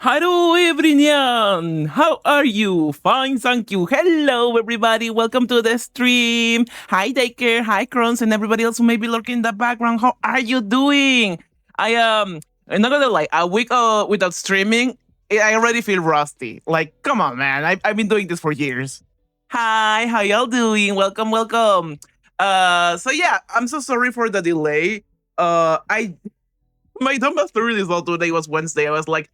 Hello everyone! How are you? Fine, thank you. Hello everybody, welcome to the stream. Hi Daker, hi Crons, and everybody else who may be lurking in the background. How are you doing? I'm not gonna lie, a week without streaming, I already feel rusty. Like, come on man, I've been doing this for years. Hi, how y'all doing? Welcome, welcome. So yeah, I'm so sorry for the delay. I my dumbmaster result today was Wednesday. I was like,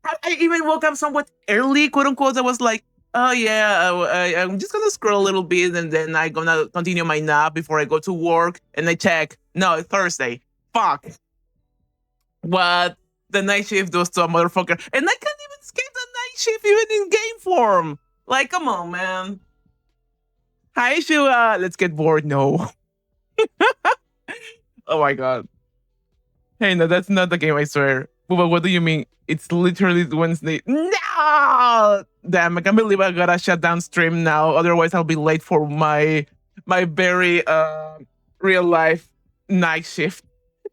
I even woke up somewhat early, quote unquote. I was like, oh yeah, I'm just gonna scroll a little bit and then I'm gonna continue my nap before I go to work. And I check, no, it's Thursday. Fuck. What the night shift does to a motherfucker. And I can't even skip the night shift even in game form. Like, come on, man. Hi, Shua. Let's get bored. No. Oh my god. Hey, no, that's not the game, I swear. But what do you mean? It's literally Wednesday. No! Damn, I can't believe I gotta shut down stream now. Otherwise, I'll be late for my very real life night shift,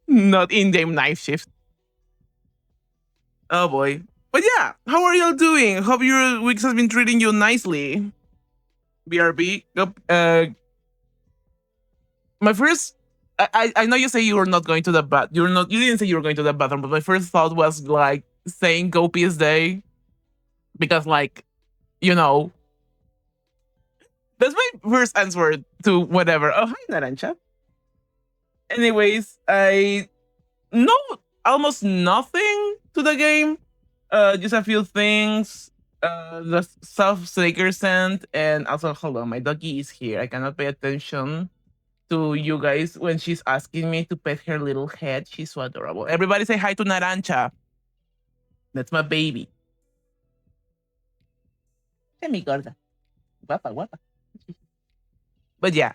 not in-game night shift. Oh boy. But yeah, how are y'all doing? Hope your weeks has been treating you nicely. BRB. My first I know you say you were not going to the bath. You didn't say you were going to the bathroom, but my first thought was like saying go peace day. Because like, you know, that's my first answer to whatever. Oh hi Narancha. Anyways, I know almost nothing to the game. Just a few things. The South Saker sent, and also hold on, my doggy is here. I cannot pay attention to you guys when she's asking me to pet her little head. She's so adorable. Everybody say hi to Narancha. That's my baby. Hey, mi gorda. Guapa, guapa. But yeah.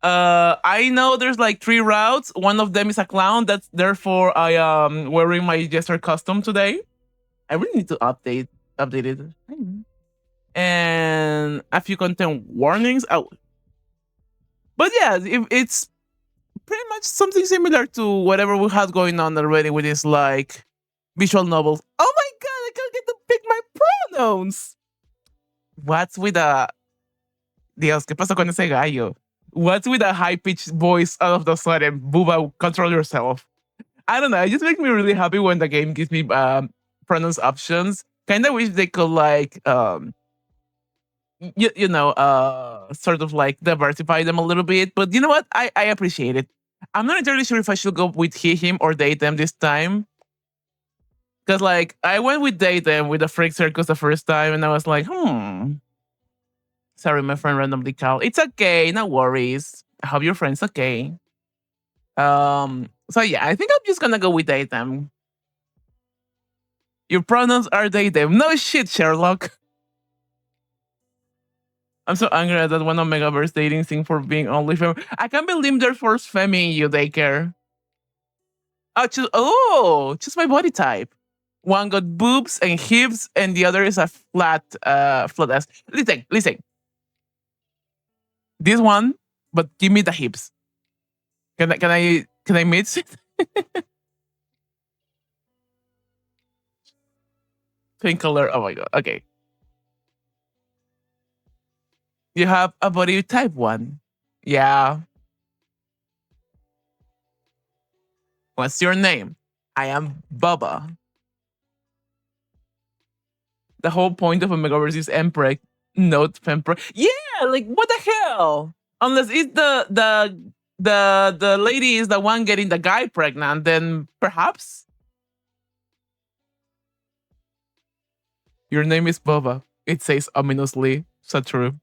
I know there's like 3 routes. One of them is a clown. That's therefore I am wearing my jester costume today. I really need to update it. And a few content warnings. Oh. But yeah, it's pretty much something similar to whatever we had going on already with this like visual novels. Oh my god, I can't get to pick my pronouns. What's with a Dios, ¿qué pasó con ese gallo? What's with a high pitched voice all of the sudden? Booba, control yourself. I don't know. It just makes me really happy when the game gives me pronouns options. Kind of wish they could like sort of like diversify them a little bit. But you know what? I appreciate it. I'm not entirely sure if I should go with he, him, or they, them this time. Because like I went with they, them with the Freak Circus the first time, and I was like, sorry, my friend randomly called. It's okay, no worries. I hope your friend's okay. So yeah, I think I'm just gonna go with they, them. Your pronouns are they, them. No shit, Sherlock. I'm so angry at that one Omegaverse dating thing for being only femme. I can't believe they're force femming you, they care. Choose my body type. One got boobs and hips, and the other is a flat ass. Listen. This one, but give me the hips. Can I mix it? Pink color. Oh my god. Okay. You have a body type 1. Yeah. What's your name? I am Bubba. The whole point of Omegaverse is Emperor, not Femperor. Yeah, like what the hell? Unless it's the lady is the one getting the guy pregnant, then perhaps. Your name is Bubba. It says ominously. So true.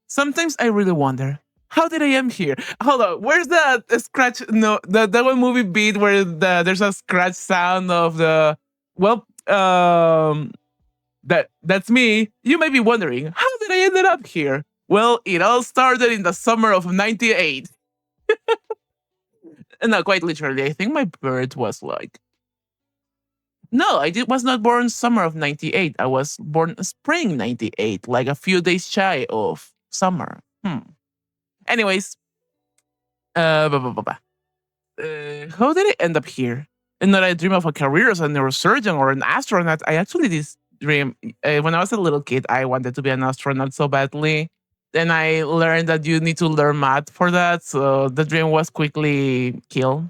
Sometimes I really wonder, how did I am here? Hold on, where's the scratch? No, the one movie beat where there's a scratch sound of the that's me. You may be wondering, how did I ended up here? Well, it all started in the summer of '98. No, quite literally. I think my birth was like. No, was not born summer of '98. I was born spring '98, like a few days shy of summer. Anyways, how did I end up here? And that I dream of a career as a neurosurgeon or an astronaut. I actually did dream when I was a little kid. I wanted to be an astronaut so badly. Then I learned that you need to learn math for that, so the dream was quickly killed.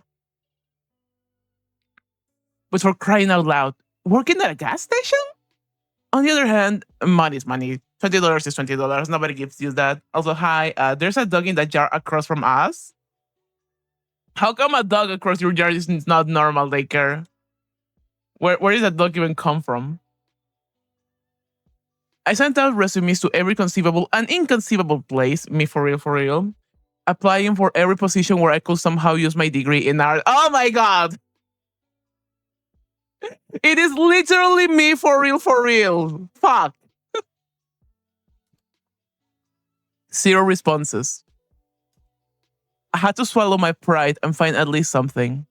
But for crying out loud, working at a gas station? On the other hand, money is money. $20 is $20. Nobody gives you that. Also, hi, there's a dog in the jar across from us. How come a dog across your yard is not normal, daycare? Where did that dog even come from? I sent out resumes to every conceivable and inconceivable place, me for real, applying for every position where I could somehow use my degree in art. Oh my god! It is literally me for real. Fuck. Zero responses. I had to swallow my pride and find at least something.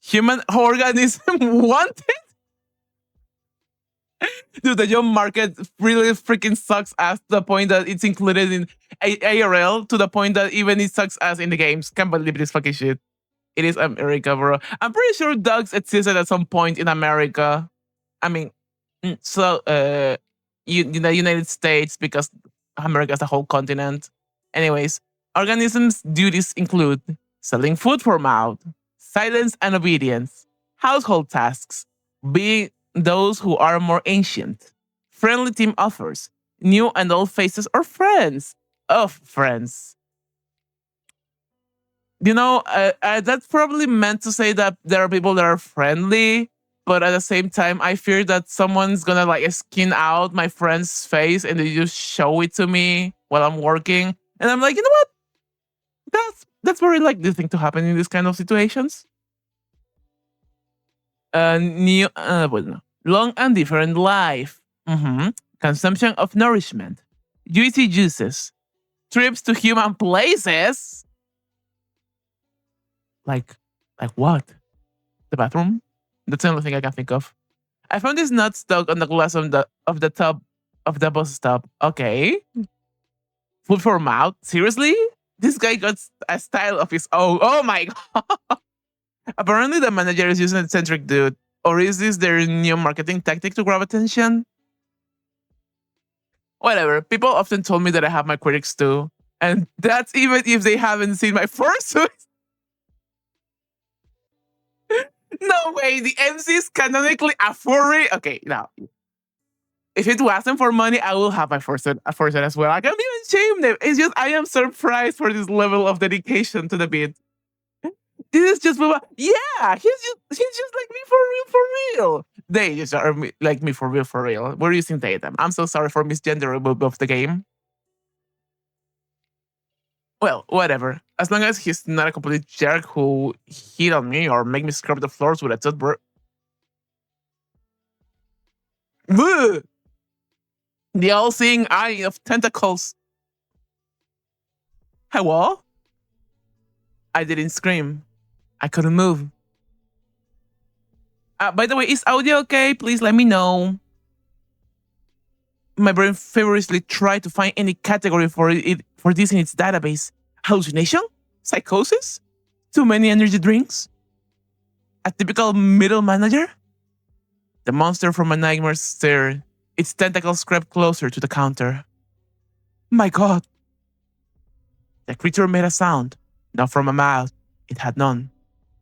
Human organism wanted? Dude, the job market really freaking sucks ass to the point that it's included in ARL to the point that even it sucks ass in the games. Can't believe this fucking shit. It is America, bro. I'm pretty sure dogs existed at some point in America. I mean, so in the United States, because America is a whole continent. Anyways, organisms' duties include selling food for mouth, silence and obedience, household tasks, being those who are more ancient, friendly team offers, new and old faces or friends of friends. That's probably meant to say that there are people that are friendly, but at the same time, I fear that someone's gonna like skin out my friend's face and they just show it to me while I'm working, and I'm like, you know what? That's very likely thing to happen in these kind of situations. Long and different life. Consumption of nourishment, juicy juices, trips to human places. Like what? The bathroom? That's the only thing I can think of. I found this nut stuck on the glass of the top of the bus stop. Okay. Food for mouth? Seriously? This guy got a style of his own. Oh my god. Apparently the manager is using a eccentric dude. Or is this their new marketing tactic to grab attention? Whatever. People often told me that I have my critics too. And that's even if they haven't seen my first. No way, the MC is canonically a furry. Okay, no. If it wasn't for money, I will have my fortune as well. I can't even shame them. It's just I am surprised for this level of dedication to the beat. This is just yeah, he's just like me for real. They just are like me for real. We're using datem. I'm so sorry for misgendering of the game. Well, whatever. As long as he's not a complete jerk who hit on me or make me scrub the floors with a toothbrush. The all-seeing eye of tentacles. Hello? I didn't scream. I couldn't move. By the way, is audio okay? Please let me know. My brain feverishly tried to find any category for this in its database. Hallucination? Psychosis? Too many energy drinks? A typical middle manager? The monster from my nightmare stared, its tentacles crept closer to the counter. My god! The creature made a sound, not from a mouth. It had none.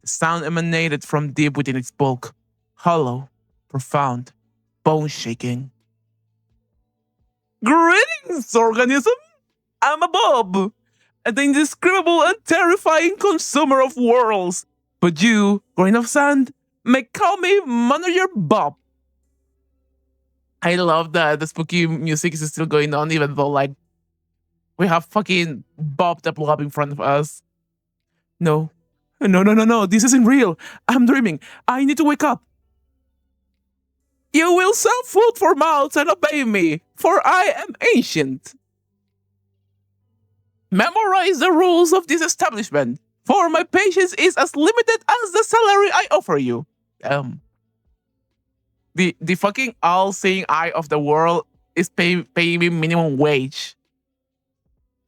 The sound emanated from deep within its bulk, hollow, profound, bone-shaking. Greetings, organism! I'm a Bob, an indescribable and terrifying consumer of worlds. But you, grain of sand, may call me Manager Bob. I love that the spooky music is still going on, even though, like, we have fucking Bob the Blob in front of us. No. This isn't real. I'm dreaming. I need to wake up. You will sell food for mouths and obey me, for I am ancient. Memorize the rules of this establishment, for my patience is as limited as the salary I offer you. The fucking all-seeing eye of the world is paying me minimum wage.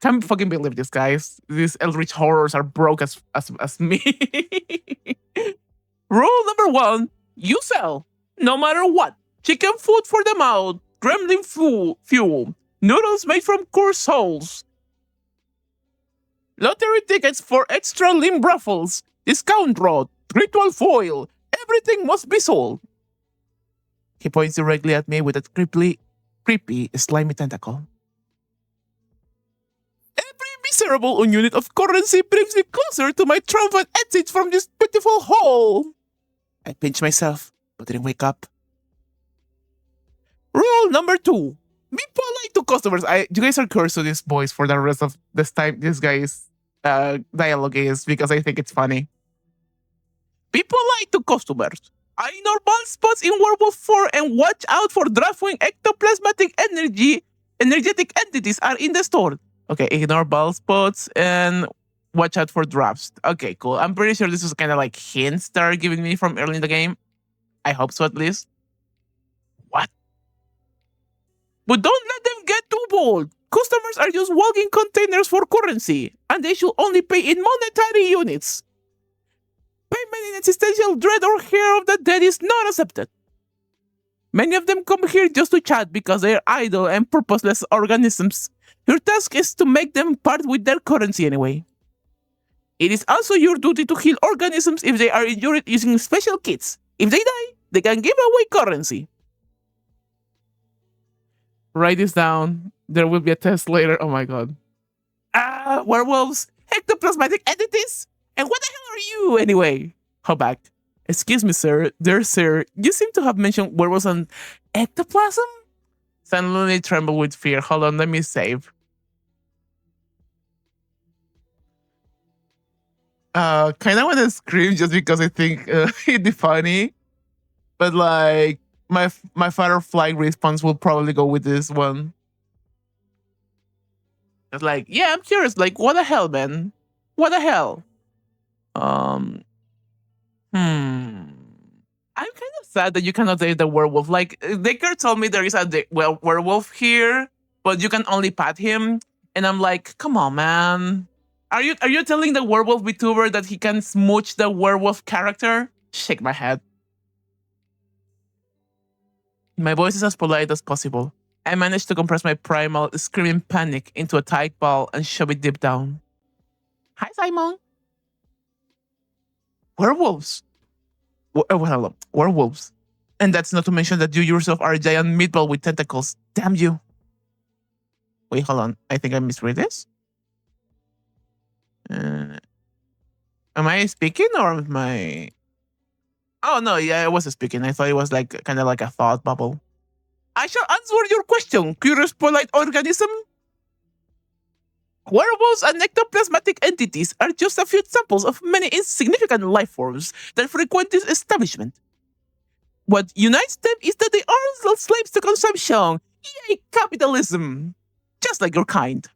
Can't fucking believe this, guys. These eldritch horrors are broke as me. Rule number 1: you sell, no matter what. Chicken food for the mouth, gremlin fuel, noodles made from coarse souls, lottery tickets for extra limb ruffles, discount rod, ritual foil. Everything must be sold. He points directly at me with a creepy, slimy tentacle. Every miserable unit of currency brings me closer to my triumphant exit from this pitiful hole. I pinch myself, but didn't wake up. Rule number 2: be polite to customers. You guys are cursed to this voice for the rest of this time. This guy's dialogue is because I think it's funny. Be polite to customers. Ignore bald spots in Werewolf 4 and watch out for draft-wing ectoplasmatic energetic entities are in the store. Okay, ignore bald spots and watch out for drafts. Okay, cool. I'm pretty sure this is kind of like hints they're giving me from early in the game. I hope so, at least. What? But don't let them get too bold. Customers are just walking containers for currency, and they should only pay in monetary units. Payment in existential dread or hair of the dead is not accepted. Many of them come here just to chat because they are idle and purposeless organisms. Your task is to make them part with their currency anyway. It is also your duty to heal organisms if they are injured using special kits. If they die, they can give away currency. Write this down. There will be a test later. Oh my god. Werewolves, ectoplasmatic entities? And what the hell are you anyway? How back? Excuse me, sir. Dear sir, you seem to have mentioned werewolves and ectoplasm? Suddenly tremble with fear. Hold on, let me save. Kind of want to scream just because I think it'd be funny. But like, my fight or flight response will probably go with this one. It's like, yeah, I'm curious. Like, what the hell, man? What the hell? I'm kind of sad that you cannot date the werewolf. Like, Decker told me there is a werewolf here, but you can only pat him. And I'm like, come on, man. Are you telling the werewolf VTuber that he can smooch the werewolf character? Shake my head. My voice is as polite as possible. I managed to compress my primal screaming panic into a tight ball and shove it deep down. Hi, Simon. Werewolves. Werewolves. And that's not to mention that you yourself are a giant meatball with tentacles. Damn you. Wait, hold on. I think I misread this. Am I speaking or am I... Oh, no, yeah, I was speaking. I thought it was like kind of like a thought bubble. I shall answer your question, curious polite organism. Werewolves and ectoplasmatic entities are just a few examples of many insignificant life forms that frequent this establishment. What unites them is that they are not slaves to consumption. Yay, capitalism! Just like your kind.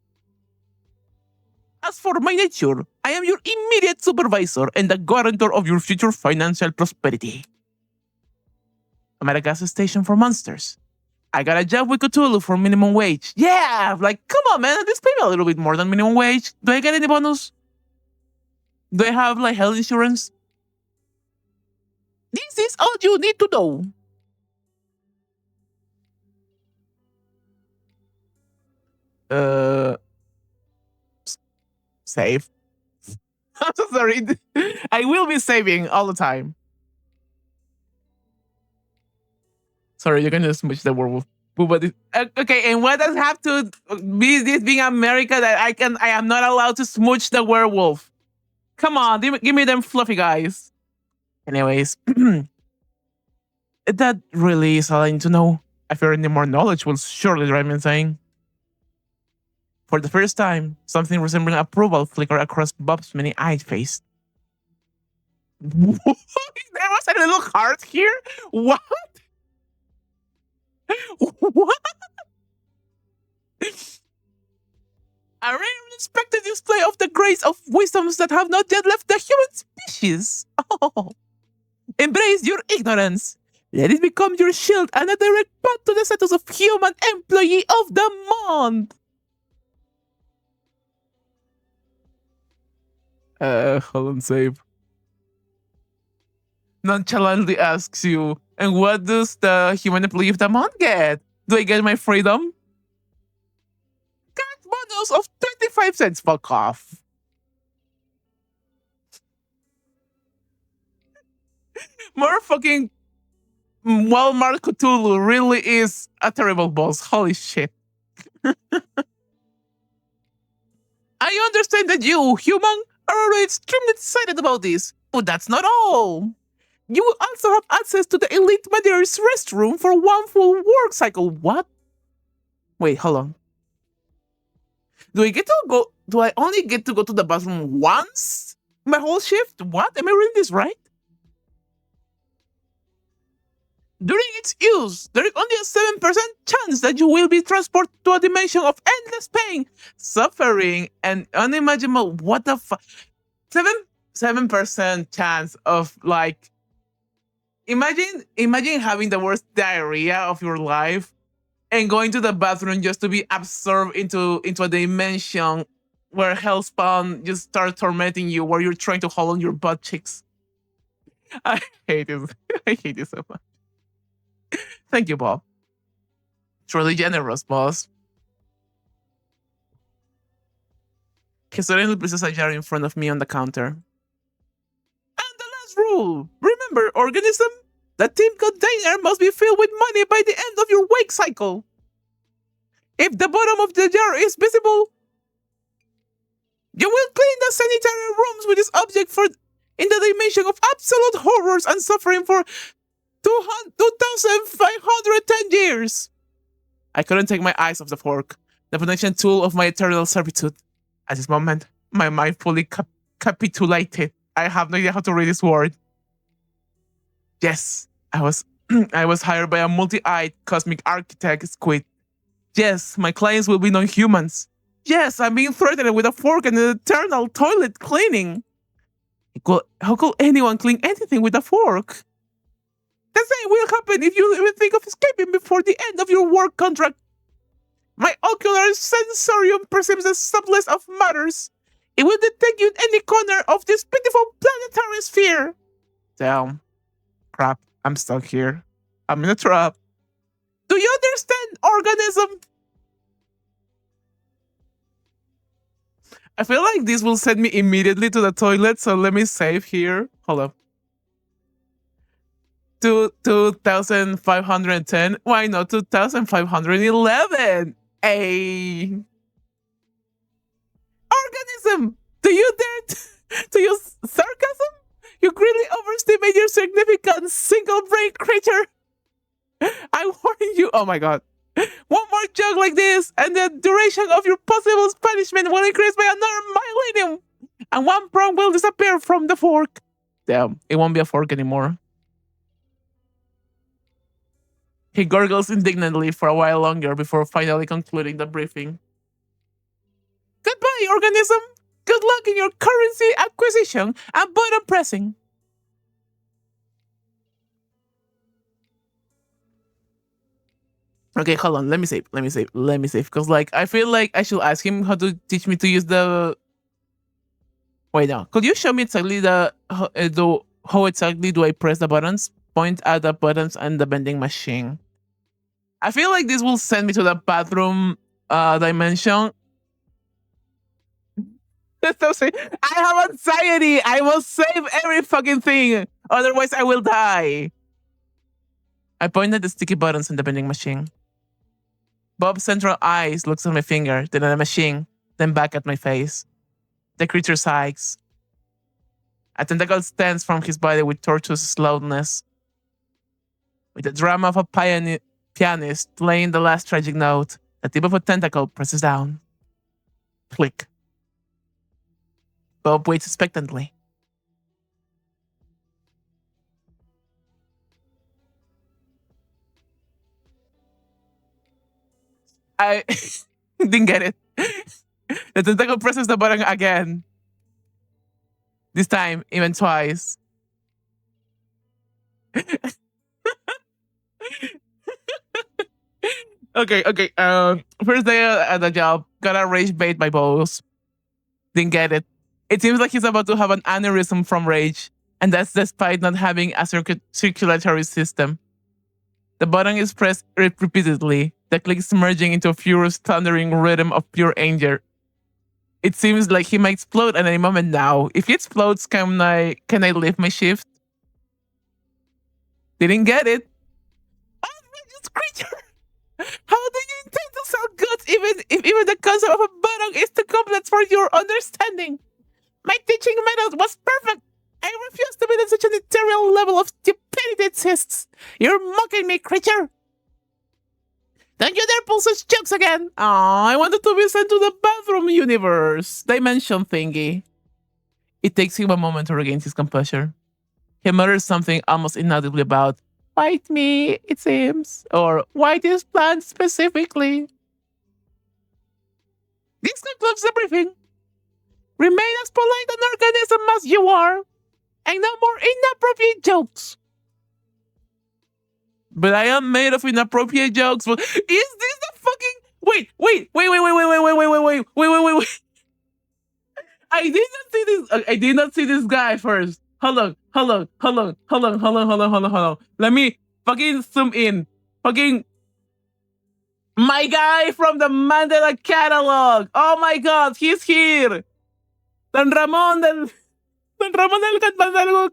As for my nature, I am your immediate supervisor and the guarantor of your future financial prosperity. I'm at a gas station for monsters. I got a job with Cthulhu for minimum wage. Yeah, like, come on, man, this pay me a little bit more than minimum wage. Do I get any bonus? Do I have, like, health insurance? This is all you need to know. Save. I'm so sorry. I will be saving all the time. Sorry, you're gonna smooch the werewolf. But okay, and what does have to be this being America that I am not allowed to smooch the werewolf? Come on, give me them fluffy guys. Anyways, that really is all I need to know. I fear any more knowledge will surely drive me insane. For the first time, something resembling approval flickered across Bob's many-eyed face. There was a little heart here? What? What? A rare unexpected display of the grace of wisdoms that have not yet left the human species. Oh. Embrace your ignorance. Let it become your shield and a direct path to the status of human employee of the month. Hold on, save. Nonchalantly asks you, and what does the human employee of the month get? Do I get my freedom? Got bonus of 25 cents. Fuck off. More fucking Walmart Cthulhu really is a terrible boss. Holy shit. I understand that you, human, are already extremely excited about this, but that's not all. You will also have access to the elite manager's restroom for one full work cycle. What? Wait, hold on. Do I get to go? Do I only get to go to the bathroom once? My whole shift? What? Am I reading this right? During its use, there is only a 7% chance that you will be transported to a dimension of endless pain, suffering, and unimaginable. What the fuck? 7% chance of like. Imagine having the worst diarrhea of your life and going to the bathroom just to be absorbed into a dimension where hellspawn just starts tormenting you, where you're trying to hold on your butt cheeks. I hate this. I hate this so much. Thank you, Bob. Truly generous, boss. He suddenly places a jar in front of me on the counter. And the last rule! Remember, organism? The team container must be filled with money by the end of your wake cycle. If the bottom of the jar is visible, you will clean the sanitary rooms with this object for in the dimension of absolute horrors and suffering for 2,510 years. I couldn't take my eyes off the fork, the protection tool of my eternal servitude. At this moment, my mind fully capitulated. I have no idea how to read this word. Yes, I was I was hired by a multi-eyed cosmic architect squid. Yes, my clients will be non-humans. Yes, I'm being threatened with a fork and an eternal toilet cleaning. How could anyone clean anything with a fork? The same will happen if you even think of escaping before the end of your work contract. My ocular sensorium perceives the subtlest of matters. It will detect you in any corner of this pitiful planetary sphere. Damn. Crap, I'm stuck here. I'm in a trap. Do you understand, organism? I feel like this will send me immediately to the toilet, so let me save here. Hold up. 2,510. Why not 2,511? A organism! Do you dare to use sarcasm? You greatly overestimate your significance, single-brain creature. I warn you. Oh my god. One more joke like this, and the duration of your possible punishment will increase by another millennium, and one prong will disappear from the fork. Damn, it won't be a fork anymore. He gurgles indignantly for a while longer before finally concluding the briefing. Goodbye, organism. Good luck in your currency acquisition and button pressing. Okay, hold on. Let me save. Because, like, I feel like I should ask him how to teach me to use the. Wait, no. Could you show me exactly how exactly do I press the buttons? Point at the buttons and the vending machine. I feel like this will send me to the bathroom dimension. I have anxiety. I will save every fucking thing. Otherwise, I will die. I point at the sticky buttons in the vending machine. Bob's central eyes looks at my finger, then at the machine, then back at my face. The creature sighs. A tentacle stands from his body with tortuous slowness. With the drama of a pianist playing the last tragic note, the tip of a tentacle presses down. Click. Bob waits expectantly. I didn't get it. The tentacle presses the button again. This time, even twice. Okay. First day at the job, got a rage bait by boss. Didn't get it. It seems like he's about to have an aneurysm from rage, and that's despite not having a circulatory system. The button is pressed repeatedly, the clicks merging into a furious thundering rhythm of pure anger. It seems like he might explode at any moment now. If he explodes, can I leave my shift? Didn't get it. Outrageous creature! How do you intend to sell goods even the concept of a button is too complex for your understanding? My teaching method was perfect. I refuse to be at such an ethereal level of stupidity exists. You're mocking me, creature. Don't you dare pull such jokes again. I wanted to be sent to the bathroom universe dimension thingy. It takes him a moment to regain his composure. He mutters something almost inaudibly about "Fight me," it seems, or "Why this plant specifically?" This concludes the briefing. Remain as polite an organism as you are, and no more inappropriate jokes. But I am made of inappropriate jokes. Is this the fucking wait? I did not see this guy first. Hold on. Let me fucking zoom in. Fucking my guy from the Mandela catalog. Oh my god, he's here. Don Ramon del catálogo.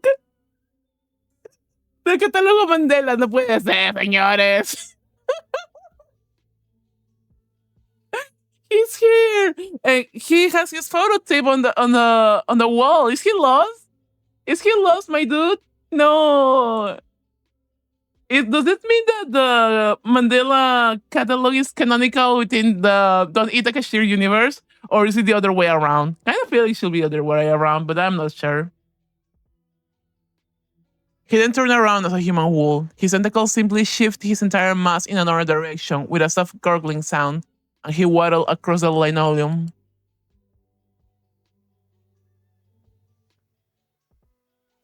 Del catálogo Mandela. No puede ser, señores. He's here, and he has his photo tape on the wall. Is he lost? Is he lost, my dude? No. Does it mean that the Mandela catalog is canonical within the Don't Eat a Cashier universe? Or is it the other way around? I kind of feel it should be the other way around, but I'm not sure. He then turned around as a human would. His tentacles simply shift his entire mass in another direction with a soft gurgling sound, and he waddled across the linoleum.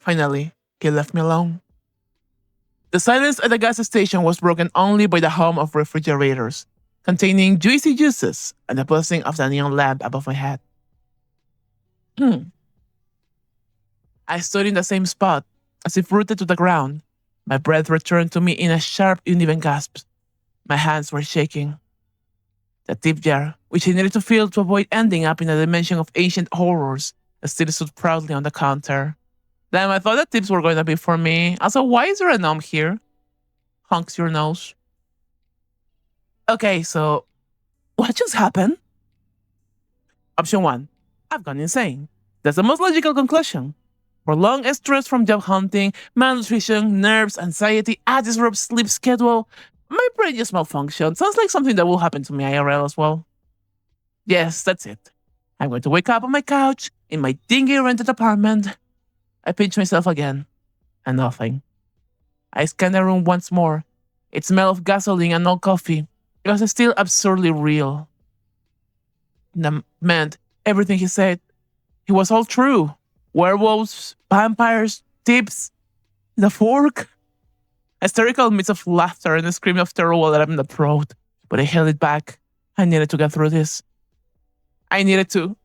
Finally, he left me alone. The silence at the gas station was broken only by the hum of refrigerators, containing juicy juices and the buzzing of the neon lamp above my head. I stood in the same spot, as if rooted to the ground. My breath returned to me in a sharp, uneven gasp. My hands were shaking. The tip jar, which I needed to fill to avoid ending up in a dimension of ancient horrors, still stood proudly on the counter. Damn, I thought the tips were going to be for me. Also, why is there a gnome here? Honks your nose. Okay, so what just happened? Option 1. I've gone insane. That's the most logical conclusion. Prolonged stress from job hunting, malnutrition, nerves, anxiety, a disrupted sleep schedule. My brain just malfunctioned. Sounds like something that will happen to me IRL as well. Yes, that's it. I'm going to wake up on my couch in my dingy rented apartment. I pinch myself again, and nothing. I scan the room once more. It smelled of gasoline and no coffee. It was still absurdly real. That meant everything he said. It was all true. Werewolves, vampires, tips, the fork. A hysterical mix of laughter and a scream of terror while I'm in the throat. But I held it back. I needed to get through this. I needed to.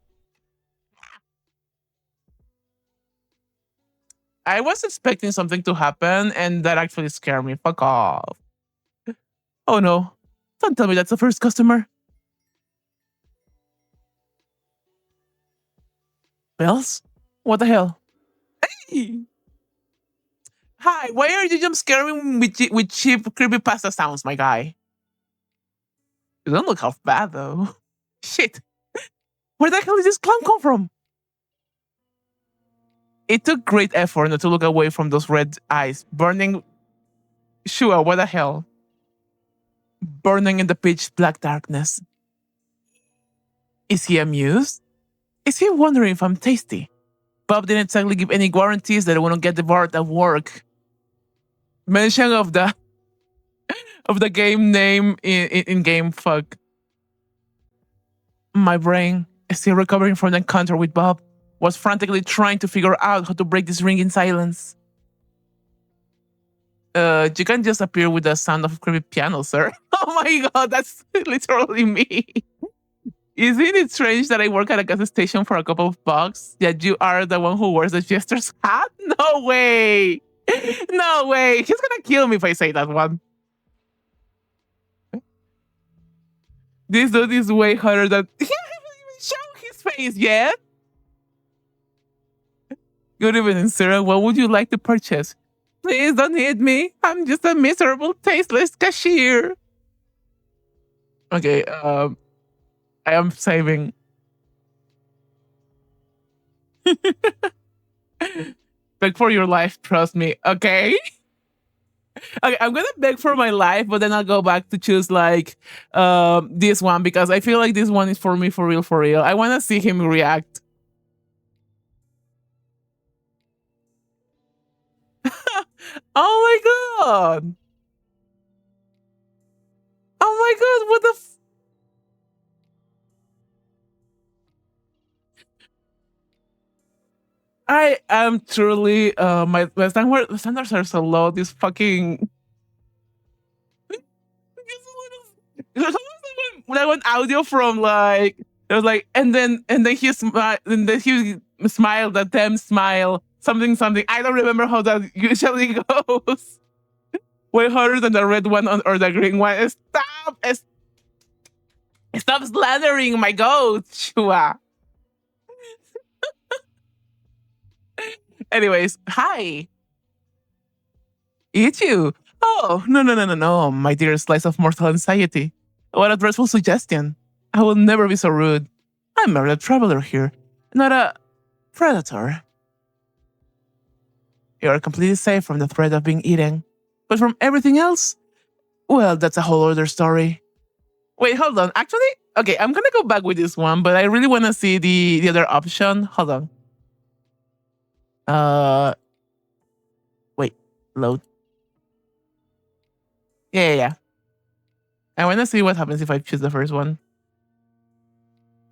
I was expecting something to happen, and that actually scared me. Fuck off. Oh no. Don't tell me that's the first customer. Bells? What the hell? Hey! Hi, why are you jump scaring me with cheap creepypasta sounds, my guy? You don't look half bad, though. Shit. Where the hell did this clown come from? It took great effort not to look away from those red eyes, burning. Sure, what the hell? Burning in the pitch black darkness. Is he amused? Is he wondering if I'm tasty? Bob didn't exactly give any guarantees that I wouldn't get devoured at work. Mention of the game name in game fuck. My brain, still recovering from the encounter with Bob, was frantically trying to figure out how to break this ringing silence. You can just appear with the sound of a creepy piano, sir. Oh my god, that's literally me. Isn't it strange that I work at a gas station for a couple of bucks, yet you are the one who wears the jester's hat? No way! No way! He's gonna kill me if I say that one. This dude is way hotter than he hasn't even shown his face yet. Good evening, sir. What would you like to purchase? Please don't hit me. I'm just a miserable, tasteless cashier. Okay, I am saving. Beg for your life, trust me, okay? Okay, I'm gonna beg for my life, but then I'll go back to choose like this one because I feel like this one is for me for real, for real. I wanna see him react. Oh my god! Oh my god, what the I am truly my standards are so low. This fucking that one audio from like it was like and then he smiled at them smile something. I don't remember how that usually goes. Way harder than the red one or the green one. Stop slandering my goat, Shua. Anyways, hi. Eat you. Oh, no, my dear slice of mortal anxiety. What a dreadful suggestion. I will never be so rude. I'm merely a traveler here, not a predator. You are completely safe from the threat of being eaten. But from everything else, well, that's a whole other story. Wait, hold on. Actually, okay, I'm gonna go back with this one, but I really wanna see the other option. Hold on. Uh wait, load. Yeah. I wanna see what happens if I choose the first one.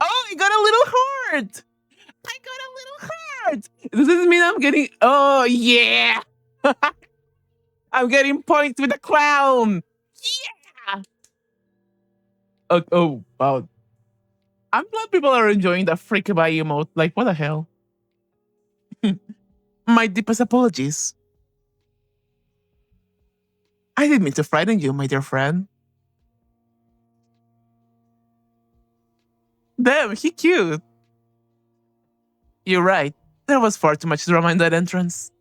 Oh, I got a little heart! I got a little heart! Does this mean I'm getting oh yeah! I'm getting points with the clown! Yeah! Oh wow. I'm glad people are enjoying the freak by emote. Like, what the hell? My deepest apologies. I didn't mean to frighten you, my dear friend. Damn, he cute. You're right. There was far too much drama in that entrance.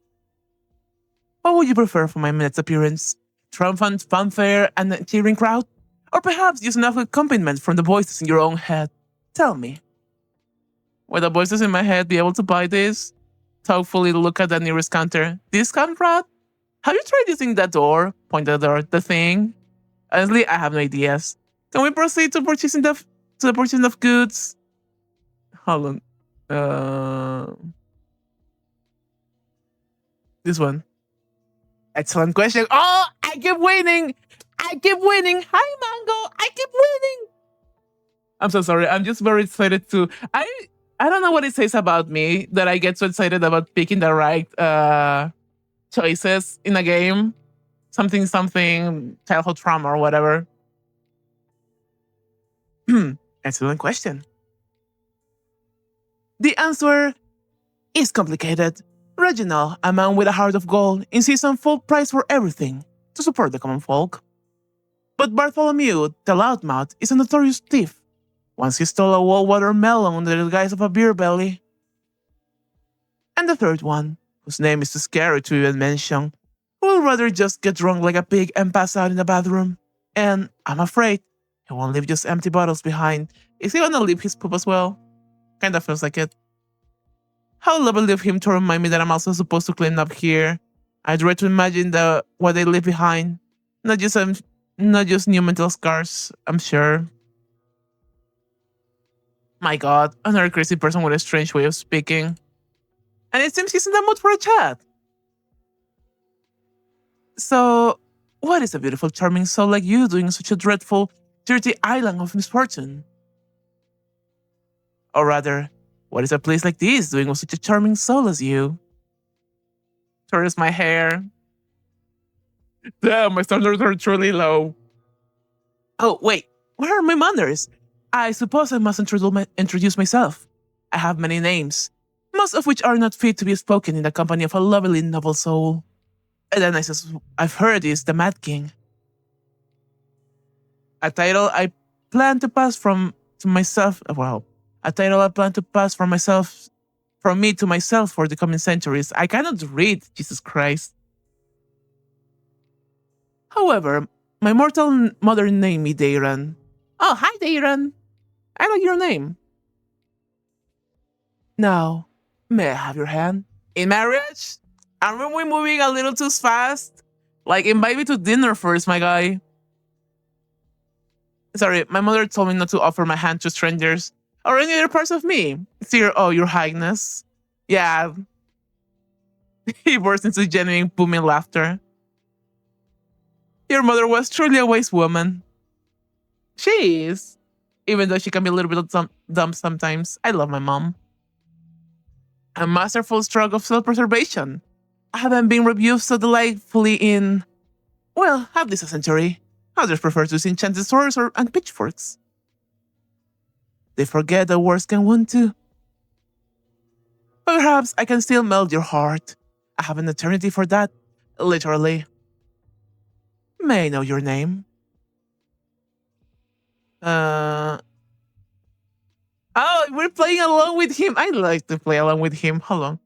What would you prefer for my minute's appearance? Triumphant fanfare and a cheering crowd? Or perhaps just enough accompaniment from the voices in your own head? Tell me. Will the voices in my head be able to buy this? Thoughtfully look at the nearest counter. Discount rat? Have you tried using that door? Point at the door, the thing? Honestly, I have no ideas. Can we proceed to the purchasing of goods? Hold on. This one. Excellent question. Oh, I keep winning. Hi, Mango. I keep winning. I'm so sorry. I'm just very excited to. I don't know what it says about me that I get so excited about picking the right choices in a game. Something, childhood trauma or whatever. Excellent question. The answer is complicated. Reginald, a man with a heart of gold, insists on full price for everything to support the common folk. But Bartholomew, the loudmouth, is a notorious thief. Once he stole a whole watermelon under the guise of a beer belly. And the third one, whose name is too scary to even mention, who will rather just get drunk like a pig and pass out in the bathroom. And I'm afraid he won't leave just empty bottles behind. Is he gonna leave his poop as well? Kinda feels like it. How lovely of him to remind me that I'm also supposed to clean up here. I dread to imagine what they leave behind. Not just new mental scars, I'm sure. My god, another crazy person with a strange way of speaking. And it seems he's in the mood for a chat. So, what is a beautiful, charming soul like you doing in such a dreadful, dirty island of misfortune? Or rather, what is a place like this doing with such a charming soul as you? Towards my hair. Damn, my standards are truly low. Oh, wait, where are my manners? I suppose I must introduce myself. I have many names, most of which are not fit to be spoken in the company of a lovely noble soul. And the nicest I've heard is the Mad King, a title I plan to pass from to myself. Well, a title I plan to pass from me to myself for the coming centuries. I cannot read, Jesus Christ. However, my mortal mother named me Dayran. Oh, hi, Dayran. I like your name. Now, may I have your hand? In marriage? Aren't we moving a little too fast? Like, invite me to dinner first, my guy. Sorry, my mother told me not to offer my hand to strangers or any other parts of me. Oh, your highness. Yeah. He burst into genuine booming laughter. Your mother was truly a wise woman. She is. Even though she can be a little bit dumb sometimes. I love my mom. A masterful stroke of self-preservation. I haven't been reviewed so delightfully in, well, at least a century. Others prefer to use enchanted swords and pitchforks. They forget that words can wound too. Perhaps I can still melt your heart. I have an eternity for that, literally. May I know your name? Oh, we're playing along with him. I like to play along with him. Hold on.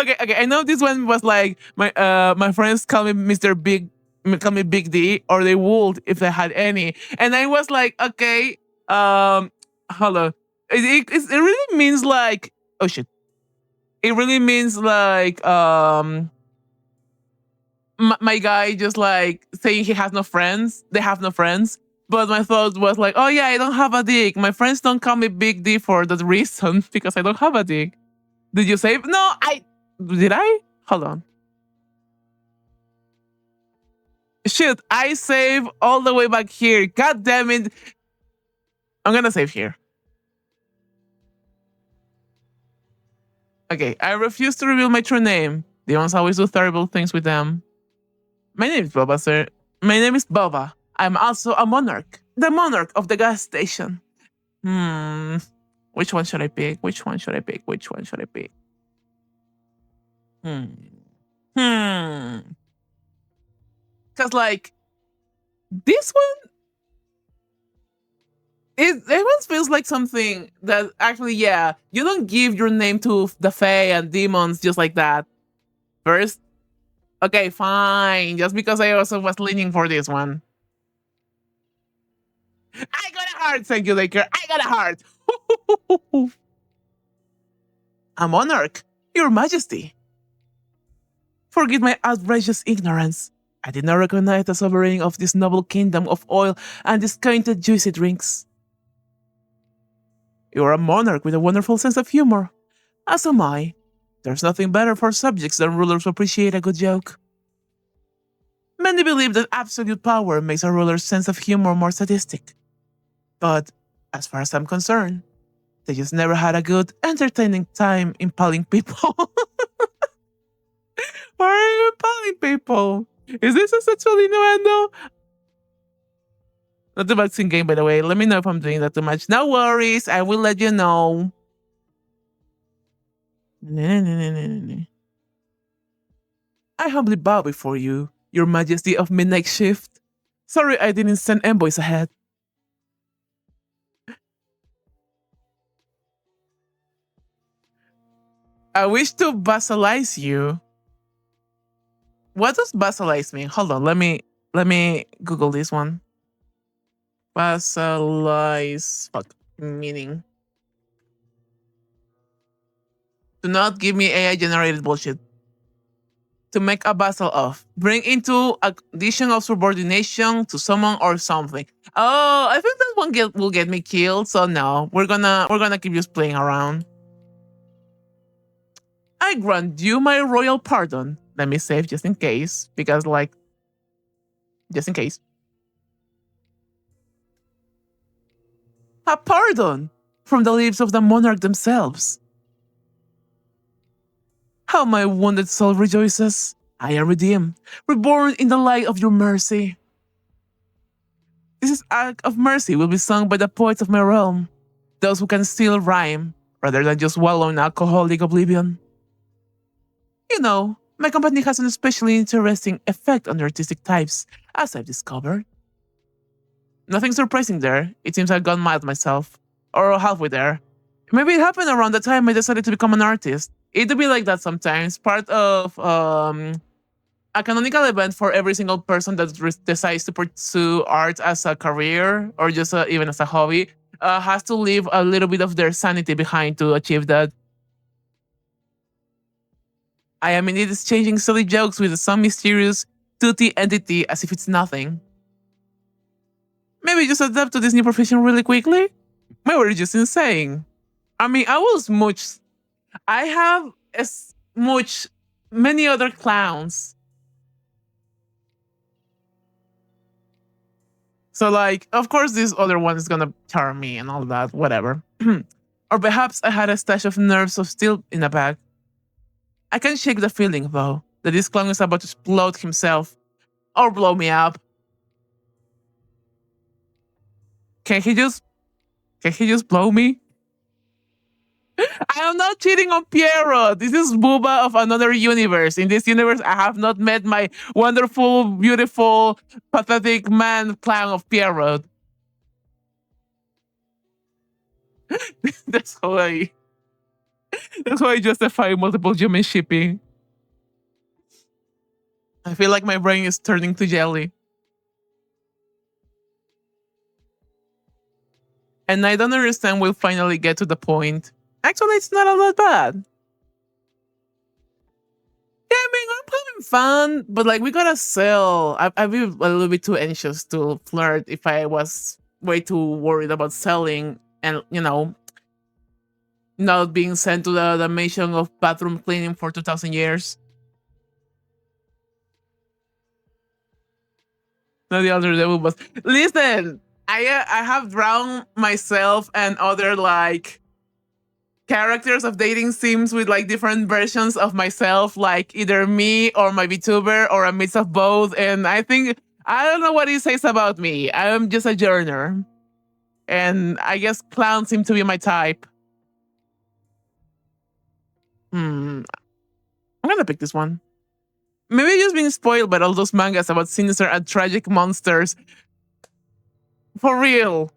Okay. I know this one was like my friends call me Mr. Big, call me Big D, or they would if they had any. And I was like, okay, hold on. It really means like, oh shit. It really means like my guy just like saying he has no friends. They have no friends. But my thought was like, oh yeah, I don't have a dick. My friends don't call me Big D for that reason because I don't have a dick. Did you save? No, did I? Hold on. Shit, I save all the way back here. God damn it. I'm gonna save here. Okay, I refuse to reveal my true name. Demons always do terrible things with them. My name is Boba, sir. My name is Boba. I'm also a monarch. The monarch of the gas station. Which one should I pick? Which one should I pick? Which one should I pick? Because, like, this one, it almost feels like something that actually, yeah, you don't give your name to the Fae and demons just like that. First, okay, fine. Just because I also was leaning for this one. I got a heart, thank you, Laker. I got a heart. A monarch, your majesty. Forgive my outrageous ignorance. I did not recognize the sovereign of this noble kingdom of oil and discounted juicy drinks. You are a monarch with a wonderful sense of humor. As am I. There's nothing better for subjects than rulers who appreciate a good joke. Many believe that absolute power makes a ruler's sense of humor more sadistic. But, as far as I'm concerned, they just never had a good, entertaining time impaling people. Why are you impaling people? Is this a sexual innuendo? Not the vaccine game, by the way. Let me know if I'm doing that too much. No worries, I will let you know. I humbly bow before you, your majesty of midnight shift. Sorry I didn't send envoys ahead. I wish to vassalize you. What does vassalize mean? Hold on, let me Google this one. Vassalize, meaning. Do not give me AI generated bullshit. To make a vassal of. Bring into a condition of subordination to someone or something. Oh, I think that one will get me killed, so no. We're gonna keep just playing around. I grant you my royal pardon. Let me save just in case, because like, just in case. A pardon from the lips of the monarch themselves. How my wounded soul rejoices. I am redeemed, reborn in the light of your mercy. This act of mercy will be sung by the poets of my realm, those who can still rhyme rather than just wallow in alcoholic oblivion. You know, my company has an especially interesting effect on the artistic types, as I've discovered. Nothing surprising there. It seems I've gone mad myself, or halfway there. Maybe it happened around the time I decided to become an artist. It'll be like that sometimes. Part of a canonical event for every single person that decides to pursue art as a career or just even as a hobby has to leave a little bit of their sanity behind to achieve that. I am indeed exchanging silly jokes with some mysterious toothy entity as if it's nothing. Maybe just adapt to this new profession really quickly? Maybe we're just insane. I mean, I have as much many other clowns. So, like, of course, this other one is gonna charm me and all that, whatever. Or perhaps I had a stash of nerves of steel in a bag. I can shake the feeling, though, that this clown is about to explode himself or blow me up. Can he just blow me? I am not cheating on Piero. This is Booba of another universe. In this universe, I have not met my wonderful, beautiful, pathetic man clown of Piero. That's how I justify multiple human shipping. I feel like my brain is turning to jelly. And I don't understand we'll finally get to the point. Actually, it's not all that bad. Yeah, I mean, I'm having fun, but like, we gotta sell. I'd be a little bit too anxious to flirt if I was way too worried about selling and, not being sent to the dimension of bathroom cleaning for 2,000 years. Not the other devil, but listen, I have drowned myself and other like characters of dating sims with like different versions of myself, like either me or my VTuber or a mix of both. And I don't know what it says about me. I am just a journer. And I guess clowns seem to be my type. I'm gonna pick this one. Maybe just being spoiled by all those mangas about sinister and tragic monsters. For real.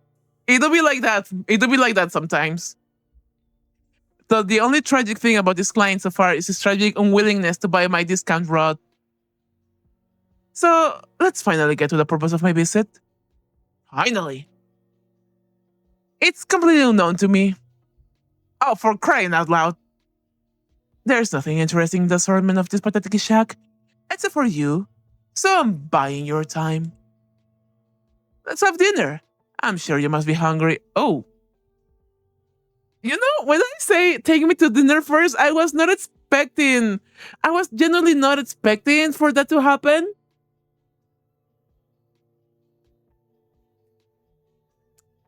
It'll be like that. It'll be like that sometimes. So the only tragic thing about this client so far is his tragic unwillingness to buy my discount rod. So let's finally get to the purpose of my visit. Finally. It's completely unknown to me. Oh, for crying out loud. There's nothing interesting in the assortment of this pathetic shack, except for you. So I'm buying your time. Let's have dinner. I'm sure you must be hungry. Oh. You know, when I say take me to dinner first, I was genuinely not expecting for that to happen.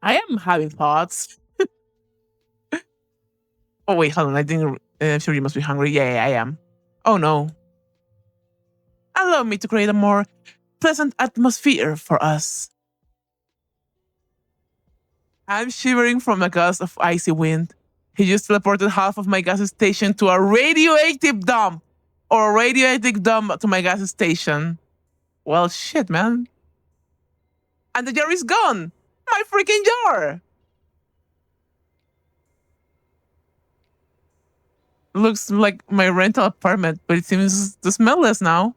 I am having thoughts. Oh, wait, hold on. I'm sure you must be hungry. Yeah, I am. Oh, no. Allow me to create a more pleasant atmosphere for us. I'm shivering from a gust of icy wind. He just teleported half of my gas station to a radioactive dump. Or a radioactive dump to my gas station. Well, shit, man. And the jar is gone! My freaking jar! Looks like my rental apartment, but it seems to smell less now.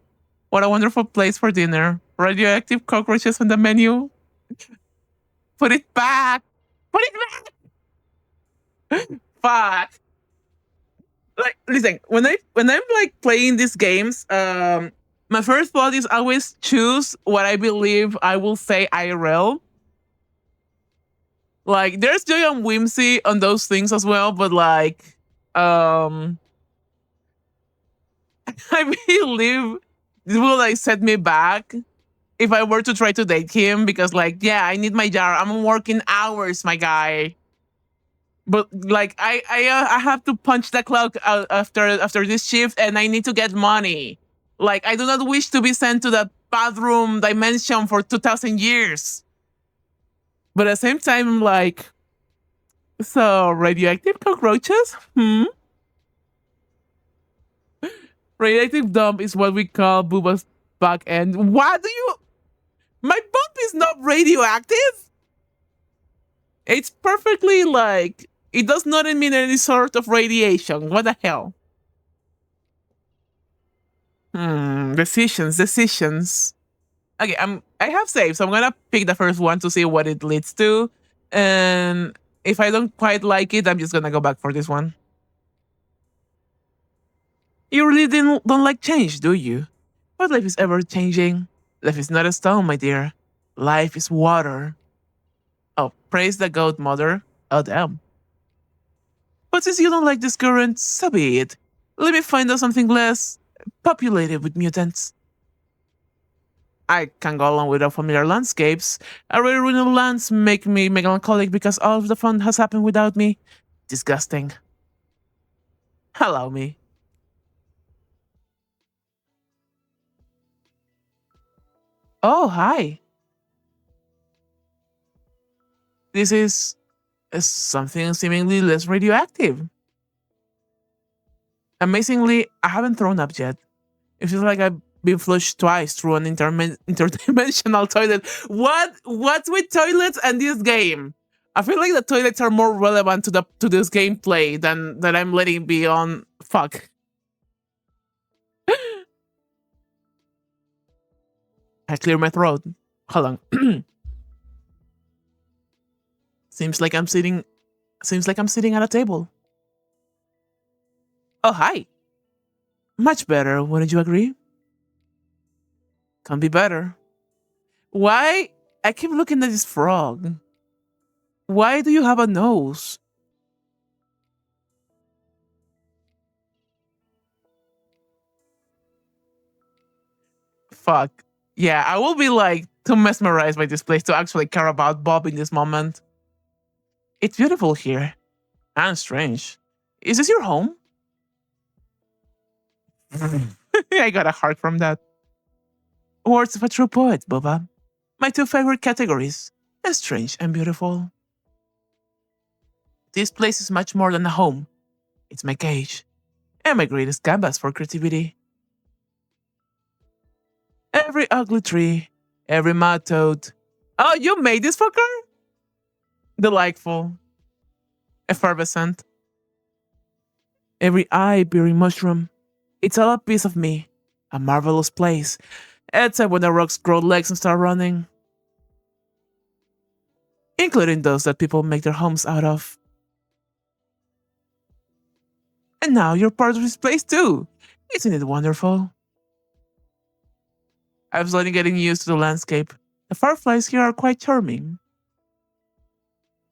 What a wonderful place for dinner. Radioactive cockroaches on the menu. Put it back! Put it back! Fuck. Like, listen, when I'm like playing these games, my first thought is always choose what I believe I will say IRL. Like, there's joy and whimsy on those things as well, but like, I believe this will like set me back if I were to try to date him because like, yeah, I need my jar. I'm working hours, my guy. But like, I have to punch the clock out after this shift, and I need to get money. Like, I do not wish to be sent to that bathroom dimension for 2,000 years. But at the same time, I'm like, so radioactive cockroaches? Radioactive dump is what we call Booba's back end. What do you? My bump is not radioactive? It's perfectly like, it does not emit any sort of radiation. What the hell? Decisions. Okay, I have saved, so I'm gonna pick the first one to see what it leads to. And if I don't quite like it, I'm just gonna go back for this one. You really don't like change, do you? But life is ever changing. Life is not a stone, my dear. Life is water. Oh, praise the goat mother. Oh, damn. But since you don't like this current, so be it. Let me find out something less populated with mutants. I can go along with familiar landscapes. Already ruined lands make me melancholic because all of the fun has happened without me. Disgusting. Allow me. Oh, hi. This is something seemingly less radioactive. Amazingly, I haven't thrown up yet. It feels like I've been flushed twice through an interdimensional toilet. What's with toilets and this game? I feel like the toilets are more relevant to this gameplay than I'm letting be on. Fuck. I clear my throat. Hold on. Seems like I'm sitting at a table. Oh, hi. Much better, wouldn't you agree? Can be better. Why? I keep looking at this frog. Why do you have a nose? Fuck. Yeah, I will be like too mesmerized by this place to actually care about Bob in this moment. It's beautiful here. And strange. Is this your home? I got a heart from that. Words of a true poet, Boba. My two favorite categories, strange and beautiful. This place is much more than a home. It's my cage. And my greatest canvas for creativity. Every ugly tree, every mud toad. Oh, you made this fucker? Delightful. Effervescent. Every eye-bearing mushroom. It's all a piece of me. A marvelous place. Except when the rocks grow legs and start running. Including those that people make their homes out of. And now you're part of this place too. Isn't it wonderful? I'm slowly getting used to the landscape. The fireflies here are quite charming.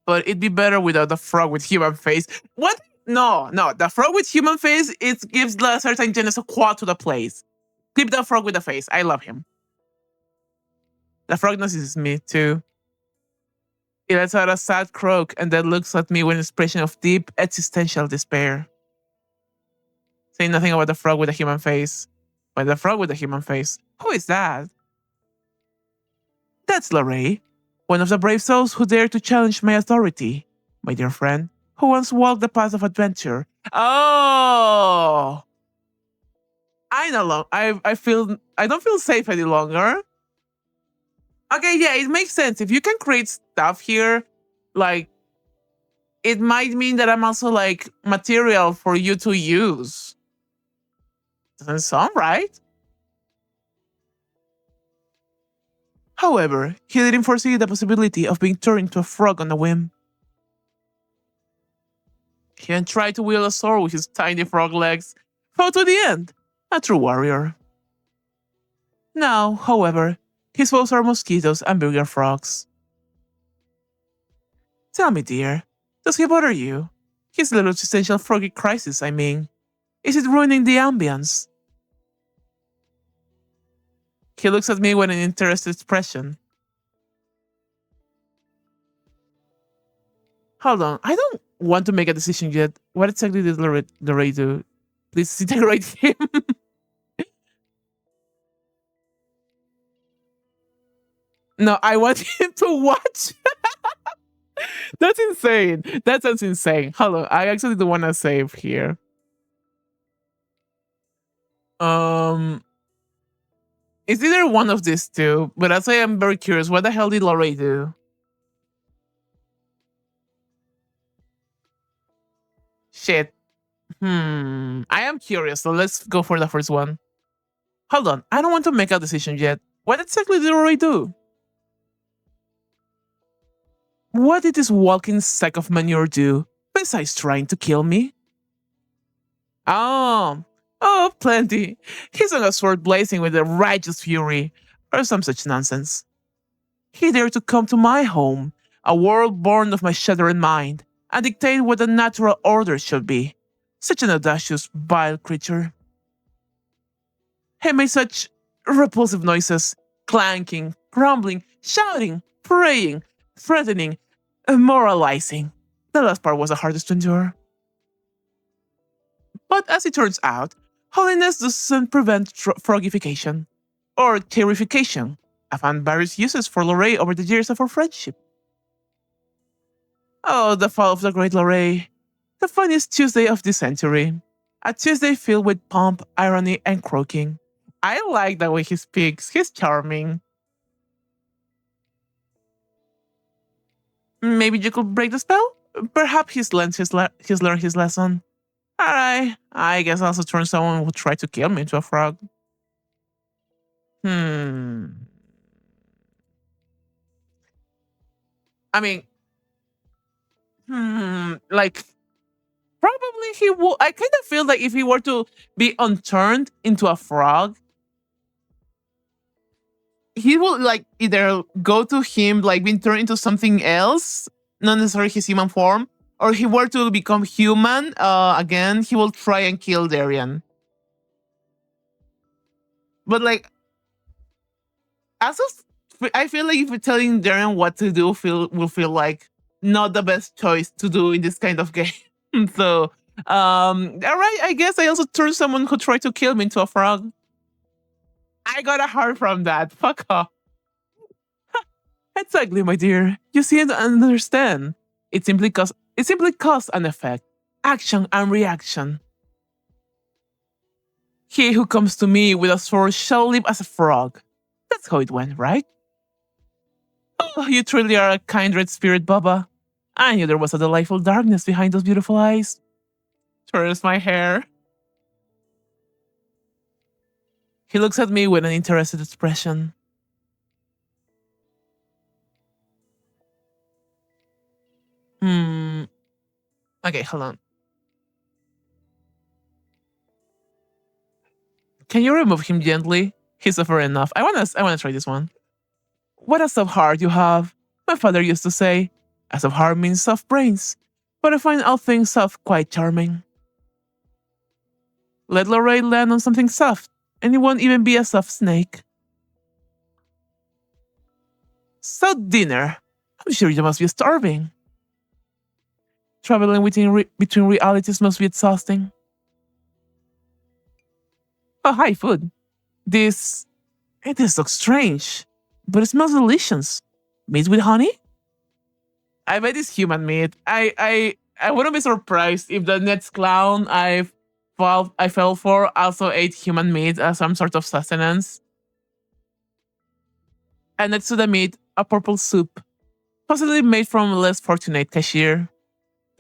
But it'd be better without the frog with human face. What? No. The frog with human face, it gives a certain je ne sais quoi to the place. Keep the frog with the face. I love him. The frog notices me too. It lets out a sad croak and then looks at me with an expression of deep existential despair. Saying nothing about the frog with a human face. But the frog with a human face. Who is that? That's Lorray, one of the brave souls who dared to challenge my authority. My dear friend, who once walked the path of adventure. Oh! I no longer. I don't feel safe any longer. Okay, yeah, it makes sense. If you can create stuff here, like, it might mean that I'm also like material for you to use. Doesn't sound right. However, he didn't foresee the possibility of being turned into a frog on a whim. He then tried to wield a sword with his tiny frog legs, fought to the end, a true warrior. Now, however, his foes are mosquitoes and bigger frogs. Tell me, dear, does he bother you? His little existential froggy crisis, I mean. Is it ruining the ambience? He looks at me with an interested expression. Hold on, I don't want to make a decision yet. What exactly did Lorray do? Please integrate him. No, I want him to watch. That's insane. That sounds insane. Hello, I actually don't want to save here. Um, it's either one of these two, but I'll say I'm very curious. What the hell did Lorraine do? Shit. I am curious, so let's go for the first one. Hold on, I don't want to make a decision yet. What exactly did Lorraine do? What did this walking sack of manure do, besides trying to kill me? Oh, oh, plenty. He's on a sword blazing with a righteous fury, or some such nonsense. He dared to come to my home, a world born of my shattered mind, and dictate what the natural order should be. Such an audacious, vile creature. He made such repulsive noises, clanking, crumbling, shouting, praying, threatening, and moralizing. The last part was the hardest to endure. But as it turns out, holiness doesn't prevent frogification or terrification. I found various uses for Lorraine over the years of our friendship. Oh, the fall of the great Lorraine. The funniest Tuesday of this century. A Tuesday filled with pomp, irony, and croaking. I like the way he speaks. He's charming. Maybe you could break the spell? Perhaps he's learned his lesson. Alright, I guess I'll also turn someone who tried to kill me into a frog. I mean, like, probably he will. I kind of feel like if he were to be unturned into a frog, he will like either go to him like being turned into something else, not necessarily his human form, or he were to become human again, he will try and kill Darian. But like, as of, I feel like if you're telling Darian what to do, will feel like not the best choice to do in this kind of game. So, all right, I guess I also turned someone who tried to kill me into a frog. I got a heart from that. Fuck off. Exactly, my dear. You see and understand. It simply cause and effect, action and reaction. He who comes to me with a sword shall live as a frog. That's how it went, right? Oh, you truly are a kindred spirit, Baba. I knew there was a delightful darkness behind those beautiful eyes. Turns my hair. He looks at me with an interested expression. Okay, hold on. Can you remove him gently? He's suffering enough. I wanna try this one. What a soft heart you have. My father used to say, a soft heart means soft brains. But I find all things soft quite charming. Let Lorraine land on something soft, and it won't even be a soft snake. So dinner. I'm sure you must be starving. Traveling between realities must be exhausting. Oh, hi, food. This looks strange, but it smells delicious. Meat with honey? I bet it's human meat. I wouldn't be surprised if the next clown I fell for also ate human meat as some sort of sustenance. And next to the meat, a purple soup, possibly made from less fortunate cashier.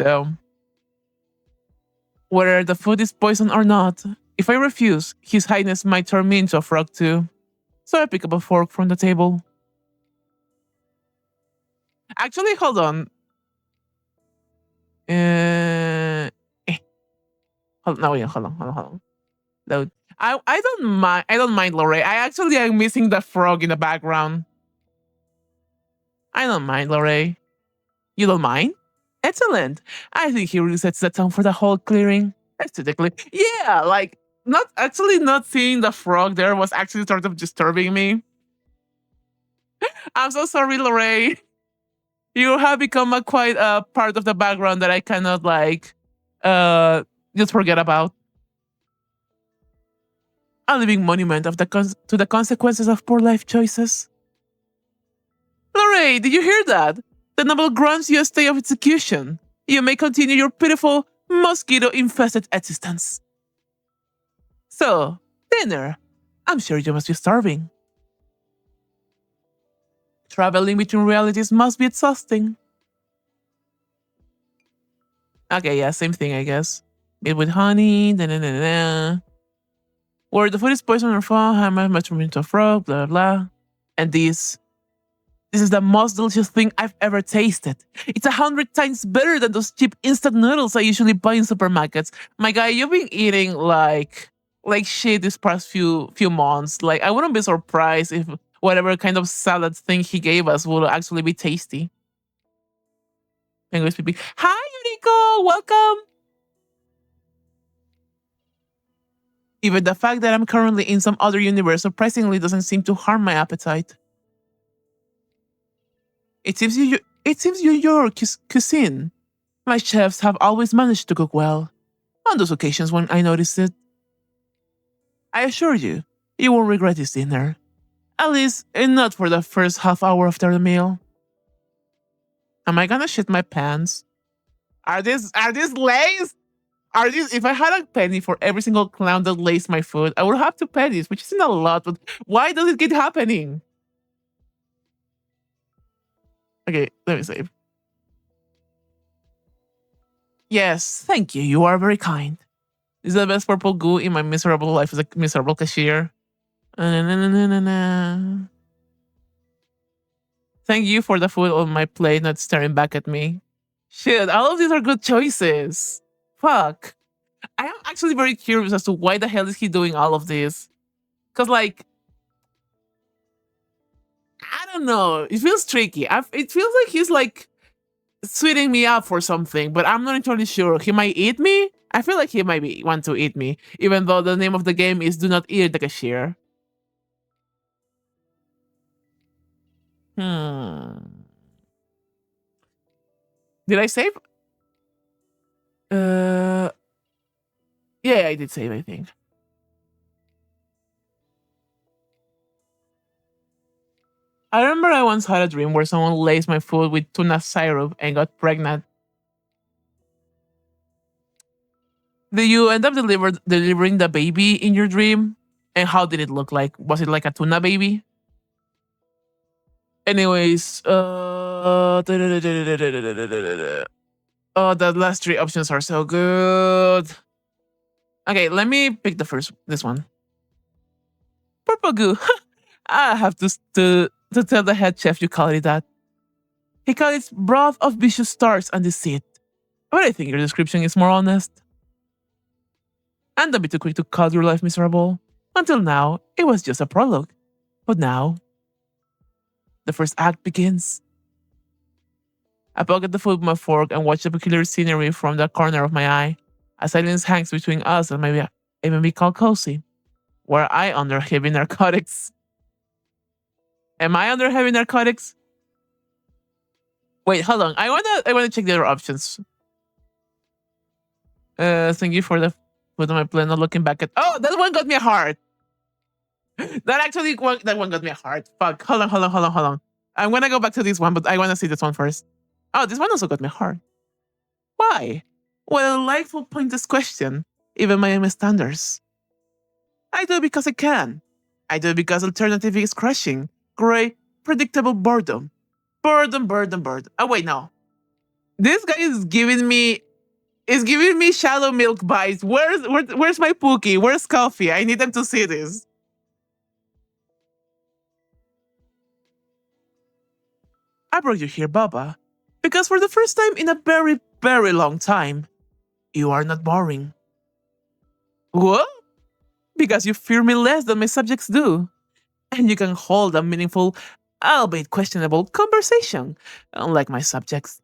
So, whether the food is poison or not, if I refuse, His Highness might turn me into a frog too. So I pick up a fork from the table. Actually, hold on. Hold on. Load. I don't mind Lorraine. I actually am missing the frog in the background. I don't mind Lorraine. You don't mind? Excellent. I think he really sets the tone for the whole clearing. Aesthetically. Yeah, like not seeing the frog there was actually sort of disturbing me. I'm so sorry, Lorraine. You have become a quite part of the background that I cannot like just forget about. A living monument of to the consequences of poor life choices. Lorraine, did you hear that? The novel grants you a stay of execution. You may continue your pitiful, mosquito-infested existence. So, dinner. I'm sure you must be starving. Traveling between realities must be exhausting. Okay, yeah, same thing, I guess. Made with honey, da-na-na-na. Where the food is poisoned or fall, how much room into a frog, blah, blah, blah. And this is the most delicious thing I've ever tasted. It's 100 times better than those cheap instant noodles I usually buy in supermarkets. My guy, you've been eating like shit this past few months. Like, I wouldn't be surprised if whatever kind of salad thing he gave us will actually be tasty. Anyways, PP. Hi, Yuriko! Welcome! Even the fact that I'm currently in some other universe surprisingly doesn't seem to harm my appetite. It seems you're your cuisine. My chefs have always managed to cook well. On those occasions when I noticed it. I assure you, you won't regret this dinner. At least, not for the first half hour after the meal. Am I gonna shit my pants? Are these lays? Are these? If I had a penny for every single clown that lays my food, I would have 2 pennies, which isn't a lot. But why does it keep happening? Okay, let me save. Yes, thank you. You are very kind. This is the best purple goo in my miserable life as a miserable cashier. Thank you for the food on my plate not staring back at me. Shit, all of these are good choices. Fuck. I am actually very curious as to why the hell is he doing all of this. Because, like, I don't know. It feels tricky. It feels like he's, like, sweetening me up for something, but I'm not entirely sure. He might eat me? I feel like he might want to eat me, even though the name of the game is Do Not Eat the Cashier. Did I save? Yeah, I did save, I think. I remember I once had a dream where someone laced my food with tuna syrup and got pregnant. Did you end up delivering the baby in your dream? And how did it look like? Was it like a tuna baby? Anyways, oh, the last 3 options are so good. Okay, let me pick this one. Purple goo. I have to tell the head chef you call it that. He called it broth of vicious stars and deceit. But I think your description is more honest. And don't be too quick to call your life miserable. Until now, it was just a prologue. But now, the first act begins. I pocket the food with my fork and watch the peculiar scenery from the corner of my eye. A silence hangs between us and maybe even be called cozy. Were I under heavy narcotics? Am I under heavy narcotics? Wait, hold on. I wanna check the other options. Thank you for the food on my plate. Not looking back at. Oh, that one got me a heart. That one got me a heart. Fuck. Hold on. I'm gonna go back to this one, but I wanna see this one first. Oh, this one also got me a heart. Why? What a delightful pointless question. Even my own standards. I do it because I can. I do it because alternative is crushing. Gray, predictable boredom. Boredom. Oh wait, no. This guy is giving me shallow milk vibes. Where's my Pookie? Where's Coffee? I need them to see this. I brought you here, Baba, because for the first time in a very, very long time, you are not boring. What? Because you fear me less than my subjects do. And you can hold a meaningful, albeit questionable, conversation, unlike my subjects.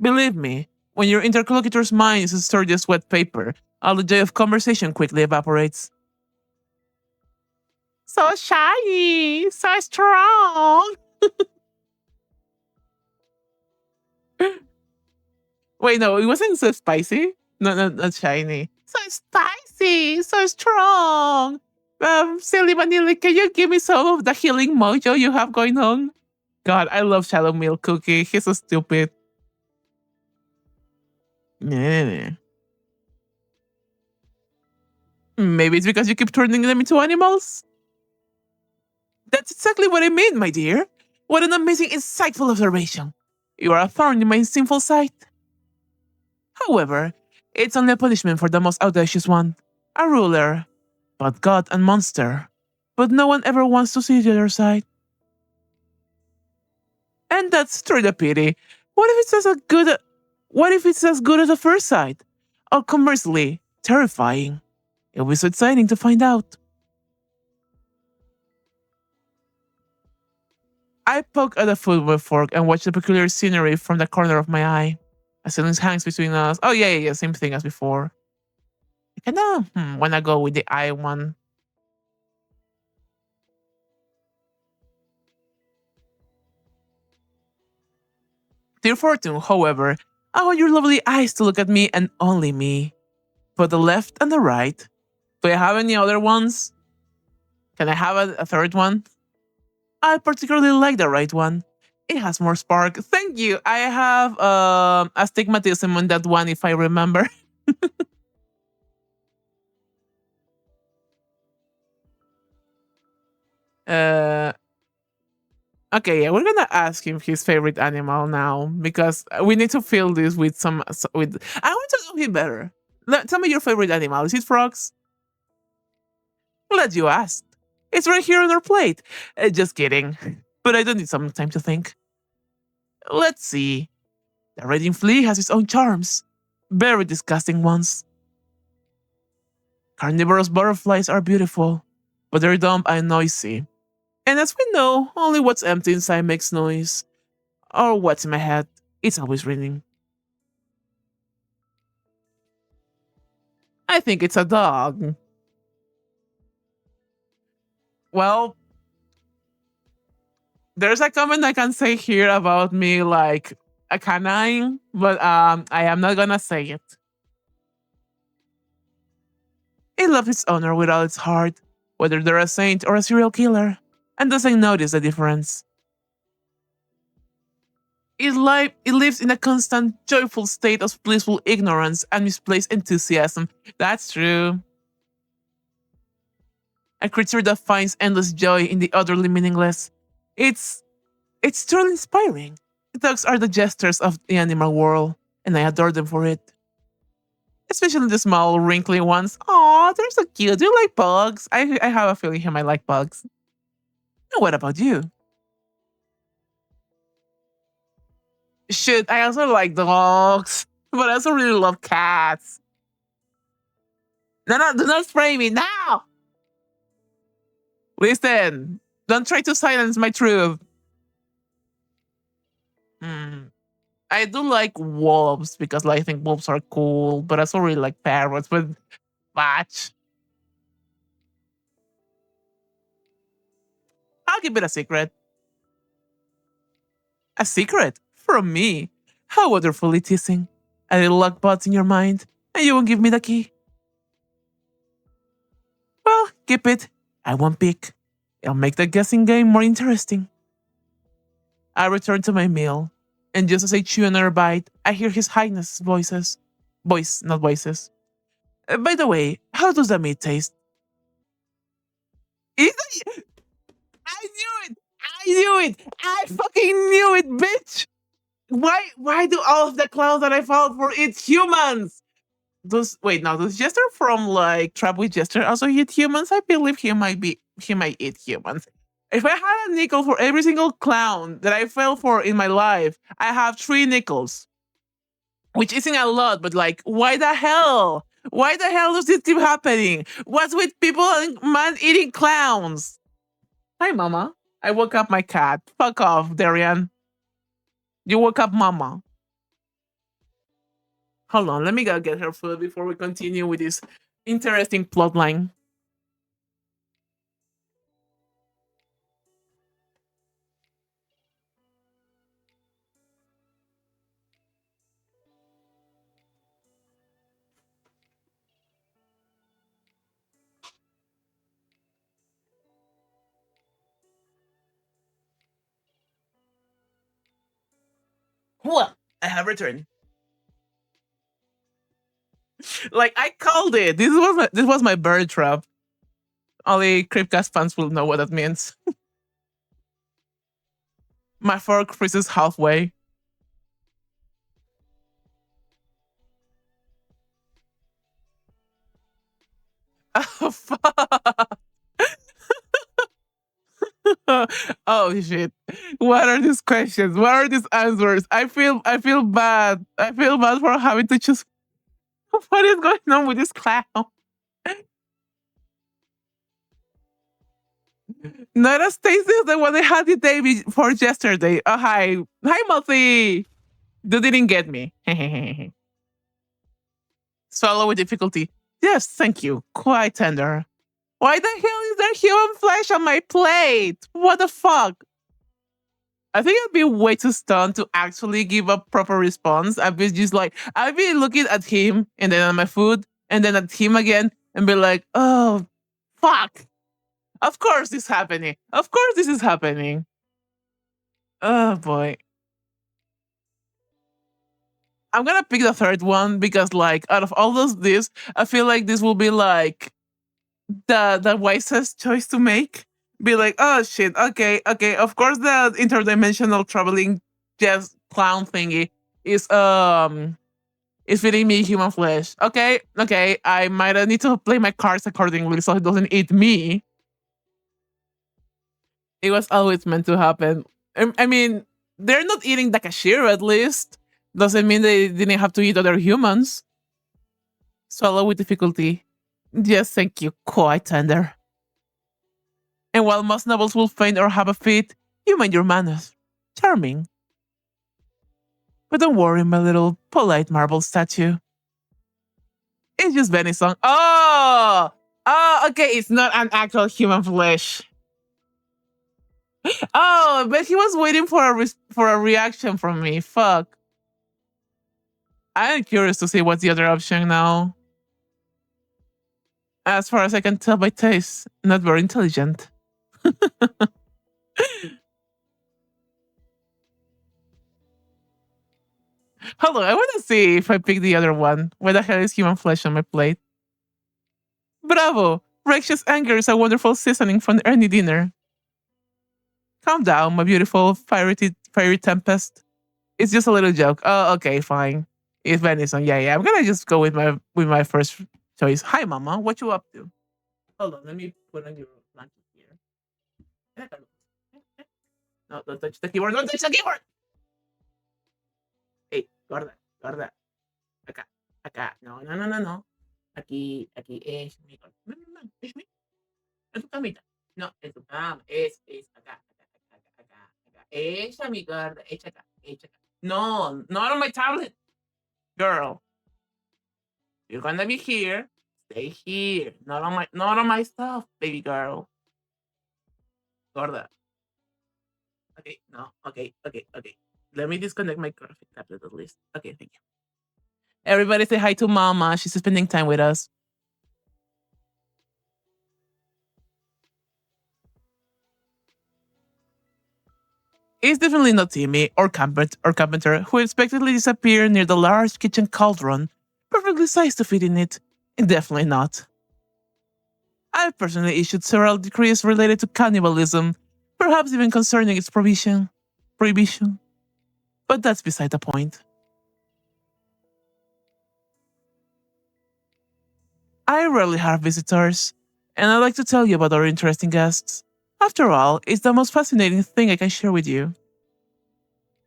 Believe me, when your interlocutor's mind is sturdy as wet paper, all the joy of conversation quickly evaporates. So shiny, so strong. Wait, no, it wasn't so spicy. No, not shiny. So spicy, so strong. Silly Vanilla, can you give me some of the healing mojo you have going on? God, I love Shadow Milk Cookie. He's so stupid. Nah. Maybe it's because you keep turning them into animals? That's exactly what I mean, my dear. What an amazing, insightful observation. You are a thorn in my sinful sight. However, it's only a punishment for the most audacious one. A ruler, but god and monster. But no one ever wants to see the other side. And that's truly a pity. What if it's as good what if it's as good as the first sight? Or conversely, terrifying. It'll be so exciting to find out. I poke at the food with a fork and watch the peculiar scenery from the corner of my eye. A ceiling hangs between us. Oh yeah, same thing as before. I kinda wanna go with the eye one. Dear Fortune, however, I want your lovely eyes to look at me and only me. But the left and the right. Do I have any other ones? Can I have a third one? I particularly like the right one. It has more spark. Thank you. I have astigmatism on that one if I remember. uh Okay, yeah, we're gonna ask him his favorite animal now because we need to fill this with some. With I want to know him better. Tell me your favorite animal. Is it frogs? Glad you asked. It's right here on our plate. Just kidding. But I don't need some time to think. Let's see. The raging flea has its own charms. Very disgusting ones. Carnivorous butterflies are beautiful, but they're dumb and noisy. And as we know, only what's empty inside makes noise. Or what's in my head. It's always raining. I think it's a dog. Well, there's a comment I can say here about me like a canine, but I am not gonna say it. It loves its owner with all its heart, whether they're a saint or a serial killer, and doesn't notice the difference. It lives in a constant, joyful state of blissful ignorance and misplaced enthusiasm. That's true. A creature that finds endless joy in the utterly meaningless. It's it's truly inspiring. Dogs are the jesters of the animal world, and I adore them for it. Especially the small, wrinkly ones. Aw, they're so cute. Do you like bugs? I have a feeling he might like bugs. And what about you? Shit, I also like dogs, but I also really love cats. No, do not spray me now. Listen, don't try to silence my truth. Hmm. I do like wolves because like, I think wolves are cool, but I also really like parrots. But watch, I'll keep it a secret. A secret from me. How wonderfully teasing. A little luck bots in your mind, and you won't give me the key. Well, keep it. I won't pick. It'll make the guessing game more interesting. I return to my meal, and just as I chew another bite, I hear His Highness's voices. Voice, not voices. By the way, how does the meat taste? Is it? I knew it! I knew it! I fucking knew it, bitch! Why do all of the clowns that I found for eat humans? Does Jester from like Trap with Jester also eat humans? I believe he might eat humans. If I had a nickel for every single clown that I fell for in my life, I have 3 nickels. Which isn't a lot, but like, why the hell? Why the hell does this keep happening? What's with people and man eating clowns? Hi, mama. I woke up my cat. Fuck off, Darian. You woke up mama. Hold on, let me go get her food before we continue with this interesting plotline. Well, I have returned. Like I called it. This was my bird trap. Only Creepcast fans will know what that means. My fork freezes halfway. Oh fuck! Oh shit! What are these questions? What are these answers? I feel bad. I feel bad for having to choose. What is going on with this clown? Not as tasty as the one I had the day before yesterday. Oh hi Multi. You didn't get me. Swallow with difficulty. Yes, thank you. Quite tender. Why the hell is there human flesh on my plate? What the fuck? I think I'd be way too stunned to actually give a proper response. I'd be just like, I'd be looking at him and then at my food and then at him again and be like, oh, fuck. Of course this is happening. Of course this is happening. Oh boy. I'm gonna pick the third one because like out of all those this, I feel like this will be like the wisest choice to make. Be like, oh shit, okay. Of course the interdimensional traveling just clown thingy is feeding me human flesh. Okay. I might need to play my cards accordingly so it doesn't eat me. It was always meant to happen. I mean, they're not eating the cashier at least. Doesn't mean they didn't have to eat other humans. Swallow with difficulty. Yes, thank you. Quite tender. And while most nobles will faint or have a fit, you mind your manners. Charming. But don't worry, my little polite marble statue. It's just venison. Oh, okay. It's not an actual human flesh. Oh, but he was waiting for a reaction from me. Fuck. I'm curious to see what's the other option now. As far as I can tell by taste, not very intelligent. Hold on, I want to see if I pick the other one. Where the hell is human flesh on my plate? Bravo! Righteous anger is a wonderful seasoning for any dinner. Calm down, my beautiful fiery tempest. It's just a little joke. Oh, okay, fine. It's venison. Yeah. I'm gonna just go with my first choice. Hi, Mama. What you up to? Hold on, let me put on your blanket here. No, don't touch the keyboard. Don't touch the keyboard. Hey, guarda. Acá. No. Aquí es mi cama. No, es mi. En tu camita. No, en tu cama. Es acá. Echa mi guarda. Echa acá. No, not on my tablet. Girl, you're gonna be here. Stay here. Not on my stuff, baby girl. Gorda. Okay, no. Okay. Let me disconnect my graphic tablet at least. Okay, thank you. Everybody say hi to Mama. She's spending time with us. It's definitely not Timmy or Carpenter who unexpectedly disappeared near the large kitchen cauldron, perfectly sized to fit in it. Definitely not. I've personally issued several decrees related to cannibalism, perhaps even concerning its prohibition. But that's beside the point. I rarely have visitors, and I'd like to tell you about our interesting guests. After all, it's the most fascinating thing I can share with you.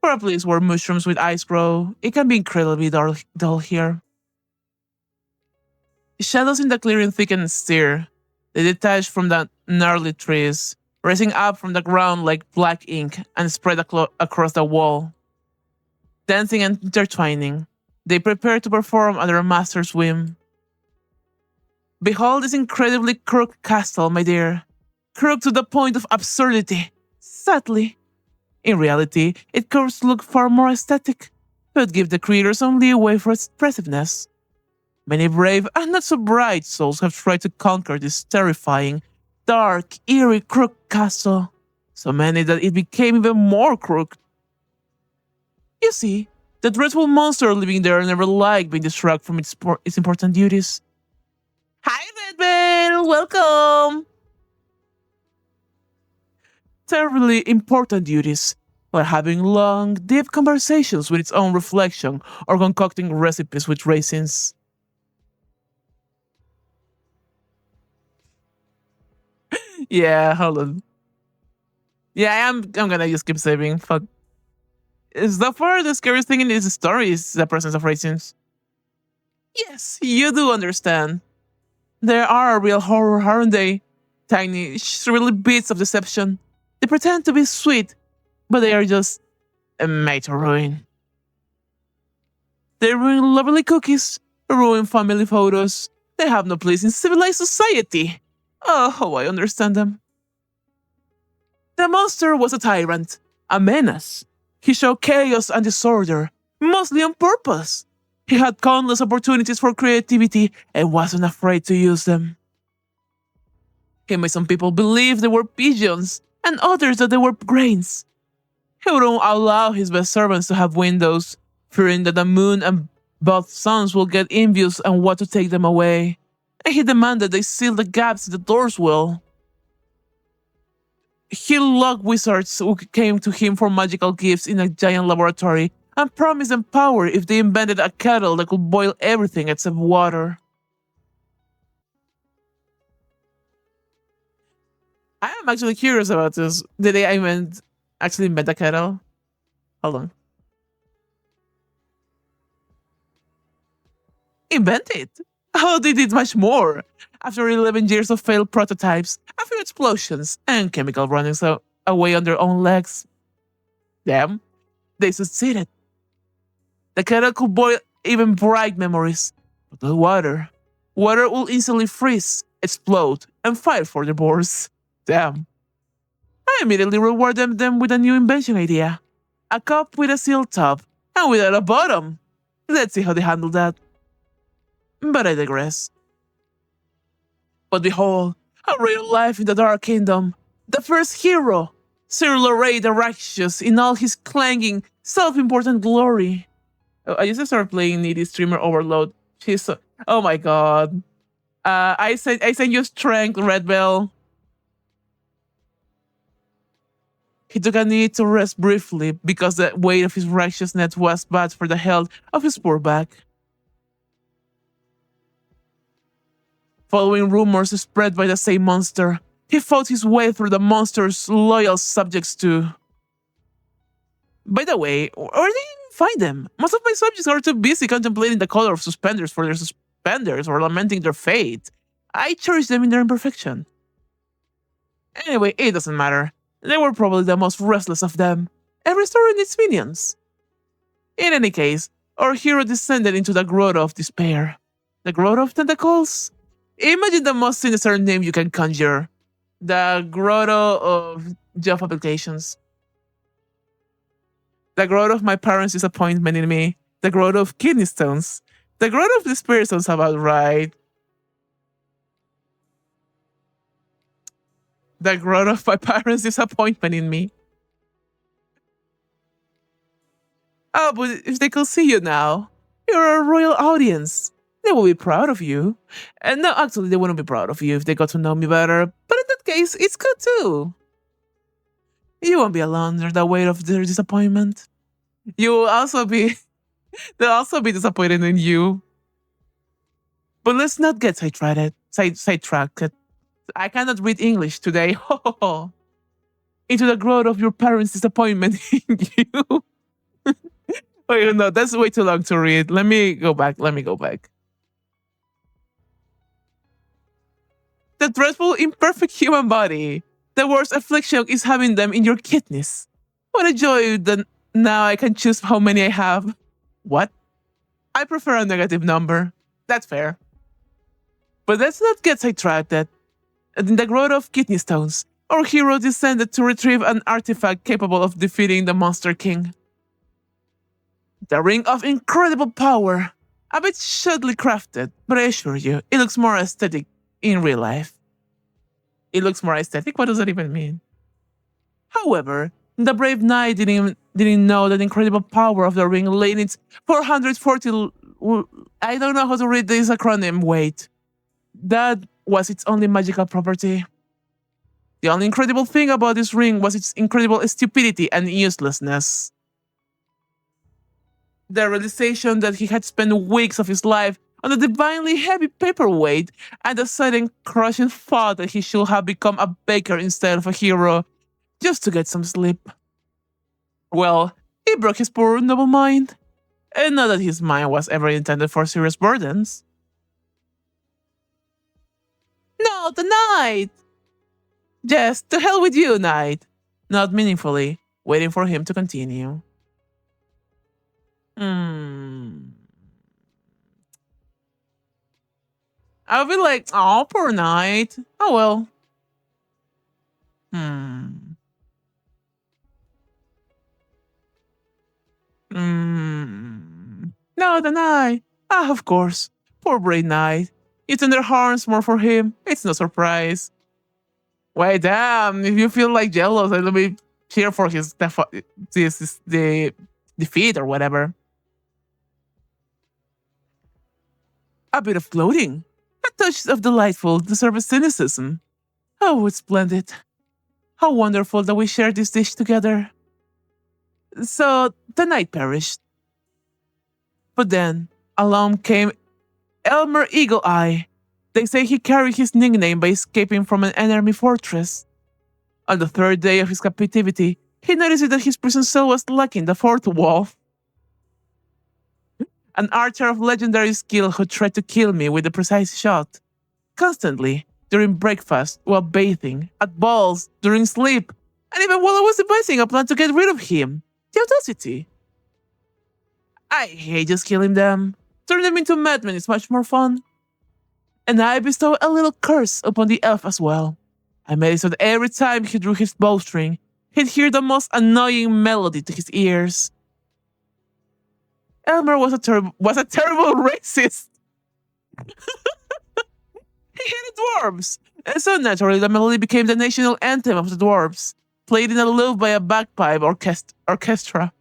For a place where mushrooms with ice grow, it can be incredibly dull here. Shadows in the clearing thicken and stir. They detach from the gnarly trees, rising up from the ground like black ink and spread across the wall. Dancing and intertwining, they prepare to perform at their master's whim. Behold this incredibly crooked castle, my dear. Crooked to the point of absurdity. Sadly. In reality, it curves look far more aesthetic, but give the creator some leeway for expressiveness. Many brave and not so bright souls have tried to conquer this terrifying, dark, eerie crooked castle. So many that it became even more crooked. You see, the dreadful monster living there never liked being distracted from its important duties. Hi, Redman! Welcome! Terribly important duties, like having long, deep conversations with its own reflection or concocting recipes with raisins. Yeah, hold on. Yeah, I'm gonna just keep saving. Fuck. So far, the scariest thing in this story is the presence of raisins. Yes, you do understand. There are a real horror, aren't they? Tiny, shrivelly bits of deception. They pretend to be sweet, but they are just made to ruin. They ruin lovely cookies, ruin family photos. They have no place in civilized society. Oh, how I understand them. The monster was a tyrant, a menace. He showed chaos and disorder, mostly on purpose. He had countless opportunities for creativity and wasn't afraid to use them. He made some people believe they were pigeons and others that they were grains. He wouldn't allow his best servants to have windows, fearing that the moon and both suns will get envious and want to take them away. And he demanded they seal the gaps in the doors well. He locked wizards who came to him for magical gifts in a giant laboratory and promised them power if they invented a kettle that could boil everything except water. I am actually curious about this. Did they actually invent a kettle? Hold on. Invent it? Oh, they did much more. After 11 years of failed prototypes, a few explosions, and chemical runnings away on their own legs. Damn, they succeeded. The kettle could boil even bright memories, but the water will instantly freeze, explode, and fight for divorce. Damn. I immediately rewarded them with a new invention idea. A cup with a sealed top, and without a bottom. Let's see how they handle that. But I digress. But behold, a real life in the Dark Kingdom. The first hero, Sir Lorray the Righteous, in all his clanging, self-important glory. Oh, I used to start playing Needy Streamer Overload. She's so, oh my god. I sent you strength, Red Bell. He took a knee to rest briefly because the weight of his righteousness was bad for the health of his poor back. Following rumors spread by the same monster, he fought his way through the monster's loyal subjects too. By the way, where did you find them? Most of my subjects are too busy contemplating the color of suspenders for their suspenders or lamenting their fate. I cherish them in their imperfection. Anyway, it doesn't matter. They were probably the most restless of them. Every story needs minions. In any case, our hero descended into the Grotto of Despair. The Grotto of Tentacles? Imagine the most sinister name you can conjure. The Grotto of Job Applications. The Grotto of my parents' disappointment in me. The Grotto of Kidney Stones. The Grotto of Despair sounds about right. The Grotto of my parents' disappointment in me. Oh, but if they could see you now, you're a royal audience. They will be proud of you. And no, actually, they wouldn't be proud of you if they got to know me better. But in that case, it's good too. You won't be alone under the weight of their disappointment. You will also be... They'll also be disappointed in you. But let's not get sidetracked. I cannot read English today. Into the growth of your parents' disappointment in you. Wait, no, that's way too long to read. Let me go back. The dreadful, imperfect human body. The worst affliction is having them in your kidneys. What a joy that now I can choose how many I have. What? I prefer a negative number. That's fair. But let's not get sidetracked. In the growth of kidney stones, our hero descended to retrieve an artifact capable of defeating the Monster King. The Ring of Incredible Power. A bit shoddily crafted, but I assure you, it looks more aesthetic in real life. It looks more aesthetic? What does that even mean? However, the brave knight didn't know that the incredible power of the ring lay in its 440. I don't know how to read this acronym. Wait. That was its only magical property. The only incredible thing about this ring was its incredible stupidity and uselessness. The realization that he had spent weeks of his life on a divinely heavy paperweight and the sudden crushing thought that he should have become a baker instead of a hero just to get some sleep. Well, it broke his poor noble mind. And not that his mind was ever intended for serious burdens. No, the knight! Yes, to hell with you, knight. Not meaningfully, waiting for him to continue. I'll be like, oh, poor knight. Oh well. No, the knight. Ah, of course. Poor brave knight. You tender hearts more for him. It's no surprise. Wait, damn. If you feel like jealous, let me cheer for his the defeat or whatever. A bit of gloating. A touch of delightful, deserved cynicism. Oh, it's splendid. How wonderful that we share this dish together. So the knight perished. But then, along came Elmer Eagle Eye. They say he carried his nickname by escaping from an enemy fortress. On the third day of his captivity, he noticed that his prison cell was lacking the fourth wall. An archer of legendary skill who tried to kill me with a precise shot. Constantly, during breakfast, while bathing, at balls, during sleep, and even while I was devising a plan to get rid of him. The audacity. I hate just killing them. Turn them into madmen is much more fun. And I bestow a little curse upon the elf as well. I made it so that every time he drew his bowstring, he'd hear the most annoying melody to his ears. Elmer was a terrible racist. He hated dwarves, and so naturally the melody became the national anthem of the dwarves, played in a loop by a bagpipe orchestra.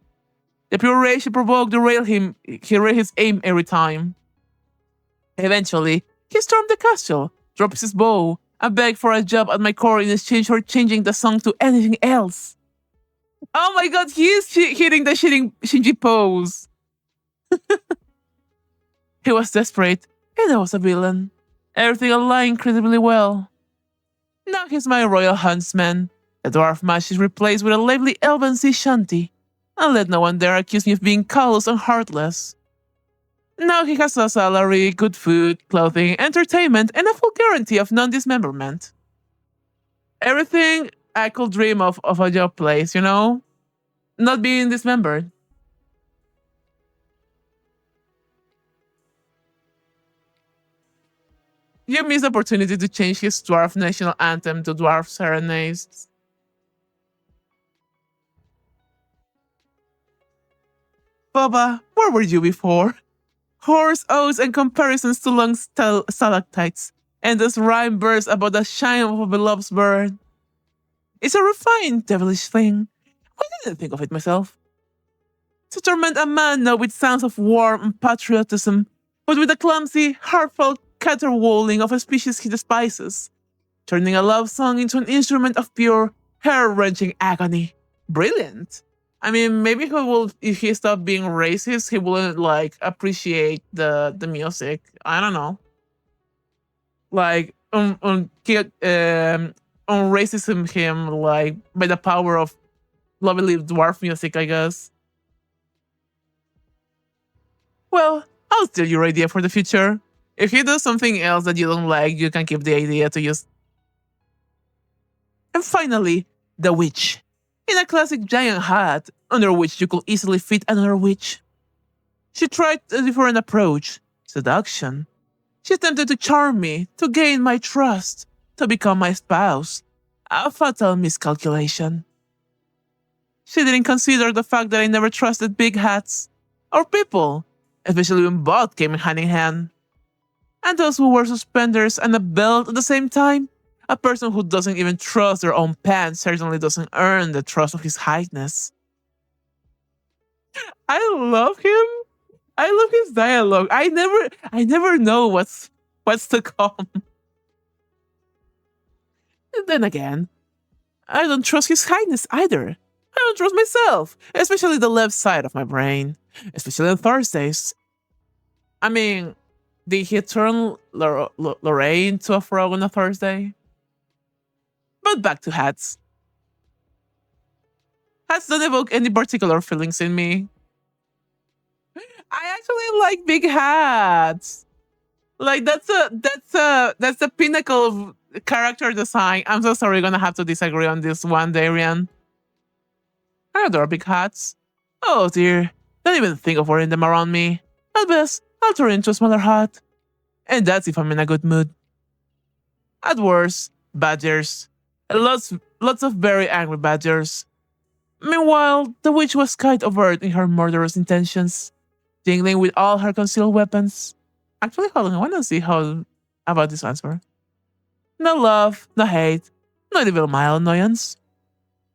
The pure rage he provoked derailed him. He raised his aim every time. Eventually, he stormed the castle, dropped his bow, and begged for a job at my court in exchange for changing the song to anything else. Oh my god, he is hitting the Shinji pose. He was desperate, and I was a villain. Everything aligned incredibly well. Now he's my royal huntsman. The dwarf match is replaced with a lively elven sea shanty. And let no one dare accuse me of being callous and heartless. Now he has a salary, good food, clothing, entertainment, and a full guarantee of non-dismemberment. Everything I could dream of a job place, you know? Not being dismembered. You missed the opportunity to change his dwarf national anthem to dwarf serenades. Baba, where were you before? Horse oaths and comparisons to long stalactites, and this rhyme verse about the shine of a beloved bird. It's a refined, devilish thing. Why didn't I think of it myself? To torment a man not with sounds of war and patriotism, but with the clumsy, heartfelt caterwauling of a species he despises, turning a love song into an instrument of pure, hair-wrenching agony. Brilliant! I mean, maybe he will, if he stopped being racist, he wouldn't, like, appreciate the music. I don't know. Like, on racism him, like, by the power of lovely dwarf music, I guess. Well, I'll steal your idea for the future. If he does something else that you don't like, you can keep the idea to use. And finally, the witch. In a classic giant hat, under which you could easily fit another witch. She tried a different approach, seduction. She attempted to charm me, to gain my trust, to become my spouse. A fatal miscalculation. She didn't consider the fact that I never trusted big hats, or people, especially when both came hand in hand. And those who wear suspenders and a belt at the same time, a person who doesn't even trust their own pants certainly doesn't earn the trust of His Highness. I love him. I love his dialogue. I never know what's to come. And then again, I don't trust his kindness either. I don't trust myself, especially the left side of my brain, especially on Thursdays. I mean, did he turn Lorraine to a frog on a Thursday? But back to hats. Hats don't evoke any particular feelings in me. I actually like big hats. Like that's the pinnacle of character design. I'm so sorry, gonna have to disagree on this one, Darian. I adore big hats. Oh dear, don't even think of wearing them around me. At best, I'll turn into a smaller hat. And that's if I'm in a good mood. At worst, badgers. Lots of very angry badgers. Meanwhile, the witch was quite overt in her murderous intentions, tingling with all her concealed weapons. Actually, hold on, I want to see how about this answer. No love, no hate, not even mild annoyance.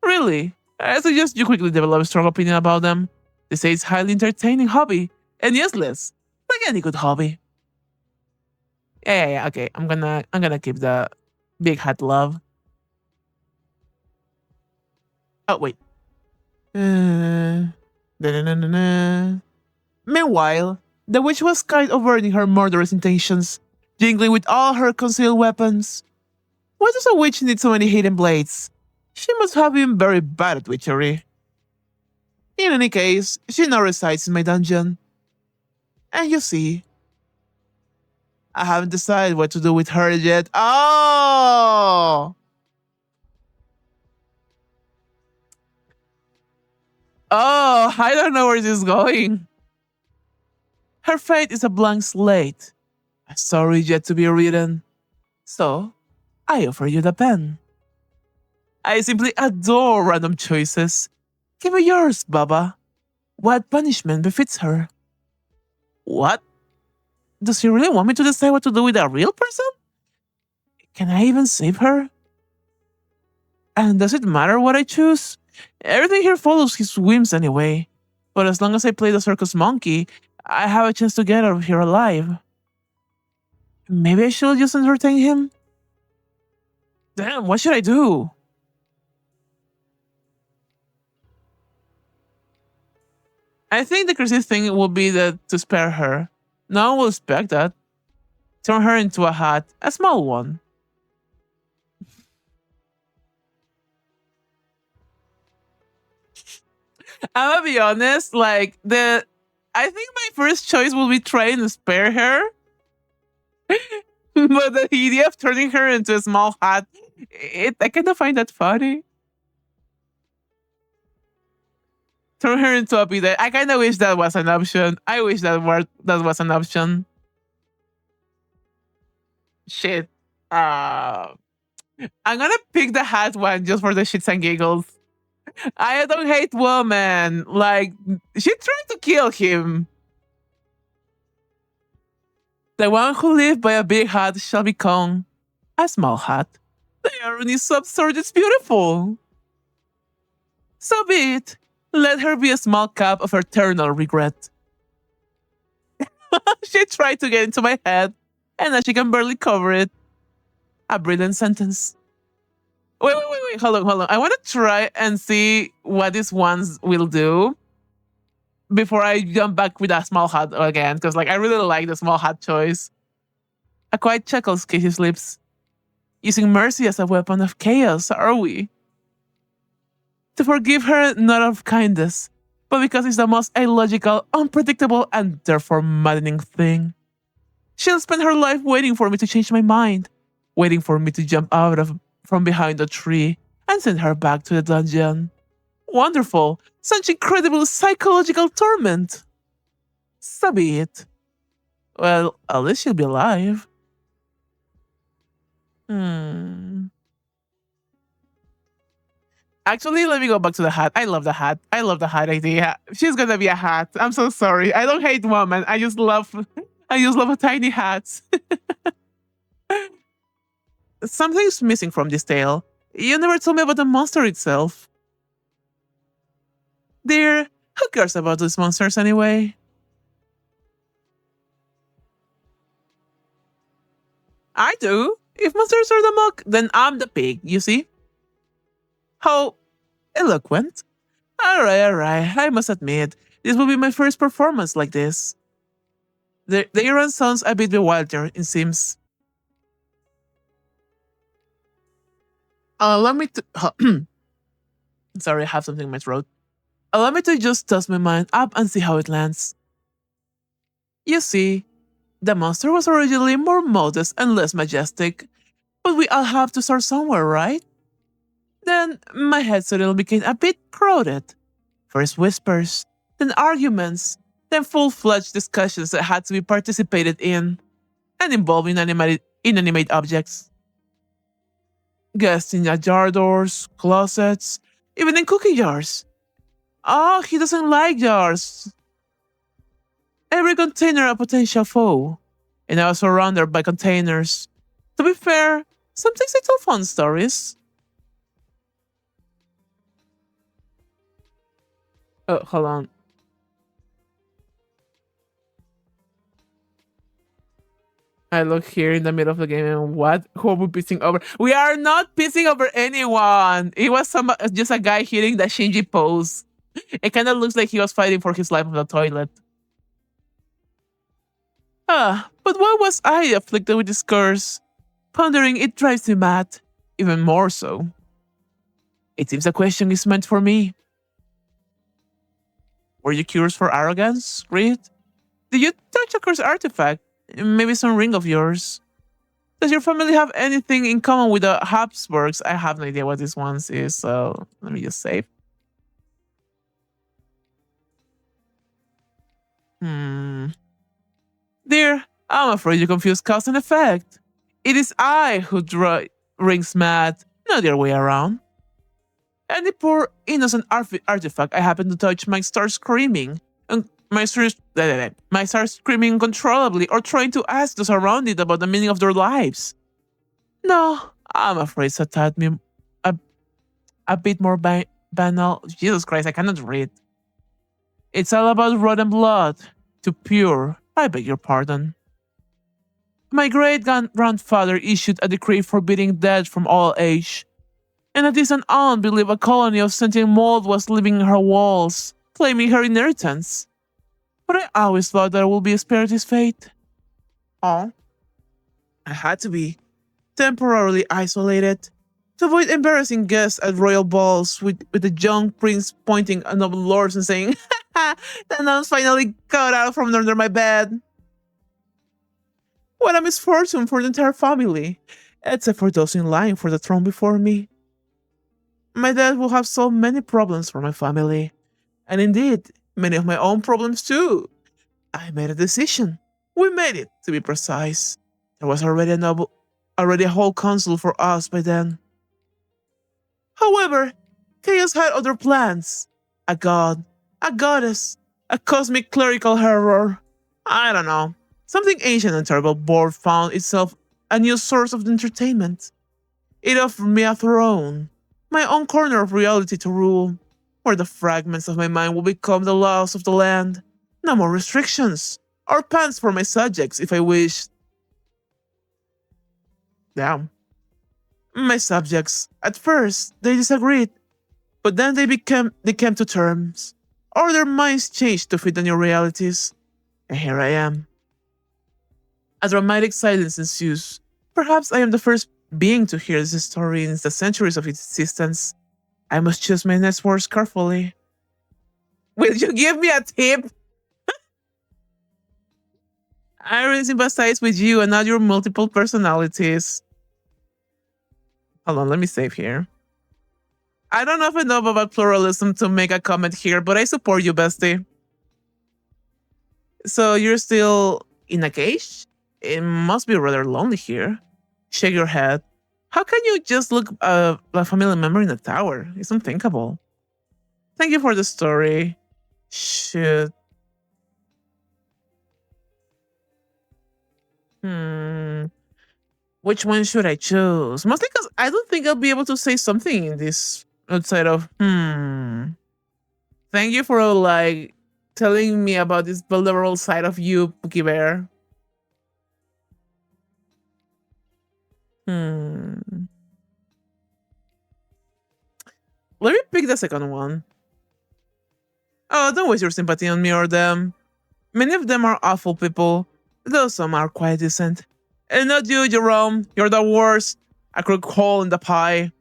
Really, I suggest you quickly develop a strong opinion about them. They say it's highly entertaining hobby and useless, like any good hobby. Yeah, okay. I'm gonna keep the big hat love. Oh wait. Da-da-da-da-da. Meanwhile, the witch was quite overt in her murderous intentions, jingling with all her concealed weapons. Why does a witch need so many hidden blades? She must have been very bad at witchery. In any case, she now resides in my dungeon. And you see, I haven't decided what to do with her yet. Oh! Oh, I don't know where this is going. Her fate is a blank slate, a story yet to be written. So, I offer you the pen. I simply adore random choices. Give me yours, Baba. What punishment befits her? What? Does he really want me to decide what to do with a real person? Can I even save her? And does it matter what I choose? Everything here follows his whims anyway. But as long as I play the circus monkey, I have a chance to get out of here alive. Maybe I should just entertain him? Damn, what should I do? I think the crazy thing will be that to spare her. No one will expect that. Turn her into a hat, a small one. I'm gonna be honest, I think my first choice will be trying to spare her. But the idea of turning her into a small hat, I kind of find that funny. Turn her into a bidet. I kind of wish that was an option. I wish that was an option. Shit. Uh, I'm gonna pick the hat one just for the shits and giggles. I don't hate woman. Like, she tried to kill him. The one who lived by a big hat shall become a small hat. The irony is so absurd, it's beautiful. So be it. Let her be a small cup of eternal regret. She tried to get into my head, and now she can barely cover it. A brilliant sentence. Wait. Hold on. I want to try and see what these ones will do before I jump back with a small hat again, because I really like the small hat choice. A quiet chuckle escapes his lips. Using mercy as a weapon of chaos, are we? To forgive her not of kindness, but because it's the most illogical, unpredictable, and therefore maddening thing. She'll spend her life waiting for me to change my mind, waiting for me to jump out of from behind a tree and send her back to the dungeon. Wonderful, such incredible psychological torment. So be it. Well, at least she'll be alive. Actually, let me go back to the hat. I love the hat. I love the hat idea. She's gonna be a hat. I'm so sorry. I don't hate women. I just love tiny hats. Something's missing from this tale. You never told me about the monster itself. Dear, Who cares about these monsters anyway? I do. If monsters are the mock, then I'm the pig, you see? How eloquent. Alright. I must admit, this will be my first performance like this. The Iran sounds a bit bewildered, it seems. Allow me to. Sorry, I have something in my throat. Allow me to just toss my mind up and see how it lands. You see, the monster was originally more modest and less majestic, but we all have to start somewhere, right? Then my head suddenly became a bit crowded. First whispers, then arguments, then full-fledged discussions that had to be participated in, and involving inanimate objects. Guests in jar doors, closets, even in cookie jars. Oh, he doesn't like jars. Every container a potential foe, and I was surrounded by containers. To be fair, sometimes they tell fun stories. Oh, hold on. I look here in the middle of the game and what? Who are we pissing over? We are not pissing over anyone. It was just a guy hitting the Shinji pose. It kind of looks like he was fighting for his life on the toilet. But why was I afflicted with this curse? Pondering it drives me mad. Even more so. It seems the question is meant for me. Were you curious for arrogance, greed? Did you touch a cursed artifact? Maybe some ring of yours? Does your family have anything in common with the Habsburgs? I have no idea what this one is, so let me just save. Dear, I'm afraid you confuse cause and effect. It is I who rings mad, not the other way around. Any poor innocent artifact I happen to touch might start screaming, and might start screaming uncontrollably or trying to ask those around it about the meaning of their lives. No, I'm afraid it's a tad a bit more banal. Jesus Christ, I cannot read. It's all about rotten blood. To pure, I beg your pardon. My great grandfather issued a decree forbidding death from all age, and a distant aunt believed a colony of sentient mold was living in her walls, claiming her inheritance. But I always thought that I would be spared his fate. Oh, I had to be temporarily isolated to avoid embarrassing guests at royal balls with the young prince pointing at noble lords and saying, the nuns finally got out from under my bed. What a misfortune for the entire family, except for those in line for the throne before me. My dad will have solved many problems for my family, and indeed, many of my own problems too. I made a decision. We made it, to be precise. There was already a whole council for us by then. However, Chaos had other plans. A god, a goddess, a cosmic clerical horror. I don't know. Something ancient and terrible board found itself a new source of entertainment. It offered me a throne, my own corner of reality to rule, where the fragments of my mind will become the laws of the land. No more restrictions, or pants for my subjects if I wished. Damn. My subjects, at first, they disagreed, but then they came to terms, or their minds changed to fit the new realities. And here I am. A dramatic silence ensues. Perhaps I am the first being to hear this story in the centuries of its existence. I must choose my next words carefully. Will you give me a tip? I really sympathize with you and not your multiple personalities. Hold on, let me save here. I don't know if I know about pluralism to make a comment here, but I support you, bestie. So you're still in a cage? It must be rather lonely here. Shake your head. How can you just look like a family member in a tower? It's unthinkable. Thank you for the story. Shoot. Which one should I choose? Mostly because I don't think I'll be able to say something in this outside of Thank you for like telling me about this vulnerable side of you, Pookie Bear. Hmm. Let me pick the second one. Oh, don't waste your sympathy on me or them. Many of them are awful people, though some are quite decent. And not you, Jerome. You're the worst. A crook hole in the pie.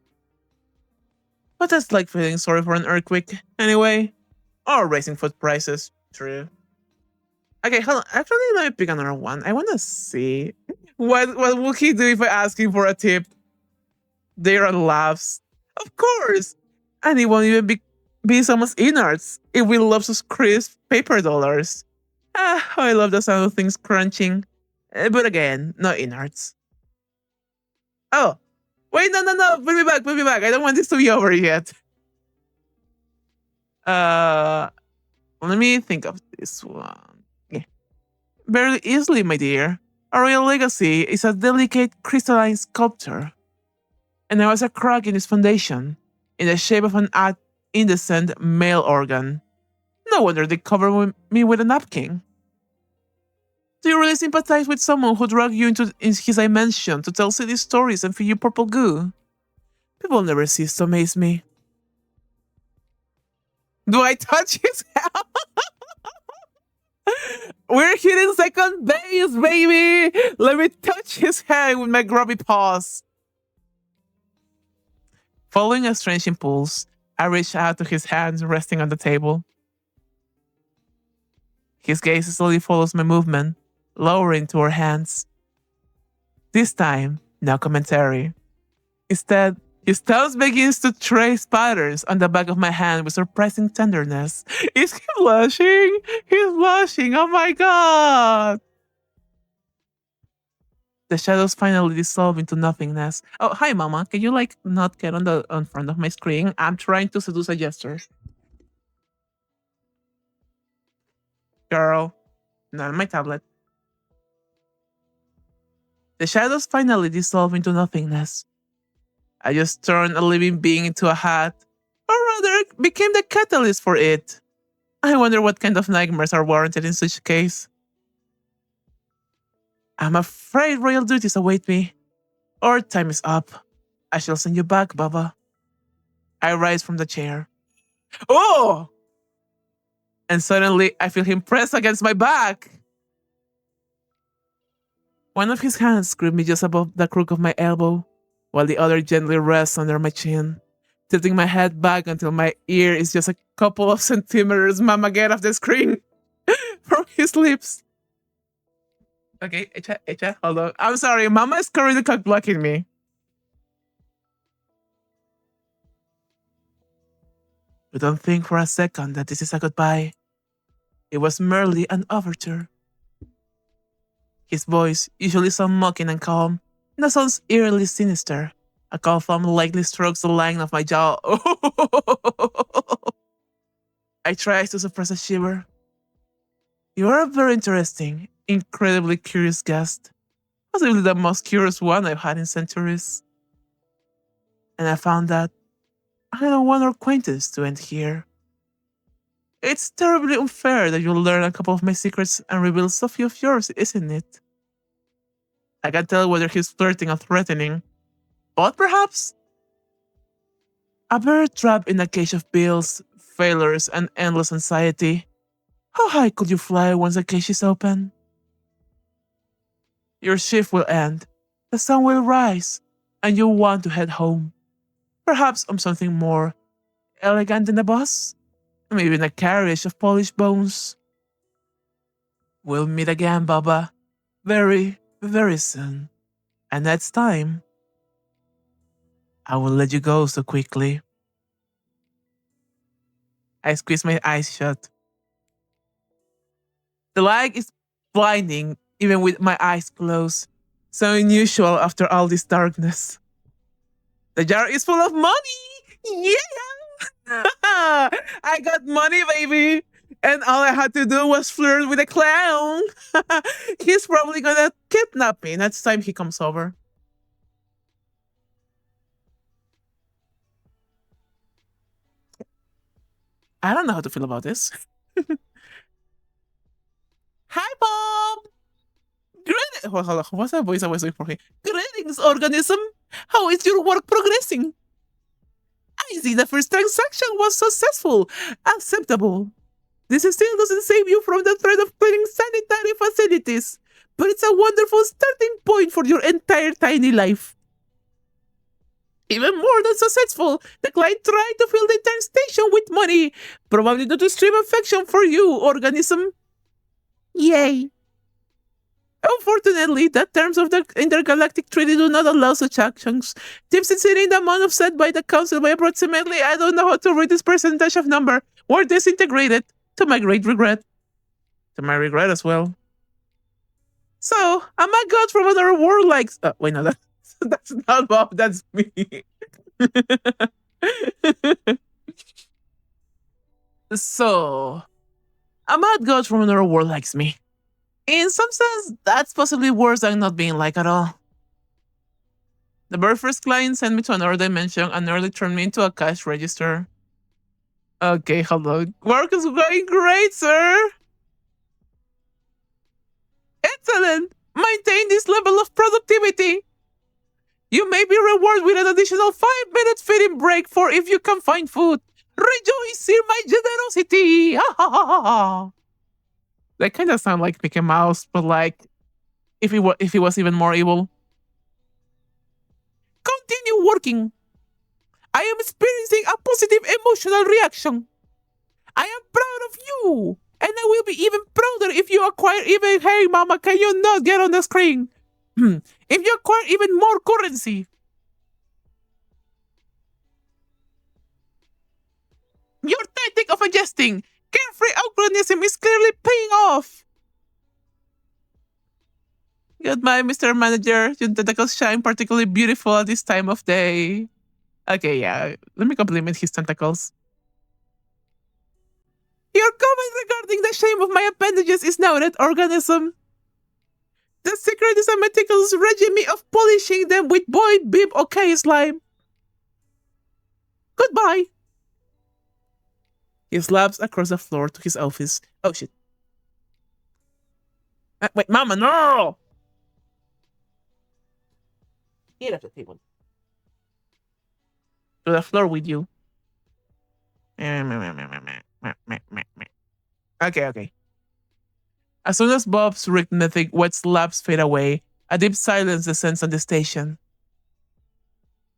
But that's like feeling sorry for an earthquake. Anyway, or raising food prices. True. Okay, hold on. Actually, let me pick another one. I want to see what will he do if I ask him for a tip. There are laughs. Of course. And it won't even be someone's innards. It will love those crisp paper dollars. Ah, I love the sound of things crunching. But again, no innards. Oh, wait, no, no, no. Put me back, put me back. I don't want this to be over yet. Uh, Let me think of this one. Yeah. Very easily, my dear. A royal legacy is a delicate crystalline sculpture, and there was a crack in its foundation, in the shape of an indecent male organ. No wonder they covered me with a napkin. Do you really sympathize with someone who dragged you into his dimension to tell silly stories and feed you purple goo? People never cease to amaze me. Do I touch his hand? We're hitting second base, baby! Let me touch his hand with my grubby paws. Following a strange impulse, I reach out to his hands resting on the table. His gaze slowly follows my movement, lowering to our hands. This time, no commentary. Instead, his thumbs begins to trace patterns on the back of my hand with surprising tenderness. Is he blushing? He's blushing. Oh my god! The shadows finally dissolve into nothingness. Oh, hi, Mama. Can you like not get on the on front of my screen? I'm trying to seduce a gesture. Girl, not on my tablet. The shadows finally dissolve into nothingness. I just turned a living being into a hat, or rather, became the catalyst for it. I wonder what kind of nightmares are warranted in such a case. I'm afraid royal duties await me. Our time is up. I shall send you back, Baba. I rise from the chair. Oh! And suddenly I feel him press against my back. One of his hands gripped me just above the crook of my elbow, while the other gently rests under my chin, tilting my head back until my ear is just a couple of centimeters, Mama, get off the screen, from his lips. Okay, Echa, hold on. I'm sorry, Mama is currently cock blocking me. But don't think for a second that this is a goodbye. It was merely an overture. His voice, usually so mocking and calm, now sounds eerily sinister. A cold thumb lightly strokes the line of my jaw. I try to suppress a shiver. You are a very interesting, incredibly curious guest. Possibly the most curious one I've had in centuries. And I found that I don't want our acquaintance to end here. It's terribly unfair that you'll learn a couple of my secrets and reveal so few of yours, isn't it? I can't tell whether he's flirting or threatening, but perhaps a bird trapped in a cage of bills, failures, and endless anxiety. How high could you fly once the cage is open? Your shift will end, the sun will rise, and you'll want to head home. Perhaps on something more elegant than a bus? Maybe in a carriage of polished bones. We'll meet again, Baba. Very, very soon. And next time, I will let you go so quickly. I squeeze my eyes shut. The light is blinding, even with my eyes closed. So unusual after all this darkness. The jar is full of money! Yeah! I got money, baby! And all I had to do was flirt with a clown. He's probably gonna kidnap me next time he comes over. I don't know how to feel about this. Hi, Bob! Greetings! Hold on, what's that voice I was doing for him? Greetings, organism! How is your work progressing? I see the first transaction was successful. Acceptable. This still doesn't save you from the threat of cleaning sanitary facilities, but it's a wonderful starting point for your entire tiny life. Even more than successful, the client tried to fill the entire station with money, probably due to extreme affection for you, organism. Yay. Unfortunately, the terms of the intergalactic treaty do not allow such actions. Tips exceeding the amount of set by the council by approximately, I don't know how to read this percentage of number, were disintegrated, to my great regret. To my regret as well. So, I'm a god from another world like... wait, no, that's not Bob, that's me. So, a mad god from another world likes me. In some sense, that's possibly worse than not being liked at all. The very first client sent me to another dimension and nearly turned me into a cash register. Okay, hello. Work is going great, sir. Excellent. Maintain this level of productivity. You may be rewarded with an additional 5-minute feeding break for if you can find food. Rejoice in my generosity. They kind of sound like Mickey Mouse, but like if he was even more evil. Continue working. I am experiencing a positive emotional reaction. I am proud of you, and I will be even prouder if you acquire even. Hey, Mama, can you not get on the screen? If you acquire even more currency. Your tactic of adjusting carefree optimism is clearly paying off. Goodbye, Mr. Manager. Your tentacles shine particularly beautiful at this time of day. Okay, yeah. Let me compliment his tentacles. Your comment regarding the shame of my appendages is noted, organism. The secret is a meticulous regime of polishing them with boy bib okay slime. Goodbye. He slaps across the floor to his office. Oh shit. Wait, Mama, no! Get off the table. To the floor with you. Okay. As soon as Bob's rhythmic wet slaps fade away, a deep silence descends on the station.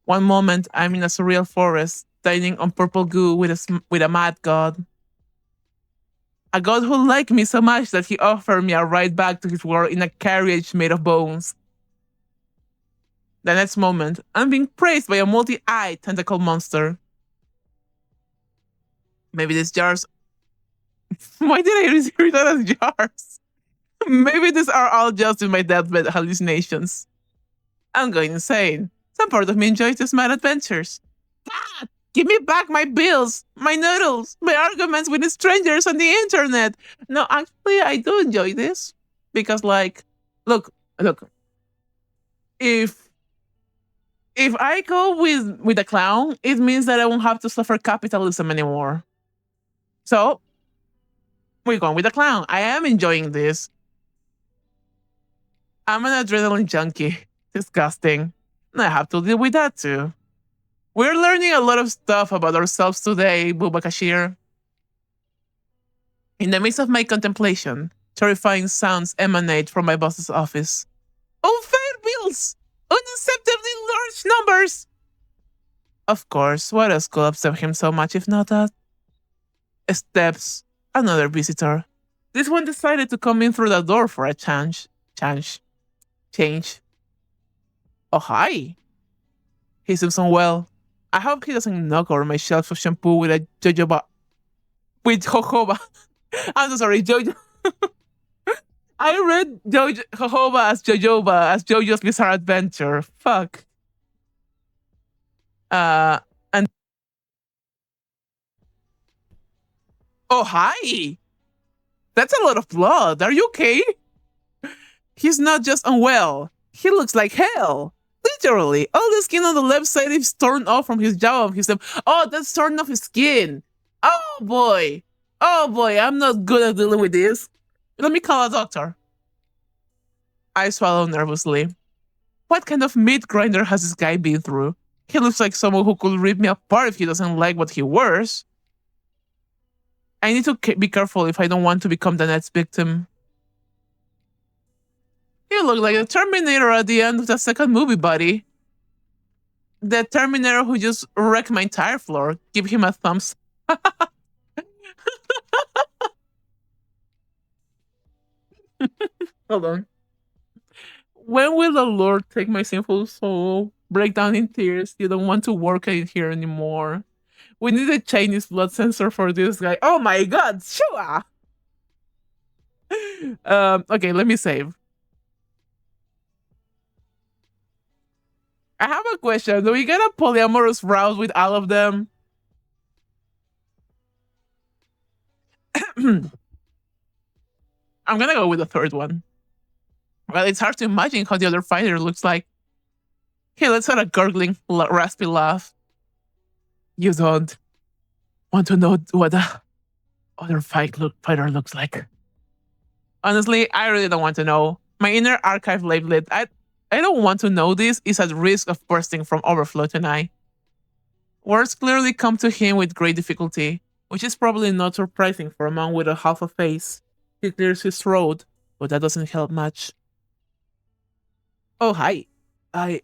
One moment, I'm in a surreal forest, dining on purple goo with a mad god. A god who liked me so much that he offered me a ride back to his world in a carriage made of bones. The next moment, I'm being praised by a multi-eyed tentacle monster. Maybe these jars... Why did I refer that as jars? Maybe these are all just in my deathbed hallucinations. I'm going insane. Some part of me enjoys these mad adventures. God, give me back my bills, my noodles, my arguments with strangers on the internet. No, actually, I do enjoy this. Because, like, look. If I go with a clown, it means that I won't have to suffer capitalism anymore. So, we're going with a clown. I am enjoying this. I'm an adrenaline junkie. Disgusting. I have to deal with that too. We're learning a lot of stuff about ourselves today, Booba Cashier. In the midst of my contemplation, terrifying sounds emanate from my boss's office. Unfair bills! Unacceptably large numbers! Of course, what else could upset him so much if not that? Steps another visitor. This one decided to come in through the door for a change. Oh, hi. He seems unwell. I hope he doesn't knock over my shelf of shampoo with a jojoba. With jojoba. I'm so sorry, Jojo. I read jojoba as Jojo's Bizarre Adventure. Fuck. And oh, hi. That's a lot of blood. Are you okay? He's not just unwell. He looks like hell. Literally, all the skin on the left side is torn off from his jaw of his. Oh, that's torn off his skin. Oh boy. Oh boy, I'm not good at dealing with this. Let me call a doctor. I swallow nervously. What kind of meat grinder has this guy been through? He looks like someone who could rip me apart if he doesn't like what he wears. I need to be careful if I don't want to become the next victim. You look like the Terminator at the end of the second movie, buddy. The Terminator who just wrecked my entire floor. Give him a thumbs. Hold on. When will the Lord take my sinful soul? Break down in tears. You don't want to work in here anymore. We need a Chinese blood sensor for this guy. Oh my god, sure. Okay, let me save. I have a question. Do we get a polyamorous route with all of them? I'm gonna go with the third one. Well, it's hard to imagine how the other fighter looks like. Hey, let's have a gurgling, raspy laugh. You don't want to know what the other fighter looks like. Honestly, I really don't want to know. My inner archive labelet, I don't want to know this, is at risk of bursting from overflow tonight. Words clearly come to him with great difficulty, which is probably not surprising for a man with a half a face. He clears his throat, but that doesn't help much. Oh, hi. I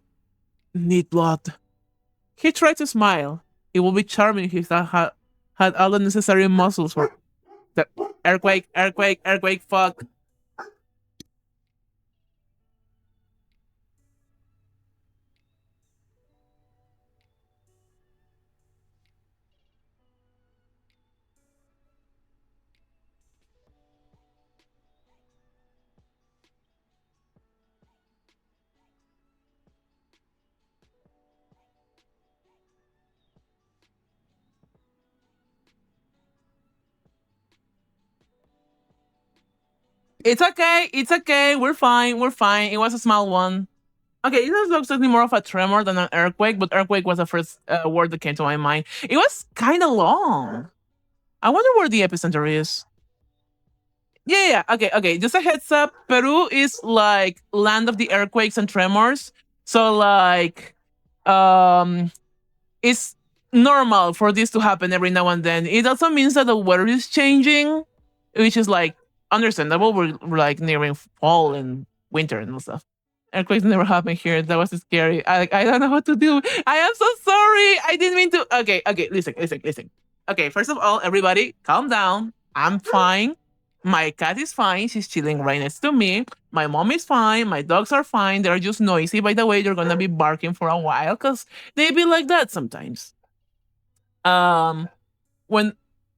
need blood. He tried to smile. It would be charming if he had all the necessary muscles for the earthquake, fuck. It's okay. It's okay. We're fine. We're fine. It was a small one. Okay, it looks like more of a tremor than an earthquake, but earthquake was the first word that came to my mind. It was kind of long. I wonder where the epicenter is. Yeah. Okay. Okay. Just a heads up. Peru is like land of the earthquakes and tremors. So like, um, it's normal for this to happen every now and then. It also means that the weather is changing, which is like understandable. We're like nearing fall and winter and stuff. Earthquakes never happen here. That was scary. I don't know what to do. I am so sorry. I didn't mean to. Okay, okay. Listen. Okay, first of all, everybody, calm down. I'm fine. My cat is fine. She's chilling right next to me. My mom is fine. My dogs are fine. They're just noisy. By the way, they're gonna be barking for a while because they be like that sometimes. Um, when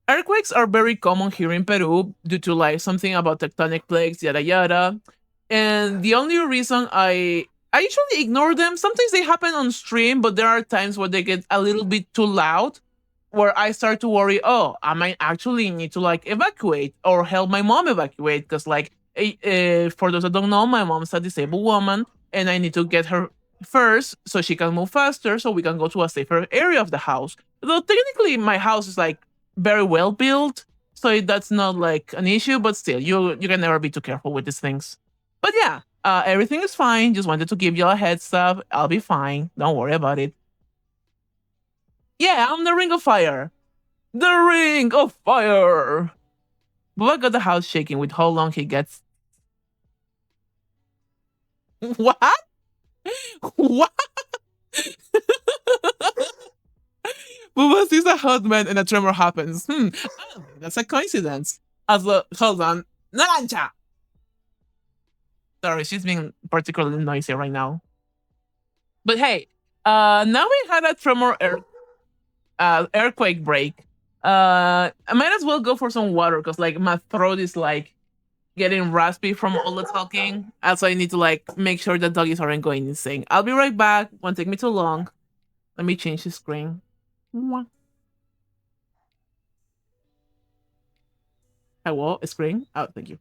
earthquakes are very common here in Peru due to like something about tectonic plates, yada yada. And the only reason I usually ignore them. Sometimes they happen on stream, but there are times where they get a little bit too loud where I start to worry, oh, I might actually need to like evacuate or help my mom evacuate because like for those that don't know, my mom's a disabled woman and I need to get her first so she can move faster so we can go to a safer area of the house. Though technically my house is like very well built, so that's not like an issue, but still you can never be too careful with these things. But yeah, everything is fine. Just wanted to give you a heads up. I'll be fine. Don't worry about it. Yeah, I'm the Ring of Fire. The Ring of Fire. Bubba got the house shaking with how long he gets. What? What? Bubba sees a hot man and a tremor happens. That's a coincidence. Hold on. Naranja! Sorry, she's being particularly noisy right now. But hey, now we had a earthquake break. I might as well go for some water because like my throat is like getting raspy from all the talking. Also, I need to like make sure the doggies aren't going insane. I'll be right back. Won't take me too long. Let me change the screen. Hello, screen. Oh, thank you.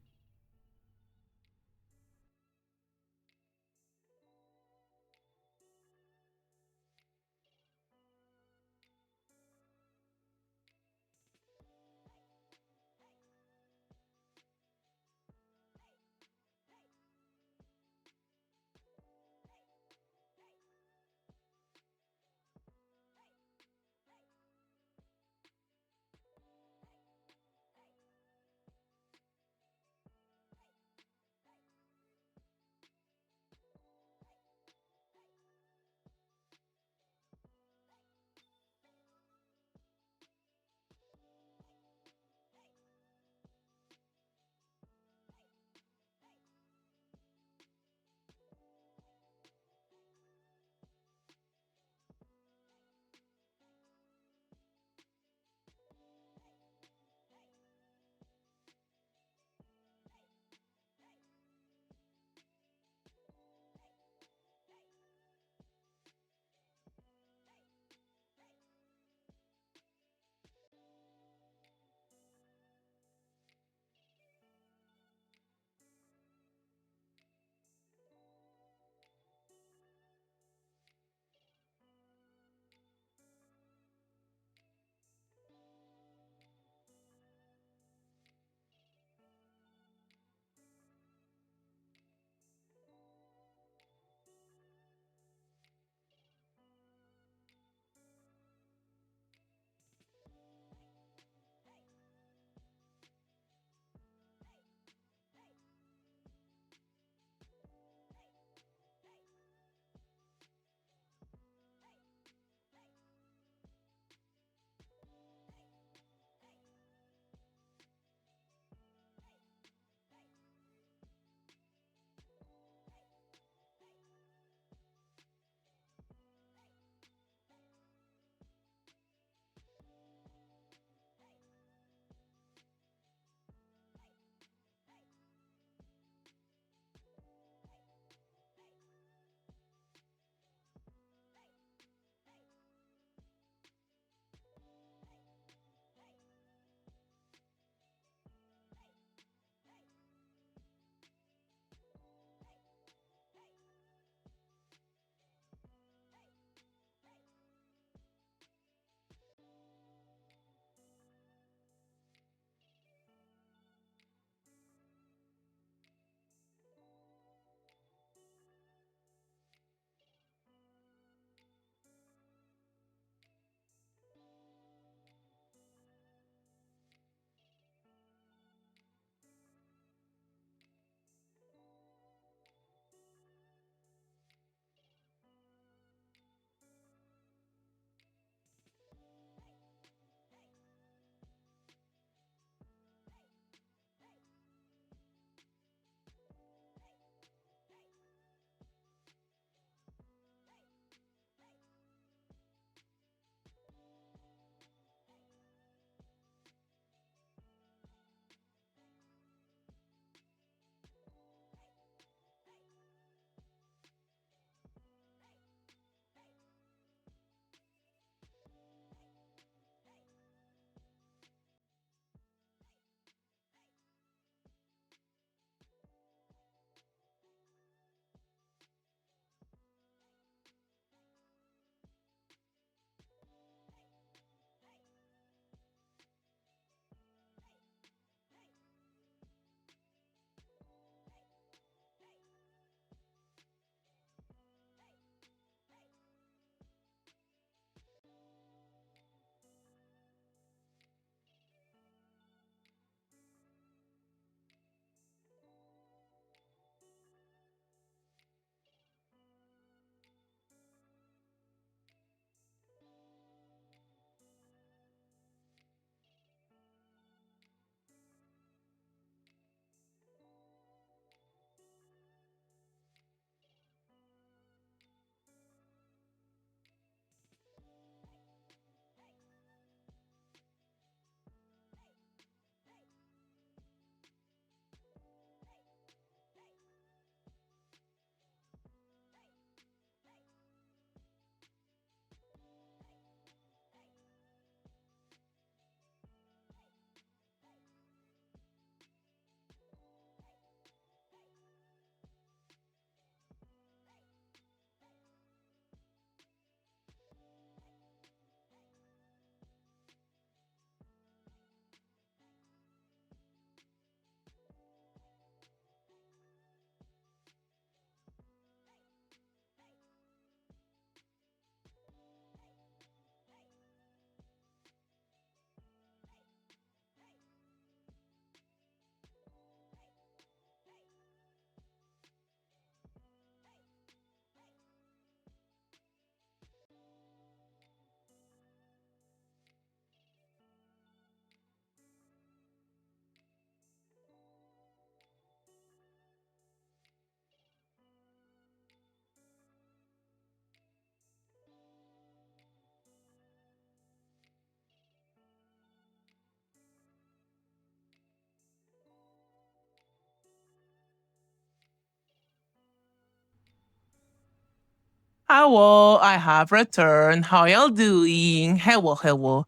Hello, I have returned. How y'all doing? Hello, hello.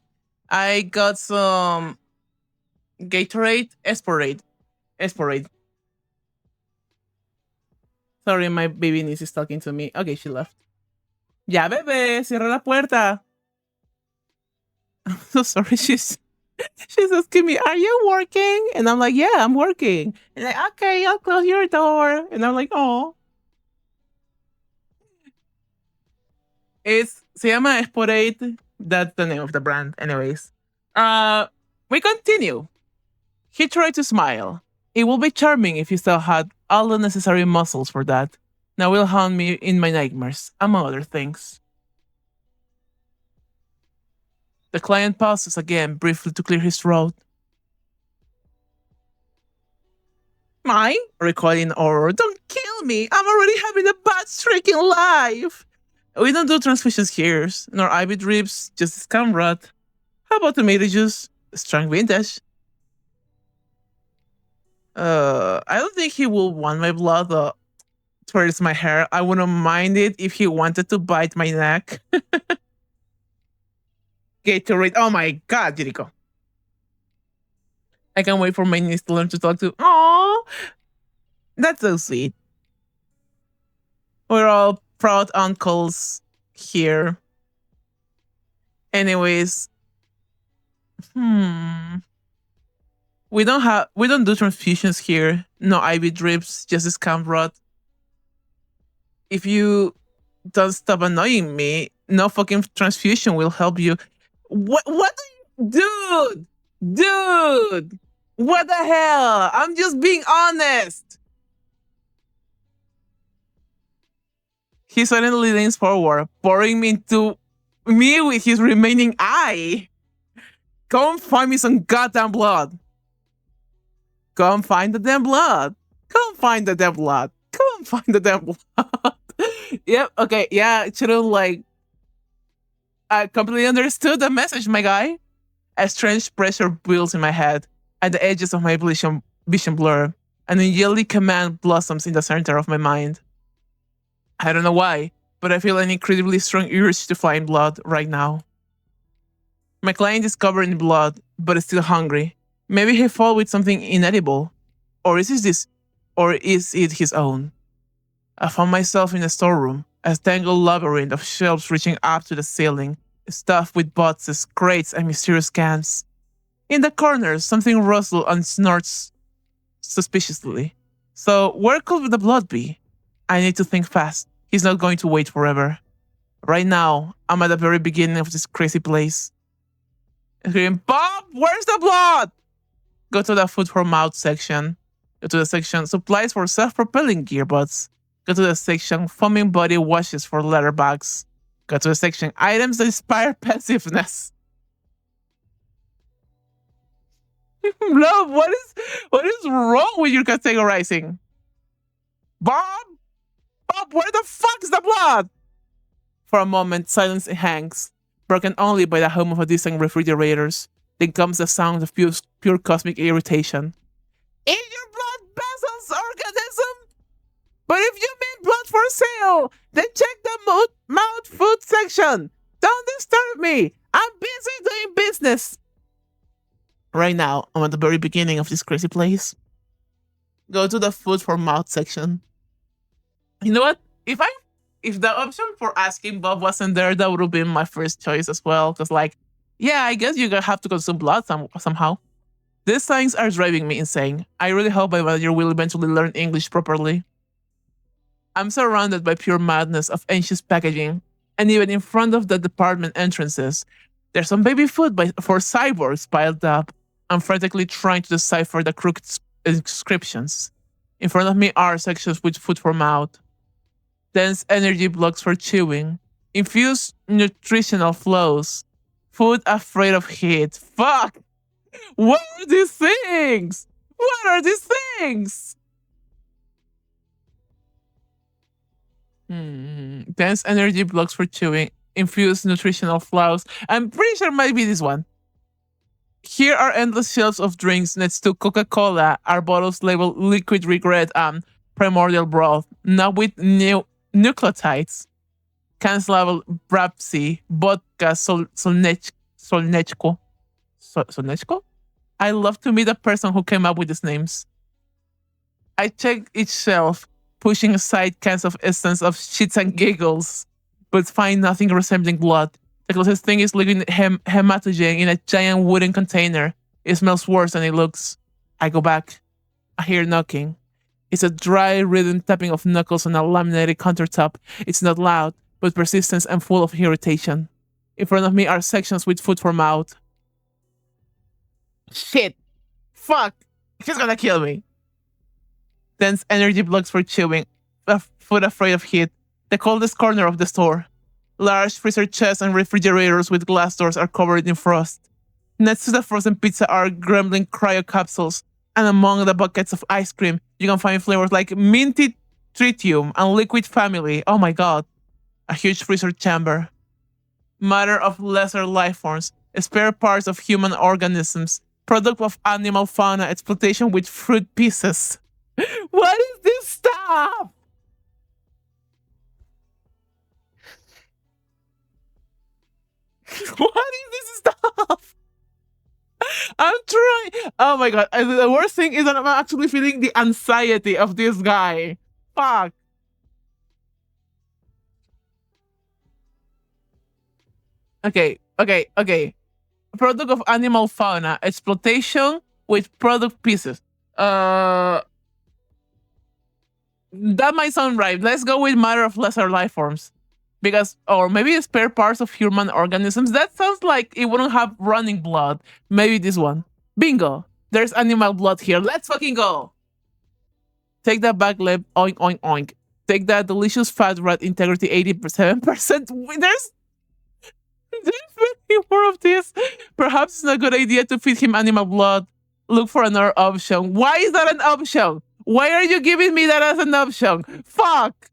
I got some Gatorade, Esporade. Sorry, my baby niece is talking to me. Okay, she left. Ya, bebé, cierra la puerta. I'm so sorry. She's asking me, "Are you working?" And I'm like, "Yeah, I'm working." And like, "Okay, I'll close your door." And I'm like, "Oh." It's se llama Esporade. That's the name of the brand, anyways. Uh, we continue. He tried to smile. It will be charming if you still had all the necessary muscles for that. Now will haunt me in my nightmares, among other things. The client pauses again, briefly to clear his throat. Mine? Recoiling horror. Don't kill me! I'm already having a bad streak in life! We don't do transfusions here, nor IV drips, just scam rot. How about tomato juice? Strong vintage. I don't think he will want my blood towards my hair. I wouldn't mind it if he wanted to bite my neck. Gatorade. Oh my god, Jericho. I can't wait for my niece to learn to talk to. Aww. That's so sweet. We're all proud uncles here. Anyways, we don't do transfusions here. No IV drips, just scam rot. If you don't stop annoying me, no fucking transfusion will help you. What dude? Dude! What the hell? I'm just being honest. He suddenly leans forward, pouring me into me with his remaining eye. Go and find me some goddamn blood. Go and find the damn blood. Go and find the damn blood. Go and find the damn blood. Yep, okay, yeah, it should've I completely understood the message, my guy. A strange pressure builds in my head, at the edges of my vision blur. An angelic command blossoms in the center of my mind. I don't know why, but I feel an incredibly strong urge to find blood right now. My client is covered in blood, but is still hungry. Maybe he fought with something inedible. Or is it his own? I found myself in a storeroom, a tangled labyrinth of shelves reaching up to the ceiling, stuffed with boxes, crates, and mysterious cans. In the corners, something rustles and snorts suspiciously. So, where could the blood be? I need to think fast. He's not going to wait forever. Right now, I'm at the very beginning of this crazy place. Scream, Bob, where's the blood? Go to the food for mouth section. Go to the section supplies for self-propelling gearbots. Go to the section foaming body washes for leather bags. Go to the section items that inspire passiveness. Love, what is wrong with your categorizing? Bob, where the fuck's the blood? For a moment, silence hangs, broken only by the hum of a distant refrigerators. Then comes the sound of pure cosmic irritation. In your blood vessels, organism! But if you mean blood for sale, then check the mouth food section. Don't disturb me. I'm busy doing business. Right now, I'm at the very beginning of this crazy place. Go to the food for mouth section. You know what? If the option for asking Bob wasn't there, that would have been my first choice as well. Because, yeah, I guess you're gonna have to consume blood somehow. These signs are driving me insane. I really hope my manager will eventually learn English properly. I'm surrounded by pure madness of anxious packaging, and even in front of the department entrances, there's some baby food for cyborgs piled up. I'm frantically trying to decipher the crooked inscriptions. In front of me are sections with food for mouth, dense energy blocks for chewing, infused nutritional flows, food afraid of heat. Fuck! What are these things? What are these things? Dense energy blocks for chewing, infused nutritional flows. I'm pretty sure it might be this one. Here are endless shelves of drinks next to Coca-Cola, are bottles labeled liquid regret and primordial broth, not with nucleotides. Kanslav Brapsi, Vodka Solnechko. Solnechko? I love to meet the person who came up with these names. I check each shelf, pushing aside cans of essence of shits and giggles, but find nothing resembling blood. The closest thing is liquid hematogen in a giant wooden container. It smells worse than it looks. I go back. I hear knocking. It's a dry rhythm tapping of knuckles on a laminated countertop. It's not loud, but persistent and full of irritation. In front of me are sections with food for mouth. Shit! Fuck! He's gonna kill me! Dense energy blocks for chewing. Food afraid of heat. The coldest corner of the store. Large freezer chests and refrigerators with glass doors are covered in frost. Next to the frozen pizza are gremlin cryo capsules, and among the buckets of ice cream, you can find flavors like minty tritium and liquid family. Oh my god. A huge freezer chamber. Matter of lesser life forms, spare parts of human organisms, product of animal fauna exploitation with fruit pieces. What is this stuff? What is this stuff? I'm trying. Oh my god. The worst thing is that I'm actually feeling the anxiety of this guy. Fuck. Okay. Product of animal fauna exploitation with product pieces. That might sound right. Let's go with matter of lesser life forms. Because, or maybe spare parts of human organisms. That sounds like it wouldn't have running blood. Maybe this one. Bingo. There's animal blood here. Let's fucking go. Take that back lip. Oink, oink, oink. Take that delicious fat rat integrity 87%. There's many more of this. Perhaps it's not a good idea to feed him animal blood. Look for another option. Why is that an option? Why are you giving me that as an option? Fuck.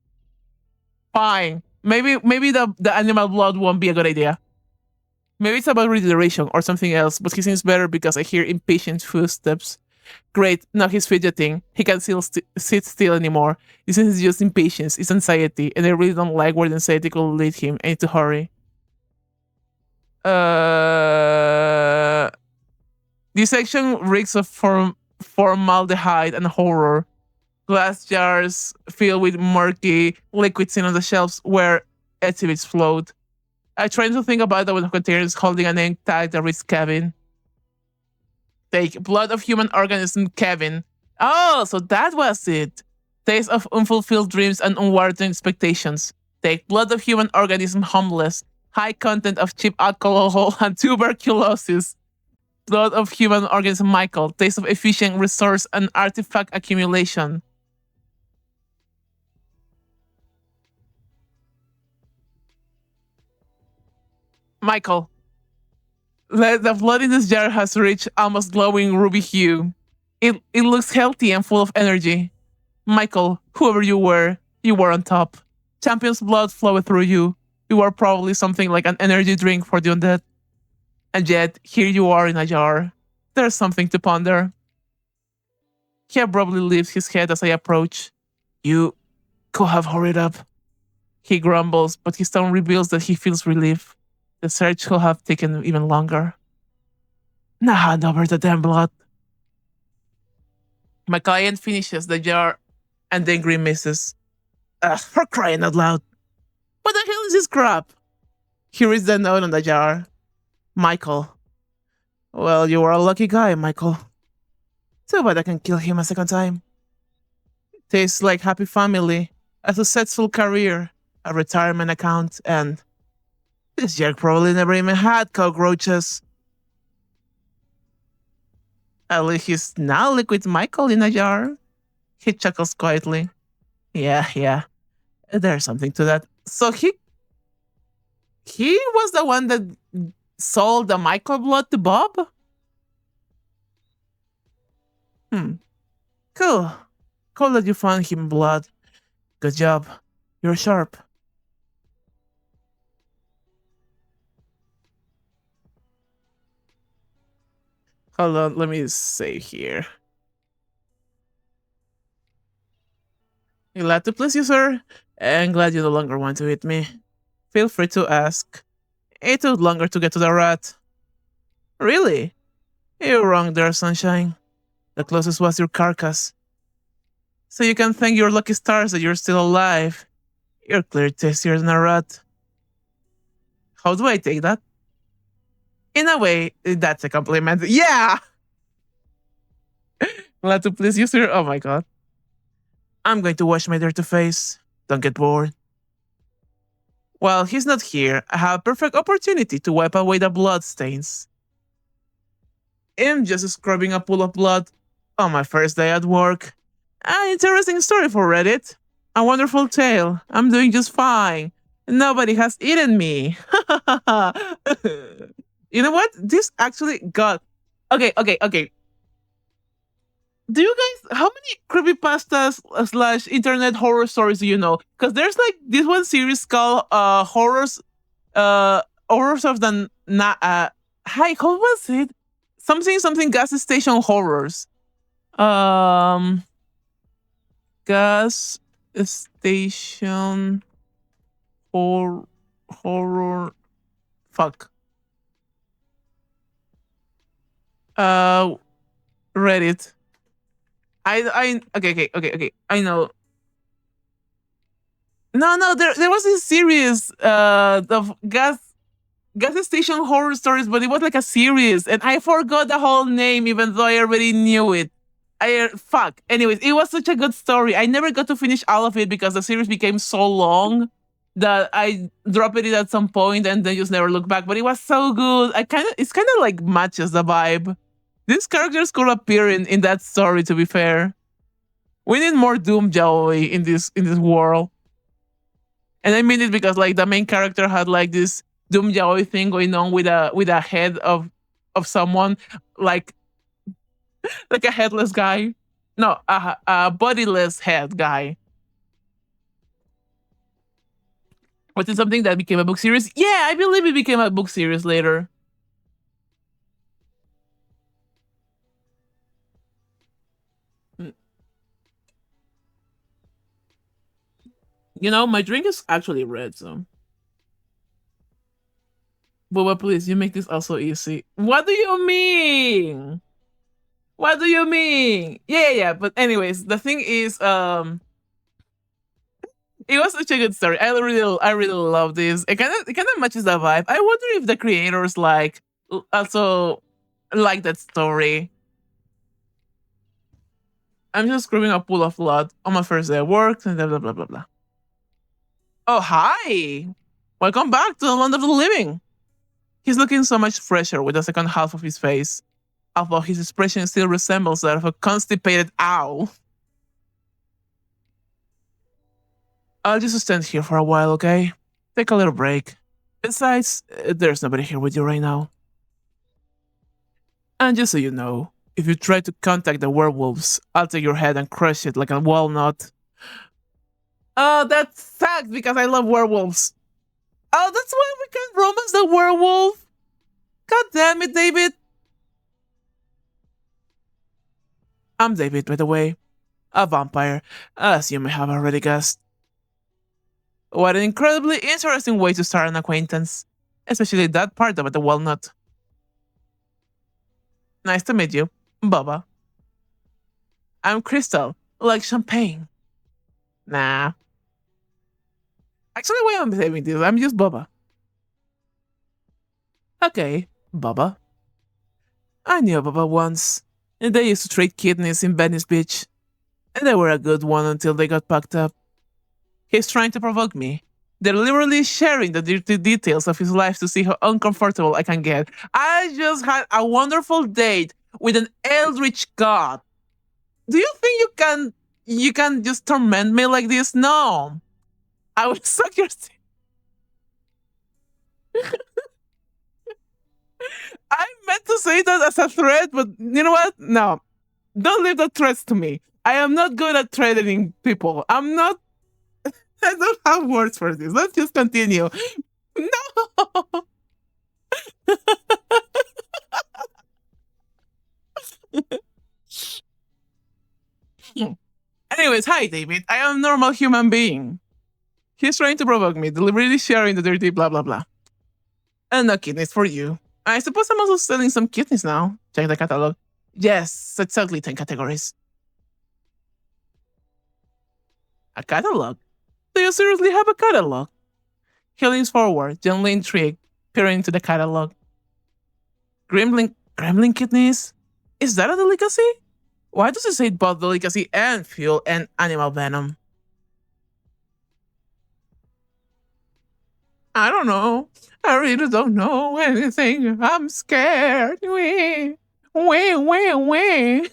Fine. Maybe the animal blood won't be a good idea. Maybe it's about regeneration or something else, but he seems better because I hear impatient footsteps. Great, now he's fidgeting. He can't sit still anymore. This isn't just impatience, it's anxiety, and I really don't like where the anxiety could lead him. I need to hurry. This section reeks of formaldehyde and horror. Glass jars filled with murky liquids in on the shelves where exhibits float. I try to think about that with the containers holding a name tag that reads Kevin. Take blood of human organism Kevin. Oh, so that was it. Taste of unfulfilled dreams and unwarranted expectations. Take blood of human organism homeless. High content of cheap alcohol and tuberculosis. Blood of human organism Michael. Taste of efficient resource and artifact accumulation. Michael. The blood in this jar has reached almost glowing ruby hue. It looks healthy and full of energy. Michael, whoever you were on top. Champion's blood flowed through you. You are probably something like an energy drink for the undead. And yet, here you are in a jar. There's something to ponder. He abruptly lifts his head as I approach. You could have hurried up. He grumbles, but his tone reveals that he feels relief. The search could have taken even longer. Now hand over the damn blood. My client finishes the jar and then grimaces. For crying out loud. What the hell is this crap? He reads the note on the jar. Michael. Well, you are a lucky guy, Michael. Too bad I can kill him a second time. Tastes like happy family, a successful career, a retirement account, and this jerk probably never even had cockroaches. At least he's now liquid Michael in a jar. He chuckles quietly. Yeah. There's something to that. So he was the one that sold the Michael blood to Bob? Cool. Cool that you found him blood. Good job. You're sharp. Hold on, let me save here. Glad to please you, sir. And glad you no longer want to hit me. Feel free to ask. It took longer to get to the rat. Really? You're wrong there, Sunshine. The closest was your carcass. So you can thank your lucky stars that you're still alive. You're clearly tastier than a rat. How do I take that? In a way, that's a compliment. Yeah! Glad to please you, sir. Oh my god. I'm going to wash my dirty face. Don't get bored. While he's not here, I have a perfect opportunity to wipe away the blood stains. I'm just scrubbing a pool of blood on my first day at work. An interesting story for Reddit. A wonderful tale. I'm doing just fine. Nobody has eaten me. You know what? This actually got. Okay. Do you guys, how many creepypastas slash internet horror stories do you know? Because there's like this one series called uh horrors of the hi, how was it? Something gas station horrors. Um gas station horror fuck. Uh Reddit. Okay. I know. No, there was this series of gas station horror stories, but it was like a series, and I forgot the whole name, even though I already knew it. Fuck. Anyways, it was such a good story. I never got to finish all of it because the series became so long that I dropped it at some point and then just never looked back. But it was so good. It's kind of like matches the vibe. These characters could appear in that story. To be fair, we need more Doom Joey in this world. And I mean it because like the main character had like this Doom Yaoi thing going on with a head of someone like like a headless guy. No, a bodiless head guy. Was it something that became a book series? Yeah, I believe it became a book series later. Mm. You know, my drink is actually red, so. Boba, please, you make this also easy. What do you mean? What do you mean? Yeah. But anyways, the thing is, it was such a good story. I really love this. It kind of matches the vibe. I wonder if the creators like also like that story. I'm just screaming a pool of blood on my first day at work and blah blah blah. Oh hi! Welcome back to the land of the living. He's looking so much fresher with the second half of his face, although his expression still resembles that of a constipated owl. I'll just stand here for a while, okay? Take a little break. Besides, there's nobody here with you right now. And just so you know, if you try to contact the werewolves, I'll take your head and crush it like a walnut. Oh, that sucks because I love werewolves. Oh, that's why we can't romance the werewolf. God damn it, David. I'm David, by the way. A vampire, as you may have already guessed. What an incredibly interesting way to start an acquaintance. Especially that part about the walnut. Nice to meet you, Bubba. I'm Crystal, like champagne. Nah. Actually, why am I saving this? I'm just Bubba. Okay, Bubba. I knew Bubba once, and they used to trade kidneys in Venice Beach. And they were a good one until they got packed up. He's trying to provoke me. They're literally sharing the dirty details of his life to see how uncomfortable I can get. I just had a wonderful date with an eldritch god. Do you think you can just torment me like this? No. I will suck your I meant to say that as a threat, but you know what? No. Don't leave the threats to me. I am not good at threatening people. I'm not I don't have words for this. Let's just continue. No. Anyways, hi David. I am a normal human being. He's trying to provoke me, deliberately sharing the dirty blah blah blah. And no kidneys for you. I suppose I'm also selling some kidneys now. Check the catalog. Yes, exactly 10 categories. A catalog? Do you seriously have a catalog? He leans forward, gently intrigued, peering into the catalog. Gremlin kidneys? Is that a delicacy? Why does it say both delicacy and fuel and animal venom? I don't know. I really don't know anything. I'm scared. Wee. Wee, wee, wee.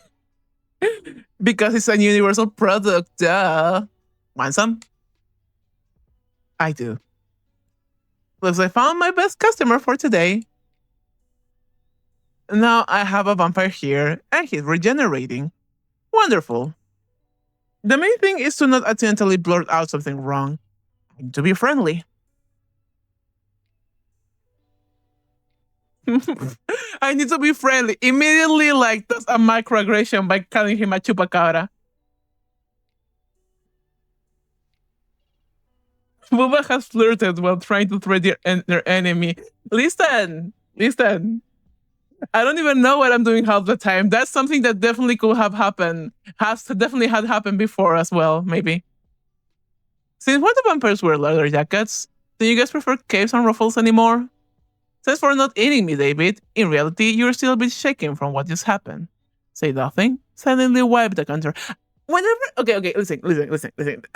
Because it's a universal product, duh. Want some? I do. Looks like I found my best customer for today. Now I have a vampire here, and he's regenerating. Wonderful. The main thing is to not accidentally blurt out something wrong, and to be friendly. I need to be friendly. Immediately, like, does a microaggression by calling him a chupacabra. Bubba has flirted while trying to threat their enemy. Listen. I don't even know what I'm doing half the time. That's something that definitely could have happened. Definitely had happened before as well, maybe. Since when the vampires wear leather jackets, do you guys prefer capes and ruffles anymore? Thanks for not eating me, David. In reality, you're still a bit shaken from what just happened. Say nothing. Silently wipe the counter. Whenever, okay, listen.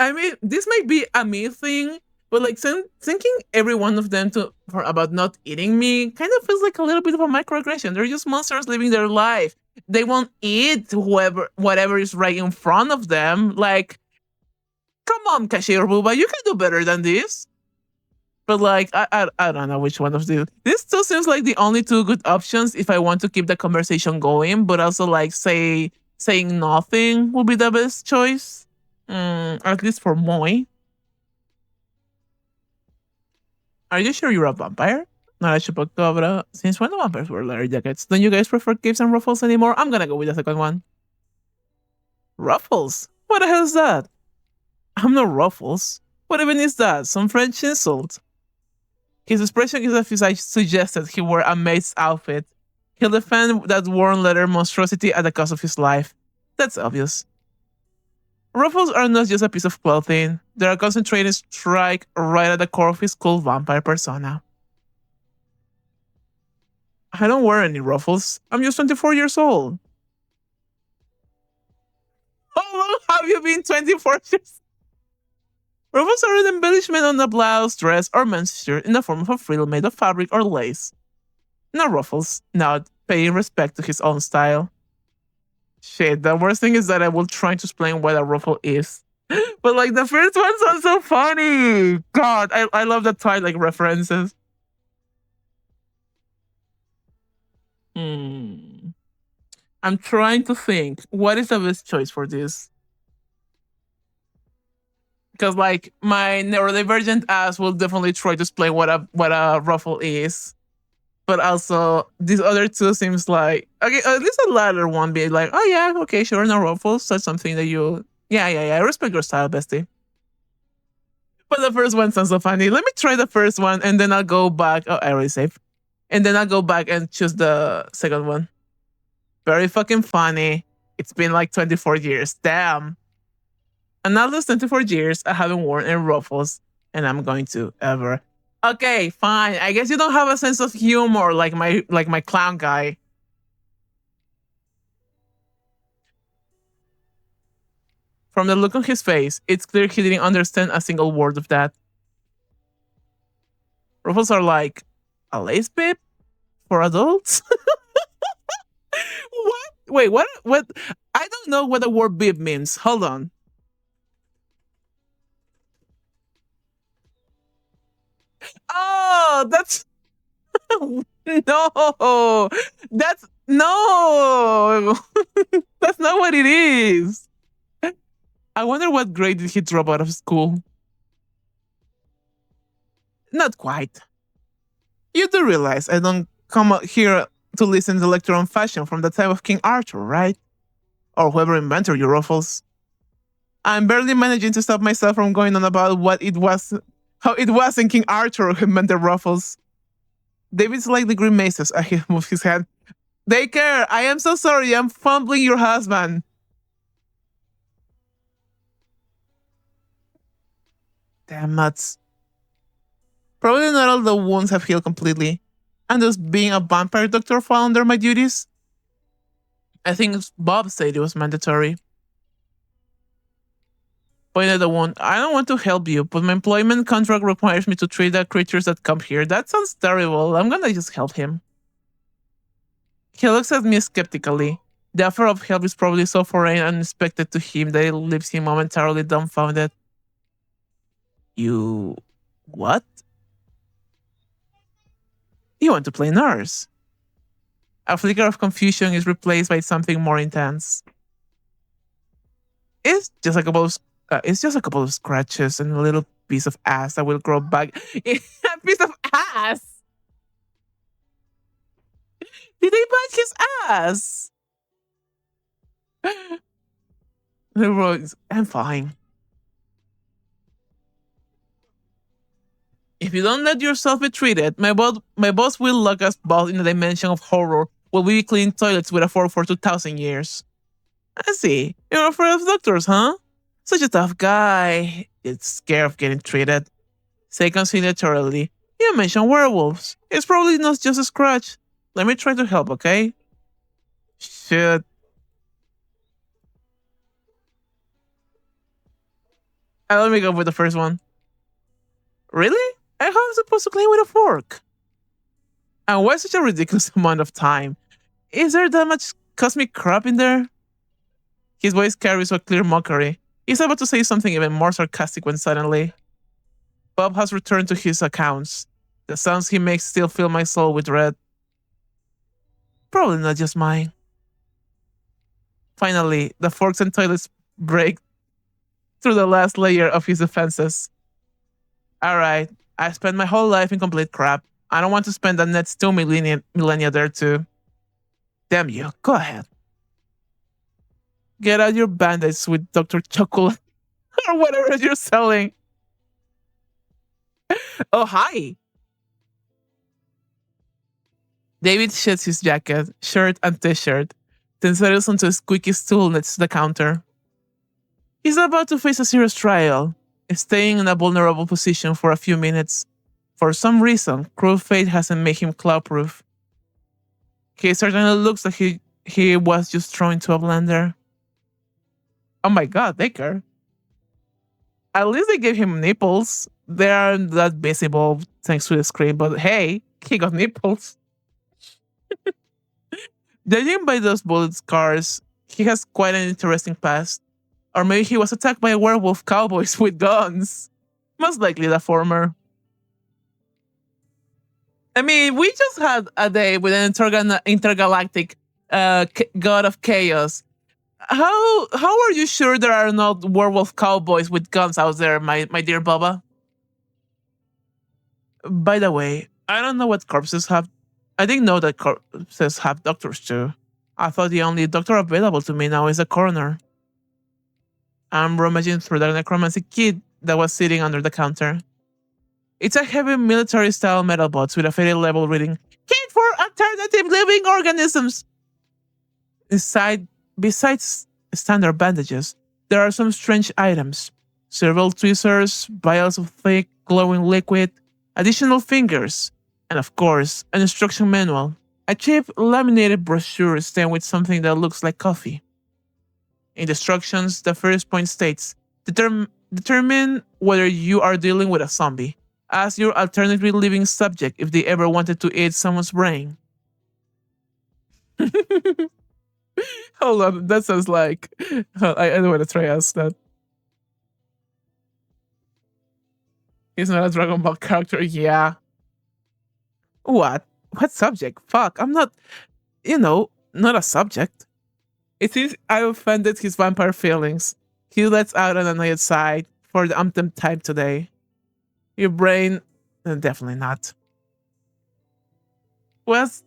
I mean, this might be a me thing, but like thinking every one of them about not eating me kind of feels like a little bit of a microaggression. They're just monsters living their life. They won't eat whatever is right in front of them. Like, come on, cashier Booba, you can do better than this. But like, I don't know which one of these. This still seems like the only two good options if I want to keep the conversation going, but also like saying nothing will be the best choice. At least for Moy. Are you sure you're a vampire? Not a chupacabra. Since when the vampires wear leather jackets? Don't you guys prefer capes and ruffles anymore? I'm gonna go with the second one. Ruffles? What the hell is that? I'm not Ruffles. What even is that? Some French insult? His expression is as if I suggested he wore a maid's outfit. He'll defend that worn leather monstrosity at the cost of his life. That's obvious. Ruffles are not just a piece of clothing. They're a concentrated strike right at the core of his cool vampire persona. I don't wear any ruffles. I'm just 24 years old. How long have you been 24 years? Ruffles are an embellishment on a blouse, dress, or men's shirt in the form of a frill made of fabric or lace. Not Ruffles, not paying respect to his own style. Shit, the worst thing is that I will try to explain what a ruffle is. But like the first one sounds so funny. God, I love the Twilight references. I'm trying to think. What is the best choice for this? Because like my neurodivergent ass will definitely try to explain what a ruffle is. But also these other two seems like okay, at least the latter one be like, oh yeah, okay, sure, no ruffles. That's something that you yeah, I respect your style, bestie. But the first one sounds so funny. Let me try the first one and then I'll go back. Oh, I already saved. And then I'll go back and choose the second one. Very fucking funny. It's been like 24 years. Damn. And now those 24 years, I haven't worn any ruffles, and I'm going to ever. Okay, fine. I guess you don't have a sense of humor like my clown guy. From the look on his face, it's clear he didn't understand a single word of that. Ruffles are like a lace bib for adults. What? Wait, what? What? I don't know what the word bib means. Hold on. Oh, that's no. That's no. That's not what it is. I wonder what grade did he drop out of school? Not quite. You do realize I don't come out here to listen to lecture on fashion from the time of King Arthur, right? Or whoever invented your ruffles. I'm barely managing to stop myself from going on about how it was in King Arthur who meant the ruffles. David slightly grimaces as he moves his hand. Daycare, I am so sorry, I'm fumbling your husband. Damn nuts. Probably not all the wounds have healed completely. And does being a vampire doctor fall under my duties? I think Bob said it was mandatory. Point at the wound. I don't want to help you, but my employment contract requires me to treat the creatures that come here. That sounds terrible. I'm gonna just help him. He looks at me skeptically. The offer of help is probably so foreign and unexpected to him that it leaves him momentarily dumbfounded. You. What? You want to play nurse? A flicker of confusion is replaced by something more intense. It's just a couple of scratches and a little piece of ass that will grow back. A piece of ass. Did they bite his ass? I'm fine. If you don't let yourself be treated, my boss will lock us both in a dimension of horror while we clean toilets with a fork for 2,000 years. I see. You're afraid of doctors, huh? Such a tough guy. It's scared of getting treated. Say conciliatorily. You mentioned werewolves. It's probably not just a scratch. Let me try to help, okay? Shit. Let me go with the first one. Really? How am I supposed to clean with a fork? And why such a ridiculous amount of time? Is there that much cosmic crap in there? His voice carries a clear mockery. He's about to say something even more sarcastic when suddenly Bob has returned to his accounts. The sounds he makes still fill my soul with dread. Probably not just mine. Finally, the forks and toilets break through the last layer of his defenses. Alright, I spent my whole life in complete crap. I don't want to spend the next 2 millennia there too. Damn you, go ahead. Get out your band-aids with Dr. Chocolate or whatever you're selling. Oh, hi. David sheds his jacket, shirt, and t-shirt, then settles onto a squeaky stool next to the counter. He's about to face a serious trial, staying in a vulnerable position for a few minutes. For some reason, cruel fate hasn't made him cloud-proof. He certainly looks like he was just thrown into a blender. Oh my god, they care. At least they gave him nipples. They aren't that visible thanks to the screen, but hey, he got nipples. Judging by those bullet scars, he has quite an interesting past. Or maybe he was attacked by werewolf cowboys with guns. Most likely the former. I mean, we just had a day with an intergalactic god of chaos. How are you sure there are not werewolf cowboys with guns out there, my dear Bubba? By the way, I don't know what corpses have. I didn't know that corpses have doctors too. I thought the only doctor available to me now is a coroner. I'm rummaging through the necromancy kit that was sitting under the counter. It's a heavy military-style metal box with a faded label reading, Kit for Alternative Living Organisms. Besides standard bandages, there are some strange items. Several tweezers, vials of thick, glowing liquid, additional fingers, and of course, an instruction manual. A cheap laminated brochure stamped with something that looks like coffee. In the instructions, the first point states, determine whether you are dealing with a zombie. Ask your alternatively living subject if they ever wanted to eat someone's brain. Hold on, that sounds like... I don't want to try ask that. He's not a Dragon Ball character, yeah. What? What subject? Fuck, I'm not... not a subject. It seems I offended his vampire feelings. He lets out an annoyed sigh for the umpteenth time today. Your brain... definitely not. Was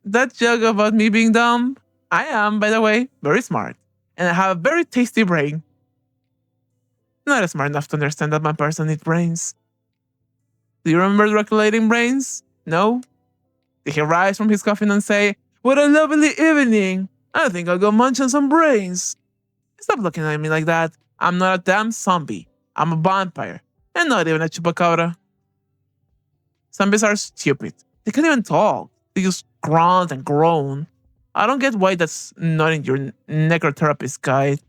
that joke about me being dumb? I am, by the way, very smart. And I have a very tasty brain. Not smart enough to understand that my person needs brains. Do you remember Dracula eating brains? No? Did he rise from his coffin and say, "What a lovely evening! I think I'll go munch on some brains"? Stop looking at me like that. I'm not a damn zombie. I'm a vampire. And not even a chupacabra. Zombies are stupid. They can't even talk. They just grunt and groan. I don't get why that's not in your necrotherapist guide.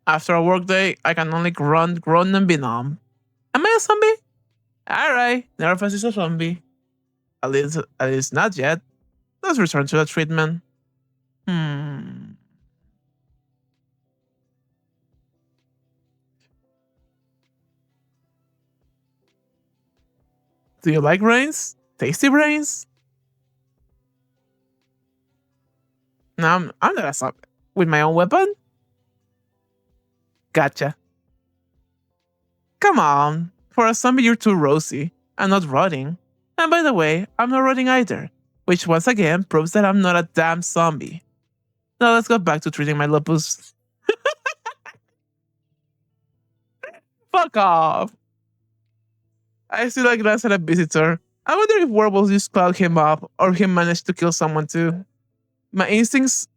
After a workday, I can only grunt, groan, and be numb. Am I a zombie? Alright, Nervous is a zombie. At least not yet. Let's return to the treatment. Hmm. Do you like brains? Tasty brains? No, I'm not a zombie. With my own weapon? Gotcha. Come on. For a zombie, you're too rosy. I'm not rotting. And by the way, I'm not rotting either. Which once again proves that I'm not a damn zombie. Now let's go back to treating my lupus. Fuck off. I still like glanced at a visitor. I wonder if werewolves just cloud him up or he managed to kill someone too. My instincts,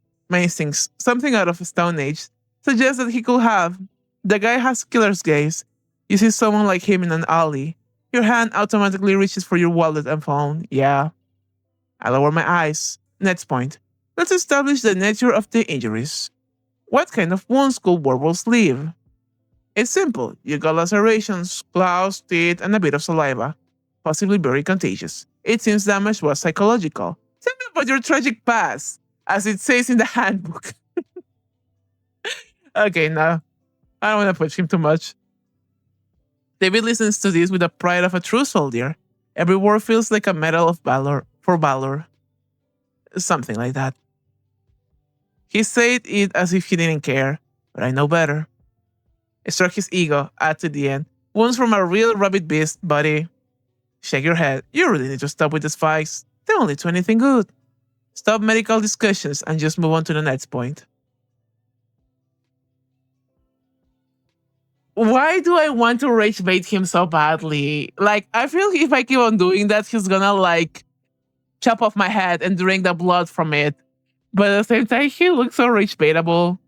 something out of a Stone Age, suggest that he could have. The guy has killer's gaze. You see someone like him in an alley. Your hand automatically reaches for your wallet and phone. Yeah. I lower my eyes. Next point. Let's establish the nature of the injuries. What kind of wounds could werewolves leave? It's simple. You got lacerations, claws, teeth, and a bit of saliva. Possibly very contagious. It seems damage was psychological. Tell me about your tragic past, as it says in the handbook. Okay, now, I don't want to push him too much. David listens to this with the pride of a true soldier. Every word feels like a medal of valor for valor. Something like that. He said it as if he didn't care, but I know better. It struck his ego, add to the end. Wounds from a real rabbit beast, buddy. Shake your head. You really need to stop with these fights. They don't lead to anything good. Stop medical discussions and just move on to the next point. Why do I want to rage bait him so badly? Like, I feel if I keep on doing that, he's gonna like chop off my head and drink the blood from it. But at the same time, he looks so rage baitable.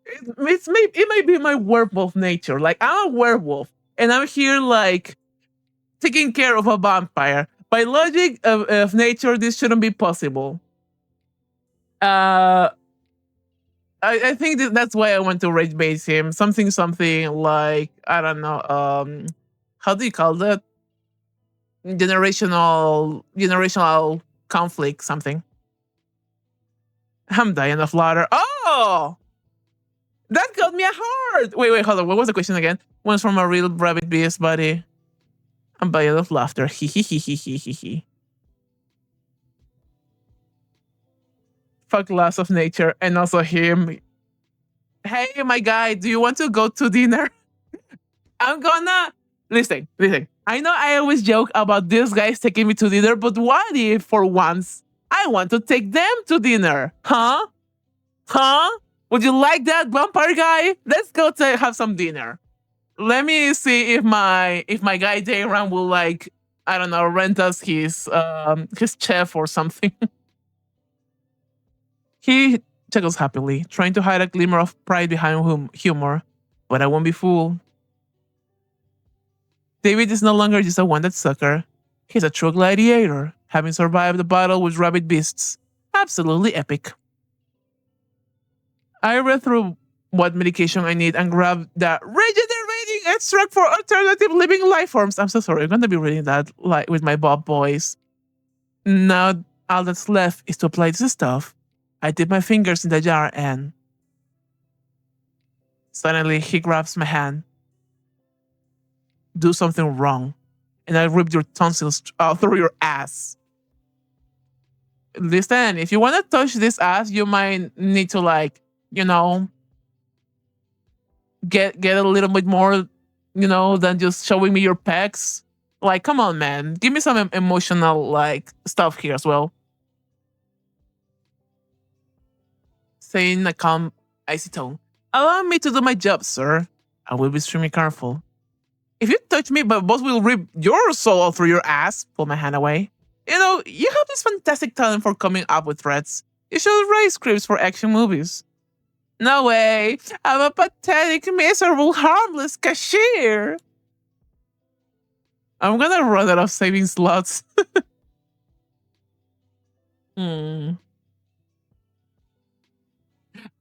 It might be my werewolf nature. Like, I'm a werewolf, and I'm here like taking care of a vampire. By logic of nature, this shouldn't be possible. I think that's why I want to rage bait him. Something like, I don't know. How do you call that? Generational conflict. Something. I'm dying of laughter. Oh, that got me a heart. Wait, hold on. What was the question again? One's from a real rabbit beast, buddy. I'm dying of laughter. He he he he he he he. Fuck laws of nature and also him. Hey, my guy, do you want to go to dinner? I'm gonna listen. I know I always joke about these guys taking me to dinner, but what if for once I want to take them to dinner? Huh? Would you like that, vampire guy? Let's go to have some dinner. Let me see if my guy Dayran will like, I don't know, rent us his chef or something. He chuckles happily, trying to hide a glimmer of pride behind humor, but I won't be fooled. David is no longer just a wounded sucker. He's a true gladiator, having survived the battle with rabbit beasts. Absolutely epic. I read through what medication I need and grabbed the regenerating extract for alternative living life forms. I'm so sorry, I'm gonna be reading that like with my Bob boys. Now all that's left is to apply this stuff. I dip my fingers in the jar and suddenly he grabs my hand. Do something wrong, and I rip your tonsils out through your ass. Listen, if you want to touch this ass, you might need to like, you know, get a little bit more, you know, than just showing me your pecs. Like, come on, man, give me some emotional like stuff here as well. Saying icy tone. Allow me to do my job, sir. I will be extremely careful. If you touch me, my boss will rip your soul out through your ass. Pull my hand away. You know, you have this fantastic talent for coming up with threats. You should write scripts for action movies. No way. I'm a pathetic, miserable, harmless cashier. I'm gonna run out of saving slots. Hmm.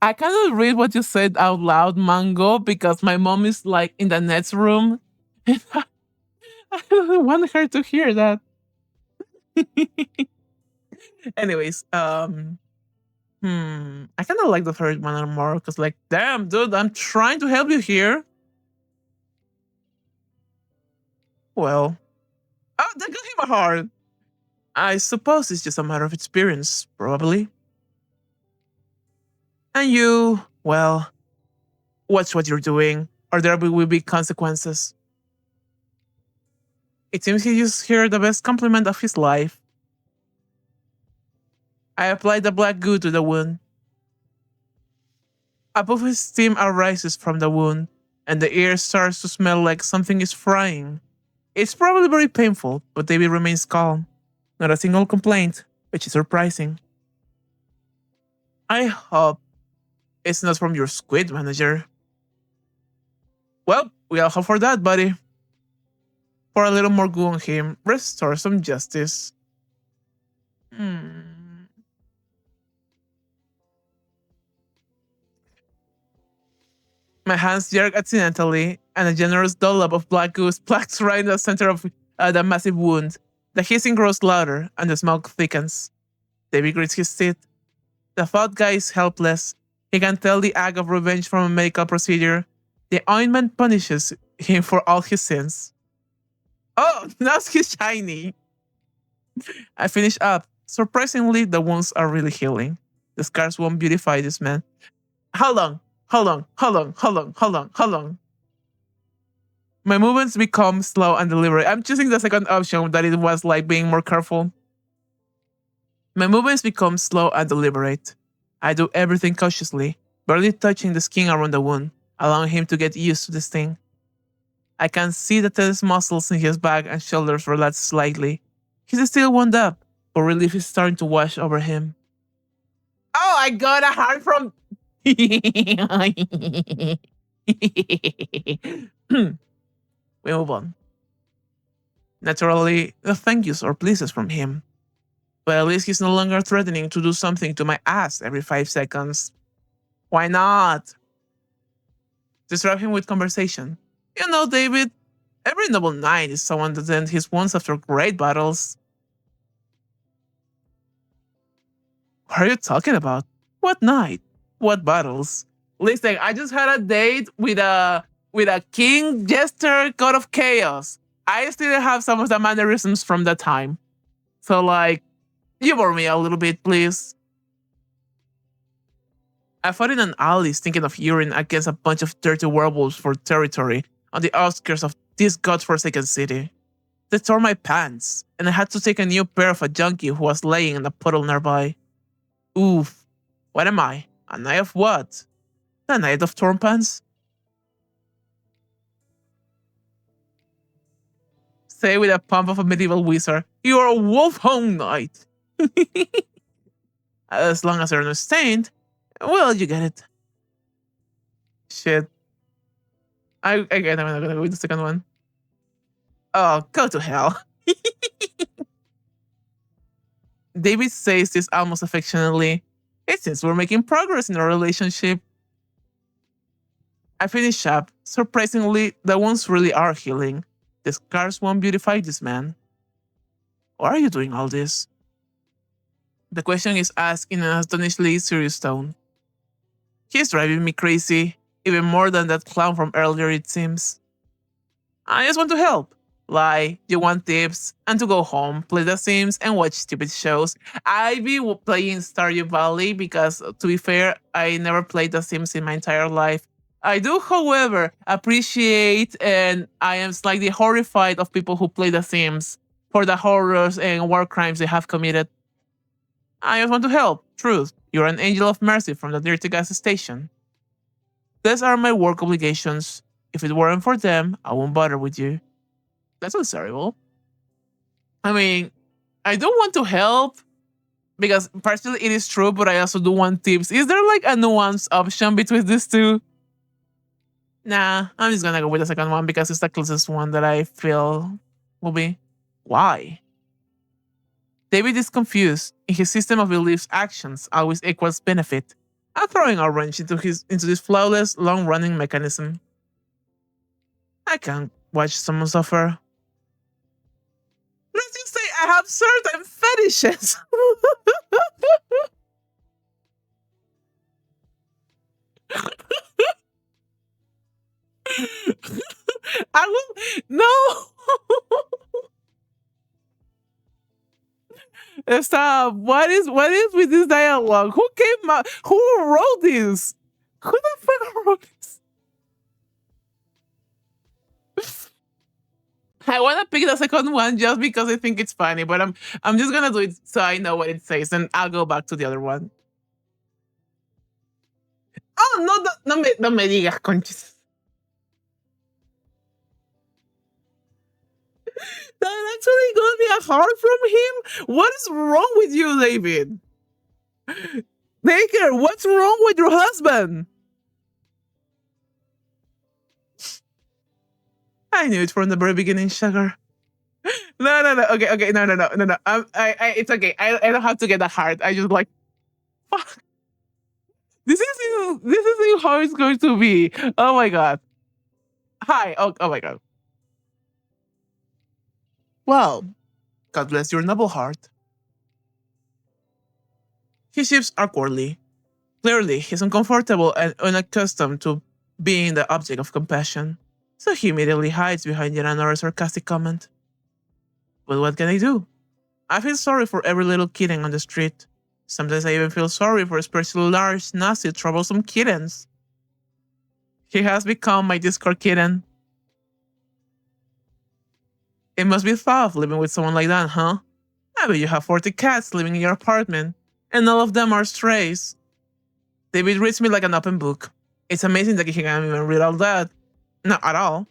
I cannot read what you said out loud, Mango, because my mom is like in the next room. I don't want her to hear that. Anyways, I kind of like the third one more because, like, damn, dude, I'm trying to help you here. Well, oh, that got him a heart. I suppose it's just a matter of experience, probably. And you, well, watch what you're doing, or there will be consequences. It seems he just heard the best compliment of his life. I applied the black goo to the wound. A puff of steam arises from the wound, and the air starts to smell like something is frying. It's probably very painful, but David remains calm. Not a single complaint, which is surprising. I hope it's not from your squid manager. Well, we all hope for that, buddy. Pour a little more goo on him, restore some justice. My hands jerk accidentally, and a generous dollop of black goo splats right in the center of the massive wound. The hissing grows louder, and the smoke thickens. David grits his teeth. The fat guy is helpless. He can tell the act of revenge from a medical procedure. The ointment punishes him for all his sins. Oh, now he's shiny. I finish up. Surprisingly, the wounds are really healing. The scars won't beautify this man. How long? How long? How long? How long? How long? How long? My movements become slow and deliberate. I'm choosing the second option that it was like being more careful. My movements become slow and deliberate. I do everything cautiously, barely touching the skin around the wound, allowing him to get used to the sting. I can see the tense muscles in his back and shoulders relax slightly. He's still wound up, but relief is starting to wash over him. Oh, I got a heart from... We move on. Naturally, the thank yous or pleases from him. But at least he's no longer threatening to do something to my ass every 5 seconds. Why not? Distract him with conversation. You know, David, every noble knight is someone that ends his wounds after great battles. What are you talking about? What knight? What battles? Listen, I just had a date with a king jester god of chaos. I still have some of the mannerisms from that time. So, like, humor me a little bit, please. I fought in an alley thinking of urine against a bunch of dirty werewolves for territory on the outskirts of this godforsaken city. They tore my pants, and I had to take a new pair of a junkie who was laying in a puddle nearby. Oof. What am I? A knight of what? A knight of torn pants? Say with a pump of a medieval wizard, you are a wolf-home knight. As long as they're not stained, well, you get it. Shit. Again, I'm not gonna go with the second one. Oh, go to hell. David says this almost affectionately. It seems we're making progress in our relationship. I finish up. Surprisingly, the wounds really are healing. The scars won't beautify this man. Why are you doing all this? The question is asked in an astonishingly serious tone. He's driving me crazy, even more than that clown from earlier, it seems. I just want to help. Like, you want tips, and to go home, play The Sims, and watch stupid shows. I be playing Stardew Valley because, to be fair, I never played The Sims in my entire life. I do, however, appreciate and I am slightly horrified of people who play The Sims for the horrors and war crimes they have committed. I just want to help. Truth, you're an angel of mercy from the dirty gas station. These are my work obligations. If it weren't for them, I won't bother with you. That's understandable. I mean, I don't want to help because partially it is true, but I also do want tips. Is there like a nuance option between these two? Nah, I'm just gonna go with the second one because it's the closest one that I feel will be. Why? David is confused. In his system of beliefs, actions always equals benefit. I'm throwing a wrench into this flawless, long-running mechanism. I can't watch someone suffer. Let's just say I have certain fetishes. I will no. Stop. What is with this dialogue? Who wrote this? Who the fuck wrote this? I wanna pick the second one just because I think it's funny, but I'm just gonna do it so I know what it says, and I'll go back to the other one. Oh no, no me digas, conchis. That actually got me a heart from him. What is wrong with you, David? Baker, what's wrong with your husband? I knew it from the very beginning, sugar. No. Okay. No. It's okay. I don't have to get that hard. I just like, fuck. This is how it's going to be. Oh my god. Hi. Oh my god. Well, God bless your noble heart. His shifts are poorly. Clearly, he's uncomfortable and unaccustomed to being the object of compassion, so he immediately hides behind yet another sarcastic comment. But what can I do? I feel sorry for every little kitten on the street. Sometimes I even feel sorry for especially large, nasty, troublesome kittens. He has become my Discord kitten. It must be tough living with someone like that, huh? I bet you have 40 cats living in your apartment, and all of them are strays. David reads me like an open book. It's amazing that he can even read all that. Not at all.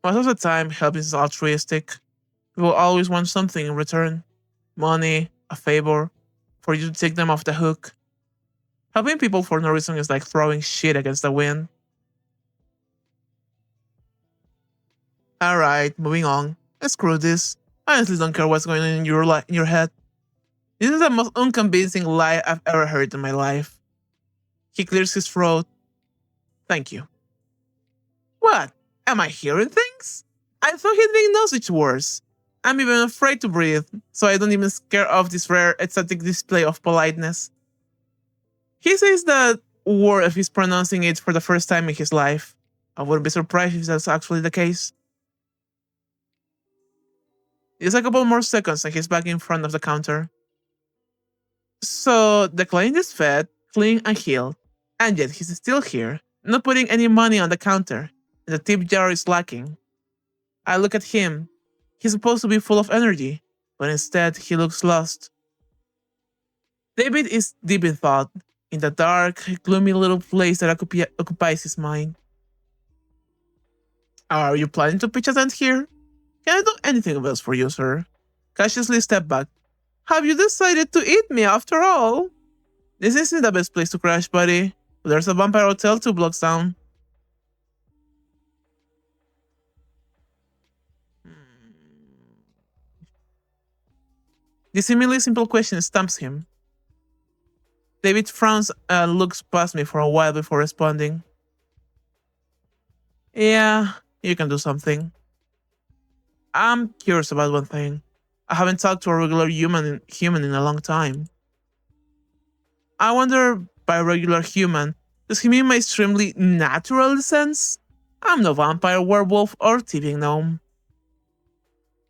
Most of the time, help is altruistic. People always want something in return. Money, a favor, for you to take them off the hook. Helping people for no reason is like throwing shit against the wind. Alright, moving on. Screw this. I honestly don't care what's going on in your head. This is the most unconvincing lie I've ever heard in my life. He clears his throat. Thank you. What? Am I hearing things? I thought he didn't know such words. I'm even afraid to breathe, so I don't even scare off this rare ecstatic display of politeness. He says that word if he's pronouncing it for the first time in his life. I wouldn't be surprised if that's actually the case. Just a couple more seconds and he's back in front of the counter. So the client is fed, clean, and healed, and yet he's still here, not putting any money on the counter, and the tip jar is lacking. I look at him. He's supposed to be full of energy, but instead he looks lost. David is deep in thought, in the dark, gloomy little place that occupies his mind. Are you planning to pitch a tent here? Can I do anything else for you, sir? Cautiously step back. Have you decided to eat me after all? This isn't the best place to crash, buddy. There's a vampire hotel 2 blocks down. The seemingly simple question stumps him. David frowns and looks past me for a while before responding. Yeah, you can do something. I'm curious about one thing. I haven't talked to a regular human in a long time. I wonder, by regular human, does he mean my extremely natural sense? I'm no vampire, werewolf, or thieving gnome.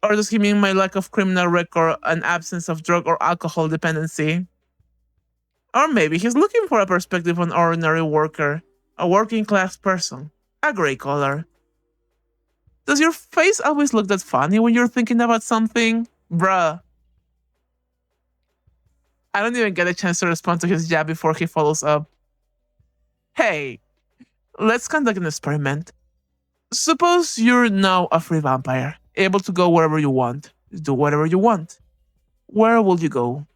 Or does he mean my lack of criminal record and absence of drug or alcohol dependency? Or maybe he's looking for a perspective on ordinary worker, a working class person, a grey color. Does your face always look that funny when you're thinking about something? Bruh. I don't even get a chance to respond to his jab before he follows up. Hey, let's conduct an experiment. Suppose you're now a free vampire, able to go wherever you want, do whatever you want. Where will you go?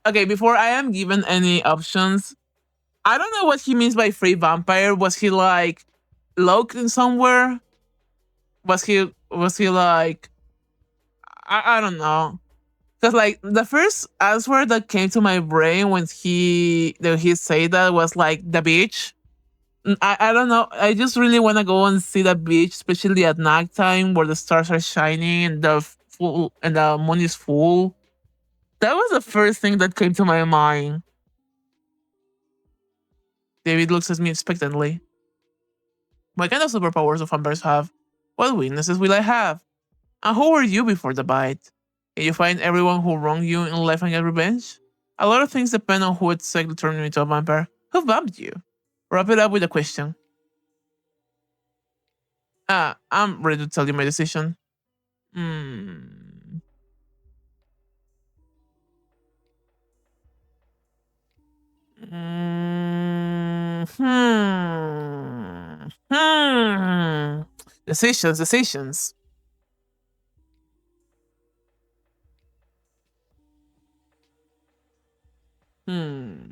Okay, before I am given any options, I don't know what he means by free vampire. Was he like locked in somewhere? Was he like I don't know. Cause like the first answer that came to my brain when he said that was like the beach. I don't know. I just really want to go and see the beach, especially at nighttime where the stars are shining and the moon is full. That was the first thing that came to my mind. David looks at me expectantly. What kind of superpowers do vampires have? What weaknesses will I have? And who were you before the bite? Can you find everyone who wronged you in life and get revenge? A lot of things depend on who exactly turned you into a vampire. Who bumped you? Wrap it up with a question. I'm ready to tell you my decision. Hmm. Decisions. Hmm.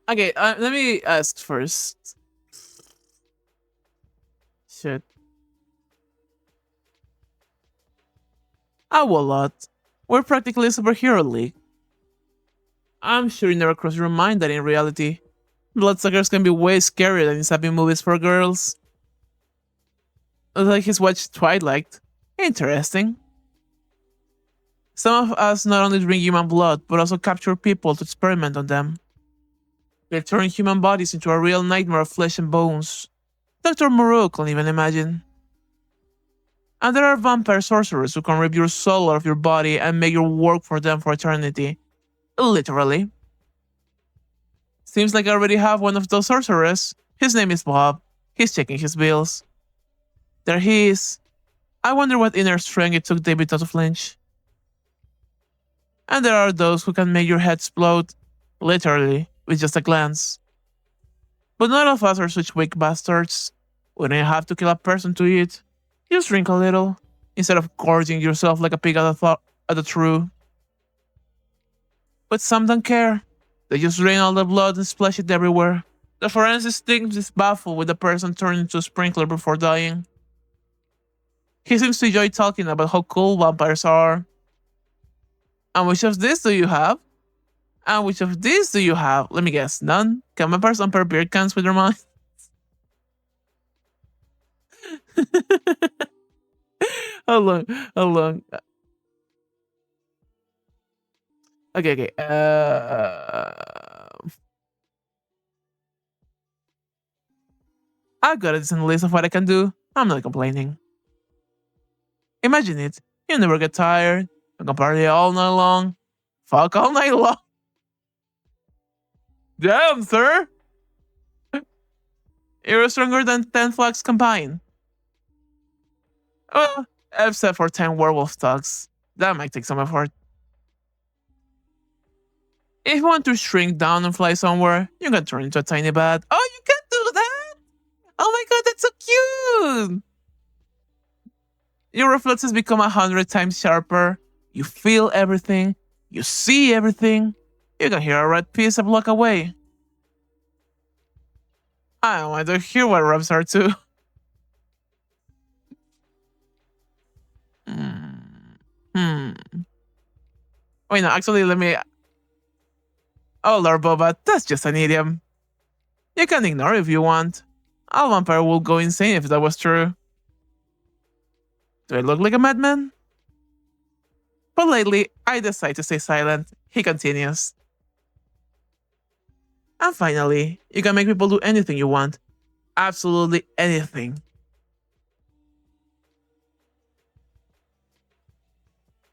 Okay, let me ask first. Shit. A lot. We're practically a superhero league. I'm sure you never crossed your mind that in reality, bloodsuckers can be way scarier than in sappy movies for girls. Like he's watched Twilight. Interesting. Some of us not only drink human blood, but also capture people to experiment on them. They turn human bodies into a real nightmare of flesh and bones. Dr. Moreau can't even imagine. And there are vampire sorcerers who can rip your soul out of your body and make you work for them for eternity. Literally. Seems like I already have one of those sorcerers. His name is Bob. He's checking his bills. There he is. I wonder what inner strength it took David not to flinch. And there are those who can make your head explode, literally, with just a glance. But none of us are such weak bastards. We don't have to kill a person to eat. Just drink a little, instead of gorging yourself like a pig at a true. But some don't care. They just drain all the blood and splash it everywhere. The forensics team is baffled with the person turning into a sprinkler before dying. He seems to enjoy talking about how cool vampires are. And which of these do you have? And which of these do you have? Let me guess, none? Can vampires unpair beer cans with their minds? How long? How long? Okay. I've got a decent list of what I can do. I'm not complaining. Imagine it. You never get tired. You can party all night long. Fuck all night long. Damn, sir! You're stronger than 10 flags combined. Well, except for 10 werewolf dogs. That might take some effort. If you want to shrink down and fly somewhere, you can turn into a tiny bat. Oh, you can do that! Oh my god, that's so cute! Your reflexes become 100 times sharper. You feel everything. You see everything. You can hear a red piece a block away. I want to hear what rubs are too. Hmm. Wait, no, actually, let me. Oh, Lord Boba, that's just an idiom. You can ignore it if you want. A vampire will go insane if that was true. Do I look like a madman? But lately, I decide to stay silent. He continues. And finally, you can make people do anything you want. Absolutely anything.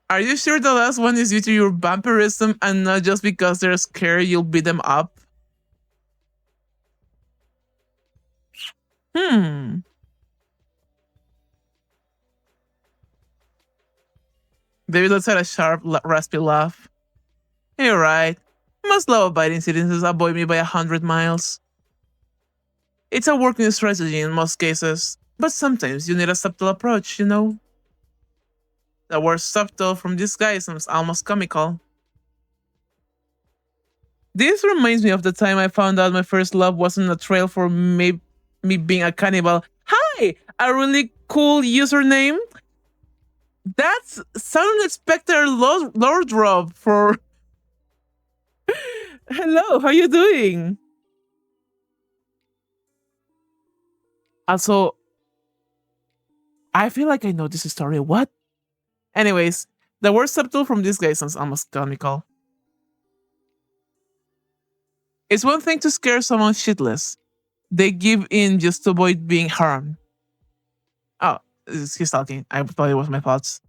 Are you sure the last one is due to your vampirism and not just because they're scared you'll beat them up? Hmm. David lets out a sharp, raspy laugh. You're right. Most law-abiding citizens avoid me by 100 miles. It's a working strategy in most cases, but sometimes you need a subtle approach, you know? The word subtle from this guy sounds almost comical. This reminds me of the time I found out my first love wasn't a trail for me being a cannibal. Hi! A really cool username? That's Sound Inspector Lord Rob for... Hello, how you doing? Also, I feel like I know this story. What? Anyways, the word subtle from this guy sounds almost comical. It's one thing to scare someone shitless. They give in just to avoid being harmed. Oh, he's talking. I thought it was my thoughts.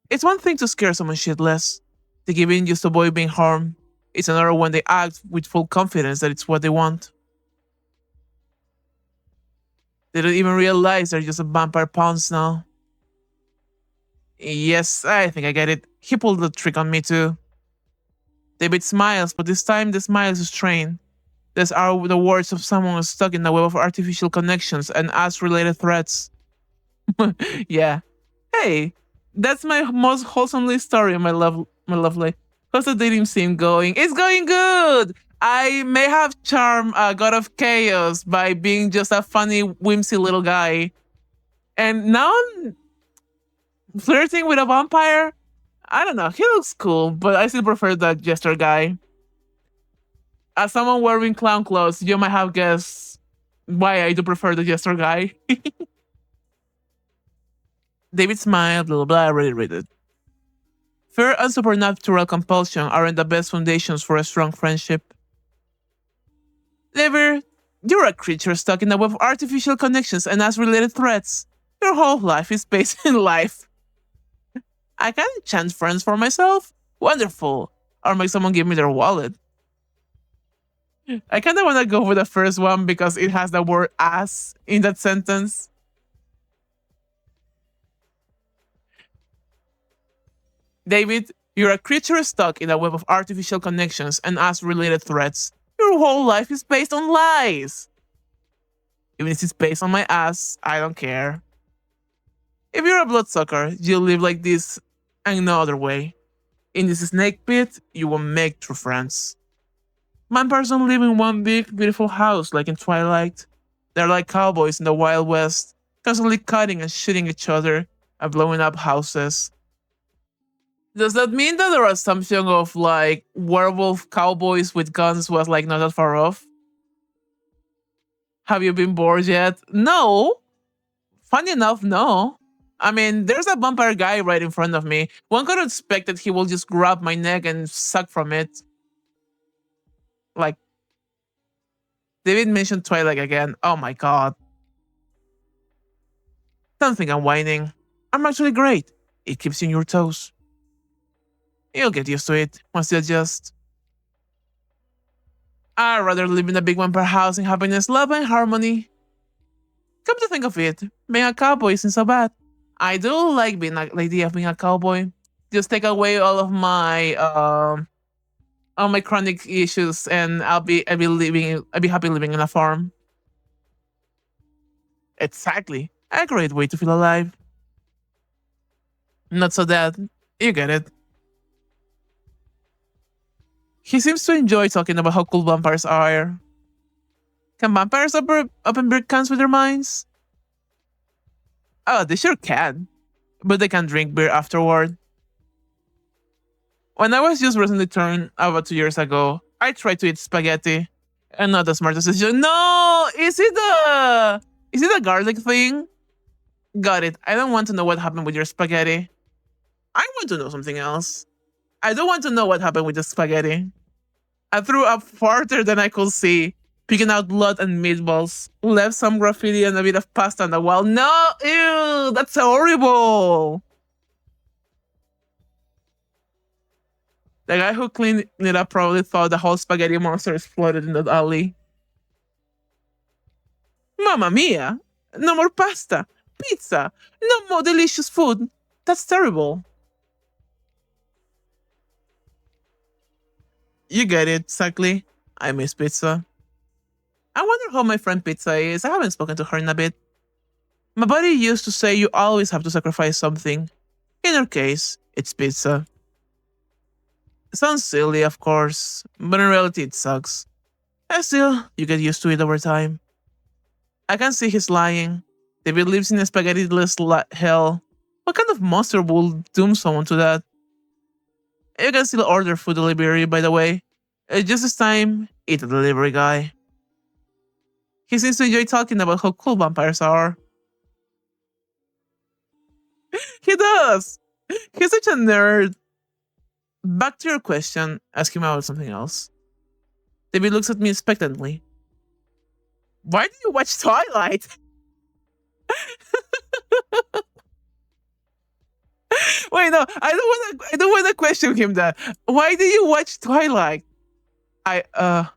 It's one thing to scare someone shitless. They give in just to avoid being harmed. It's another when they act with full confidence that it's what they want. They don't even realize they're just a vampire pawns now. Yes, I think I get it. He pulled the trick on me too. David smiles, but this time the smile is strained. These are the words of someone stuck in the web of artificial connections and us-related threats. Yeah. Hey, that's my most wholesomely story, my lovely. How's the dating scene going? It's going good! I may have charmed a god of chaos by being just a funny, whimsy little guy. And now I'm flirting with a vampire? I don't know, he looks cool, but I still prefer the jester guy. As someone wearing clown clothes, you might have guessed why I do prefer the jester guy. David smiled, blah blah blah, I already read it. Fear and supernatural compulsion aren't the best foundations for a strong friendship. Never, you're a creature stuck in a web of artificial connections and us-related threats. Your whole life is based in life. I can enchant friends for myself? Wonderful. Or make someone give me their wallet. I kind of want to go with the first one because it has the word ass in that sentence. David, you're a creature stuck in a web of artificial connections and us-related threats. Your whole life is based on lies. Even if it's based on my ass, I don't care. If you're a bloodsucker, you'll live like this and no other way. In this snake pit, you won't make true friends. Vampires don't live in one big, beautiful house like in Twilight. They're like cowboys in the Wild West, constantly cutting and shooting each other and blowing up houses. Does that mean that our assumption of like werewolf cowboys with guns was like not that far off? Have you been bored yet? No. Funny enough, no. I mean, there's a vampire guy right in front of me. One could expect that he will just grab my neck and suck from it. Like, David mentioned Twilight again. Oh my god. Don't think I'm whining. I'm actually great. It keeps you on your toes. You'll get used to it once you adjust. I'd rather live in a big vampire house in happiness, love, and harmony. Come to think of it, being a cowboy isn't so bad. I do like being the idea of being a cowboy. Just take away all my chronic issues, and I'll be happy living in a farm. Exactly, a great way to feel alive. Not so dead. You get it. He seems to enjoy talking about how cool vampires are. Can vampires open beer cans with their minds? Oh, they sure can. But they can drink beer afterward. When I was just recently turned about 2 years ago, I tried to eat spaghetti. And not the smartest decision. No! Is it a garlic thing? Got it. I don't want to know what happened with your spaghetti. I want to know something else. I don't want to know what happened with the spaghetti. I threw up farther than I could see, picking out blood and meatballs. Left some graffiti and a bit of pasta on the wall. No! Ew! That's horrible! The guy who cleaned it up probably thought the whole spaghetti monster exploded in the alley. Mamma mia! No more pasta! Pizza! No more delicious food! That's terrible. You get it, exactly. I miss pizza. I wonder how my friend Pizza is. I haven't spoken to her in a bit. My buddy used to say you always have to sacrifice something. In her case, it's pizza. It sounds silly, of course, but in reality it sucks. And still, you get used to it over time. I can see he's lying. David lives in a spaghetti-less hell. What kind of monster will doom someone to that? You can still order food delivery, by the way. Just this time, eat a delivery guy. He seems to enjoy talking about how cool vampires are. He does! He's such a nerd. Back to your question, ask him about something else. David looks at me expectantly. Why do you watch Twilight? Wait, no, I don't wanna question him that. Why do you watch Twilight? I I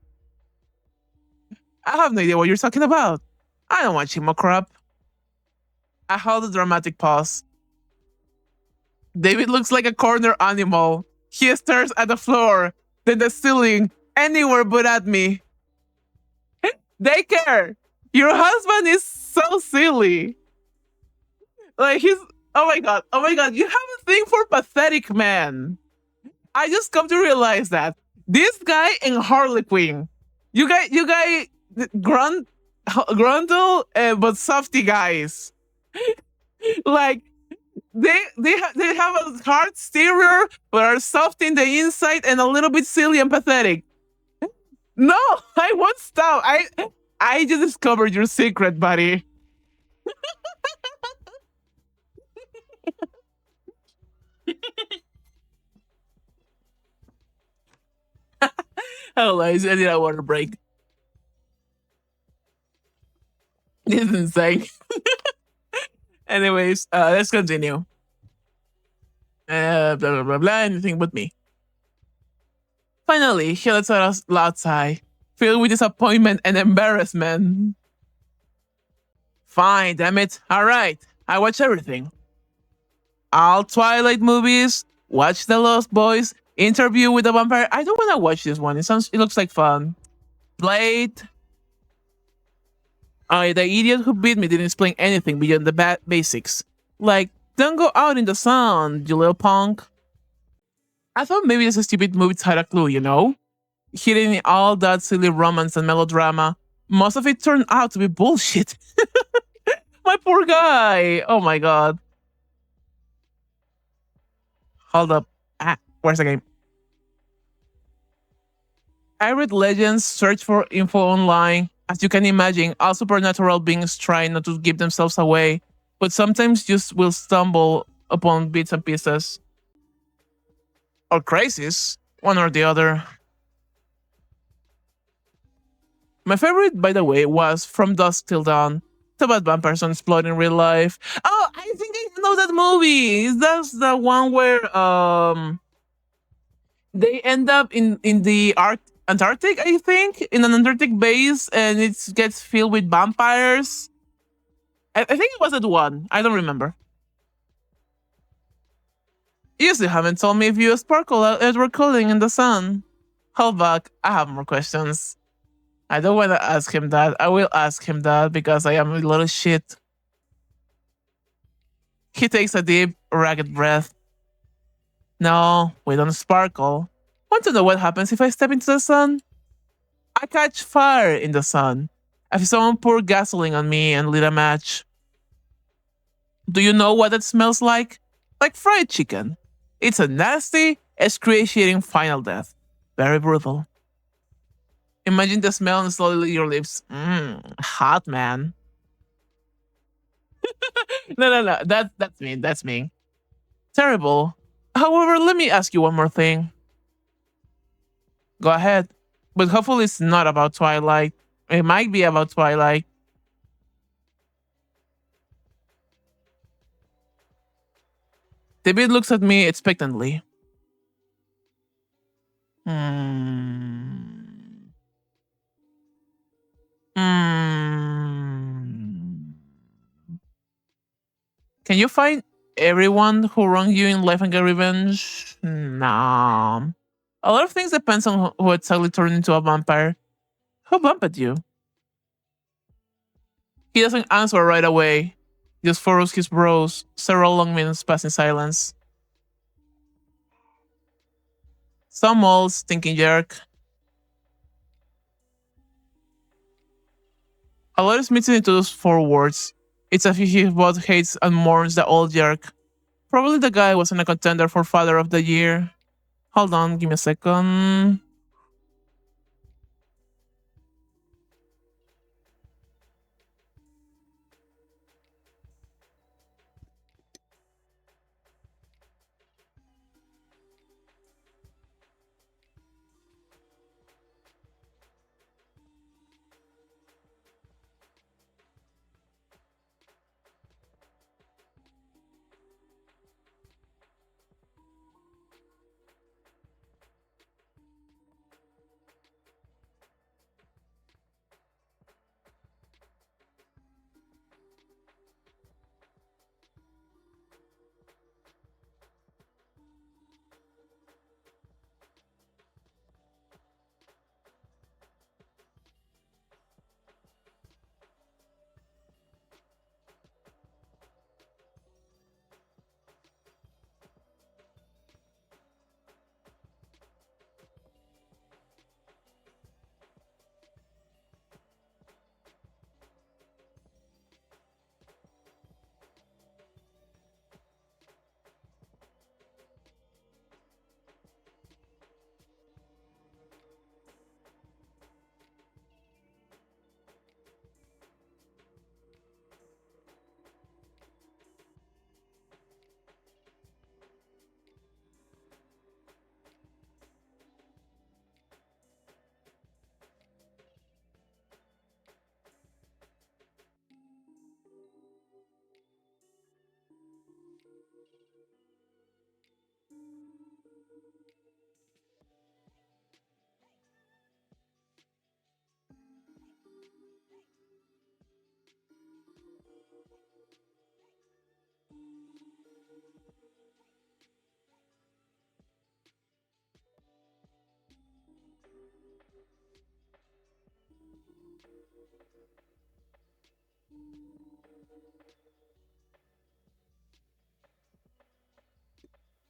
have no idea what you're talking about. I don't watch emo crap. I hold a dramatic pause. David looks like a corner animal. He stares at the floor, then the ceiling, anywhere but at me. Daycare! Your husband is so silly. Like he's oh my god, you have a thing for pathetic men. I just come to realize that this guy and Harley Quinn, you guys, grundle, but softy guys. Like they have a hard exterior, but are soft in the inside and a little bit silly and pathetic. No, I won't stop. I just discovered your secret, buddy. Oh, I need a water break. This is insane. Anyways, let's continue. Blah blah blah blah. Anything but me. Finally, he lets out a loud sigh, filled with disappointment and embarrassment. Fine, damn it. All right, I watch everything. All Twilight movies. Watch The Lost Boys. Interview with the Vampire. I don't want to watch this one. It looks like fun. Blade. The idiot who beat me didn't explain anything beyond the basics. Like, don't go out in the sun, you little punk. I thought maybe this stupid movie had a clue, you know? Hitting all that silly romance and melodrama. Most of it turned out to be bullshit. My poor guy. Oh my god. Hold up. Where's the game? I read legends, search for info online. As you can imagine, all supernatural beings try not to give themselves away, but sometimes just will stumble upon bits and pieces. Or crazies, one or the other. My favorite, by the way, was From Dusk Till Dawn. It's about vampires on explode in real life. Oh, I think I know that movie. That's the one where they end up in the Antarctic, I think, in an Antarctic base, and it gets filled with vampires. I think it was that one. I don't remember. You still haven't told me if you sparkle as we're cooling in the sun. Hold back, I have more questions. I don't want to ask him that. I will ask him that because I am a little shit. He takes a deep, ragged breath. No, we don't sparkle. Want to know what happens if I step into the sun? I catch fire in the sun. If someone poured gasoline on me and lit a match. Do you know what it smells like? Like fried chicken. It's a nasty, excruciating final death. Very brutal. Imagine the smell and slowly your lips. Hot, man. No. That's me. That's me. Terrible. However, let me ask you one more thing. Go ahead. But hopefully it's not about Twilight. It might be about Twilight. David looks at me expectantly. Hmm. Hmm. Can you find everyone who wronged you in life and get revenge? No. A lot of things depends on who exactly turned into a vampire. Who bumped you? He doesn't answer right away. Just furrows his brows. Several long minutes pass in silence. Some old stinking jerk. Alois meets it into those four words. It's as if he both hates and mourns the old jerk. Probably the guy wasn't a contender for Father of the Year. Hold on, give me a second.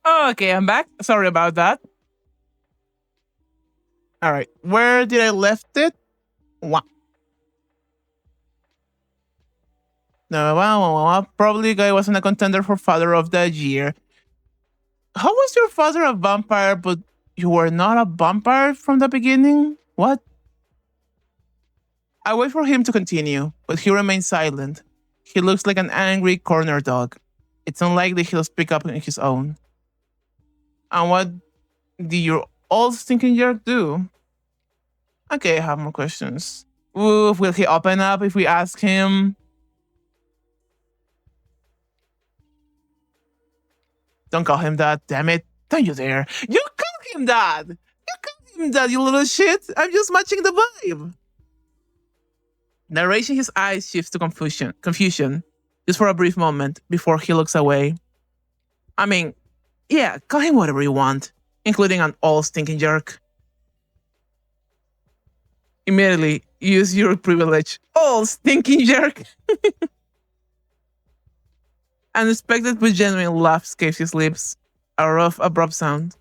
Okay, I'm back. Sorry about that. All right, where did I left it? Wow. No, probably guy wasn't a contender for Father of the Year. How was your father a vampire, but you were not a vampire from the beginning? What? I wait for him to continue, but he remains silent. He looks like an angry corner dog. It's unlikely he'll speak up on his own. And what did your old stinking jerk do? Okay, I have more questions. Oof, will he open up if we ask him? Don't call him that, damn it. Don't you dare. You call him that! You call him that, you little shit! I'm just matching the vibe. Narration his eyes shifts to confusion, just for a brief moment before he looks away. I mean, yeah, call him whatever you want, including an old stinking jerk. Immediately, use your privilege. Old stinking jerk! An unexpected but genuine laugh escapes his lips, a rough, abrupt sound.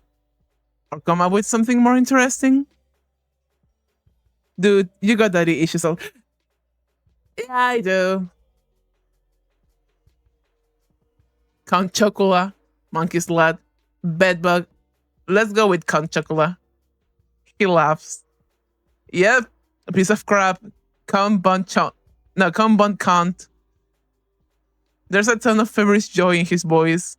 Or come up with something more interesting? Dude, you got daddy issues. Yeah, I do. Count Chocula, Monkey Slut, Bedbug. Let's go with Count Chocula. He laughs. Yep, a piece of crap. Count Count. There's a ton of feverish joy in his voice,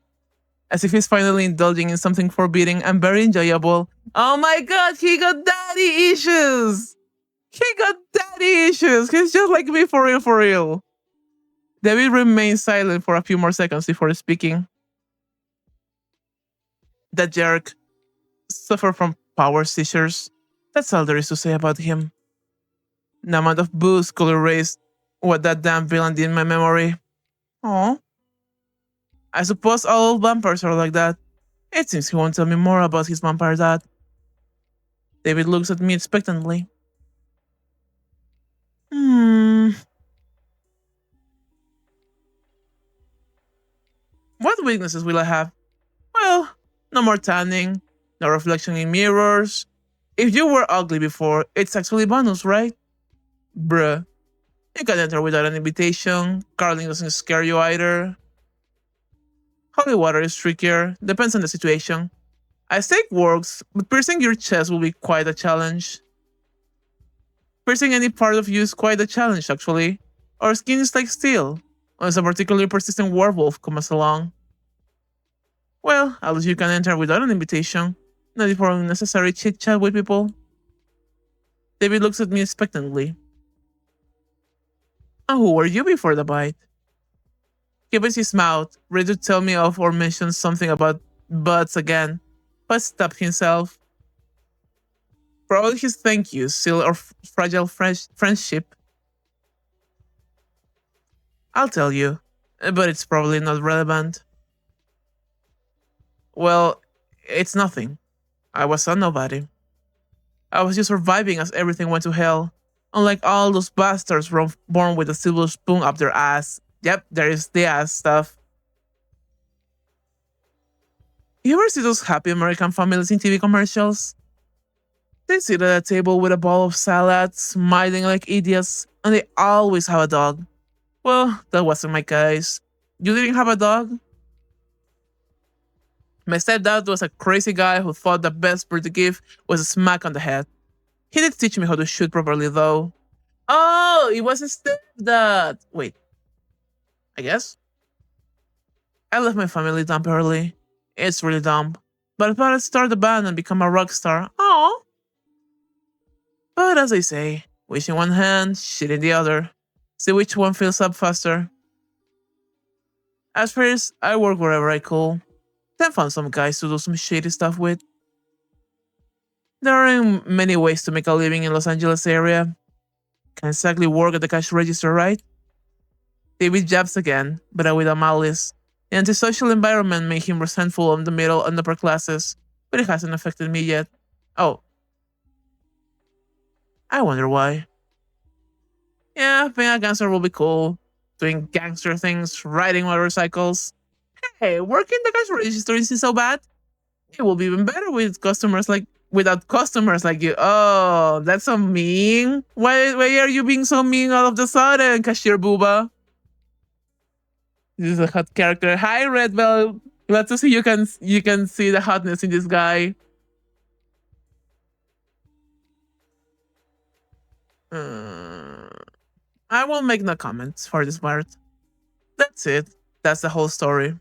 as if he's finally indulging in something forbidden and very enjoyable. Oh my god, he got daddy issues! He got daddy issues! He's just like me, for real, for real. David remains silent for a few more seconds before speaking. That jerk suffered from power seizures. That's all there is to say about him. The amount of booze could erase what that damn villain did in my memory. Aw. I suppose all vampires are like that. It seems he won't tell me more about his vampire dad. David looks at me expectantly. Hmm. What weaknesses will I have? Well, no more tanning, no reflection in mirrors. If you were ugly before, it's actually bonus, right? Bruh. You can enter without an invitation. Carling doesn't scare you either. Holy water is trickier. Depends on the situation. I stake works, but piercing your chest will be quite a challenge. Piercing any part of you is quite a challenge, actually. Our skin is like steel, unless a particularly persistent werewolf comes along. Well, at least you can enter without an invitation. Not for unnecessary chit chat with people. David looks at me expectantly. And who were you before the bite? He opens his mouth, ready to tell me off or mention something about butts again, but stopped himself. For all his thank yous, still our fragile friendship, I'll tell you, but it's probably not relevant. Well, it's nothing. I was a nobody. I was just surviving as everything went to hell. Unlike all those bastards born with a silver spoon up their ass. Yep, there is the ass stuff. You ever see those happy American families in TV commercials? They sit at a table with a bowl of salad, smiling like idiots, and they always have a dog. Well, that wasn't my case. You didn't have a dog? My stepdad was a crazy guy who thought the best bird to give was a smack on the head. He did teach me how to shoot properly, though. Oh, it was a stepdad. Wait, I guess? I left my family dumb early. It's really dumb. But I thought I'd start a band and become a rock star. Oh. But as I say, wish in one hand, shit in the other. See which one fills up faster. At first, I worked wherever I could. Then found some guys to do some shady stuff with. There are many ways to make a living in Los Angeles area. Can't exactly work at the cash register, right? David jabs again, but with a malice. The antisocial environment made him resentful of the middle and upper classes, but it hasn't affected me yet. Oh. I wonder why. Yeah, being a gangster will be cool. Doing gangster things, riding motorcycles. Hey, working the cash register isn't so bad. It will be even better with customers like without customers like you. Oh, that's so mean. Why are you being so mean all of the sudden, cashier booba? This is a hot character. Hi, Red Bell. Glad to see you can see the hotness in this guy. I will make no comments for this part. That's it. That's the whole story.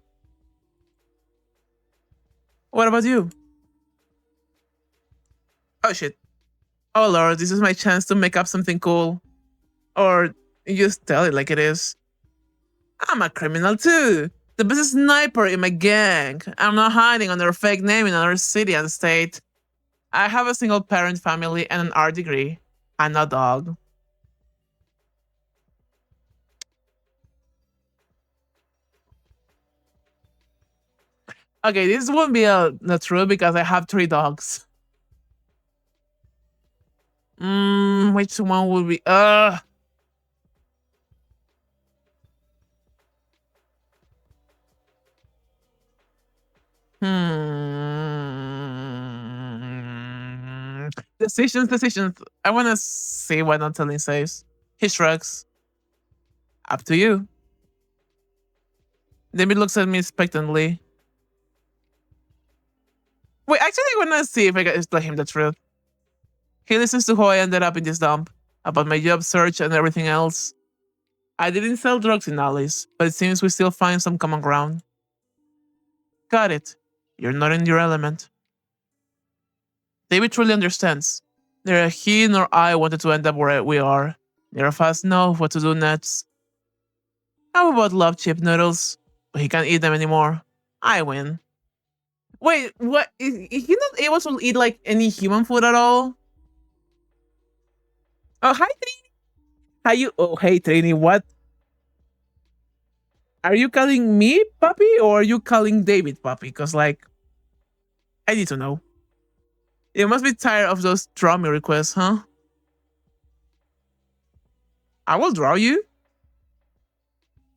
What about you? Oh shit. Oh lord, this is my chance to make up something cool. Or just tell it like it is. I'm a criminal too. The best sniper in my gang. I'm not hiding under a fake name in another city and state. I have a single parent family and an art degree. I'm a dog. Okay, this won't be not true because I have 3 dogs. Which one would be? Decisions. I want to see what Natalie says. He shrugs. Up to you. David looks at me expectantly. Wait, actually, I want to see if I can tell him the truth. He listens to how I ended up in this dump, about my job search and everything else. I didn't sell drugs in Alice, but it seems we still find some common ground. Got it. You're not in your element. David truly understands. Neither he nor I wanted to end up where we are. Neither of us know what to do next. How about love chip noodles? But he can't eat them anymore. I win. Wait, what? Is he not able to eat like any human food at all? Oh, hi, Trini. How you? Oh, hey, Trini. What? Are you calling me puppy or are you calling David puppy? Because, like, I need to know. You must be tired of those draw me requests, huh? I will draw you.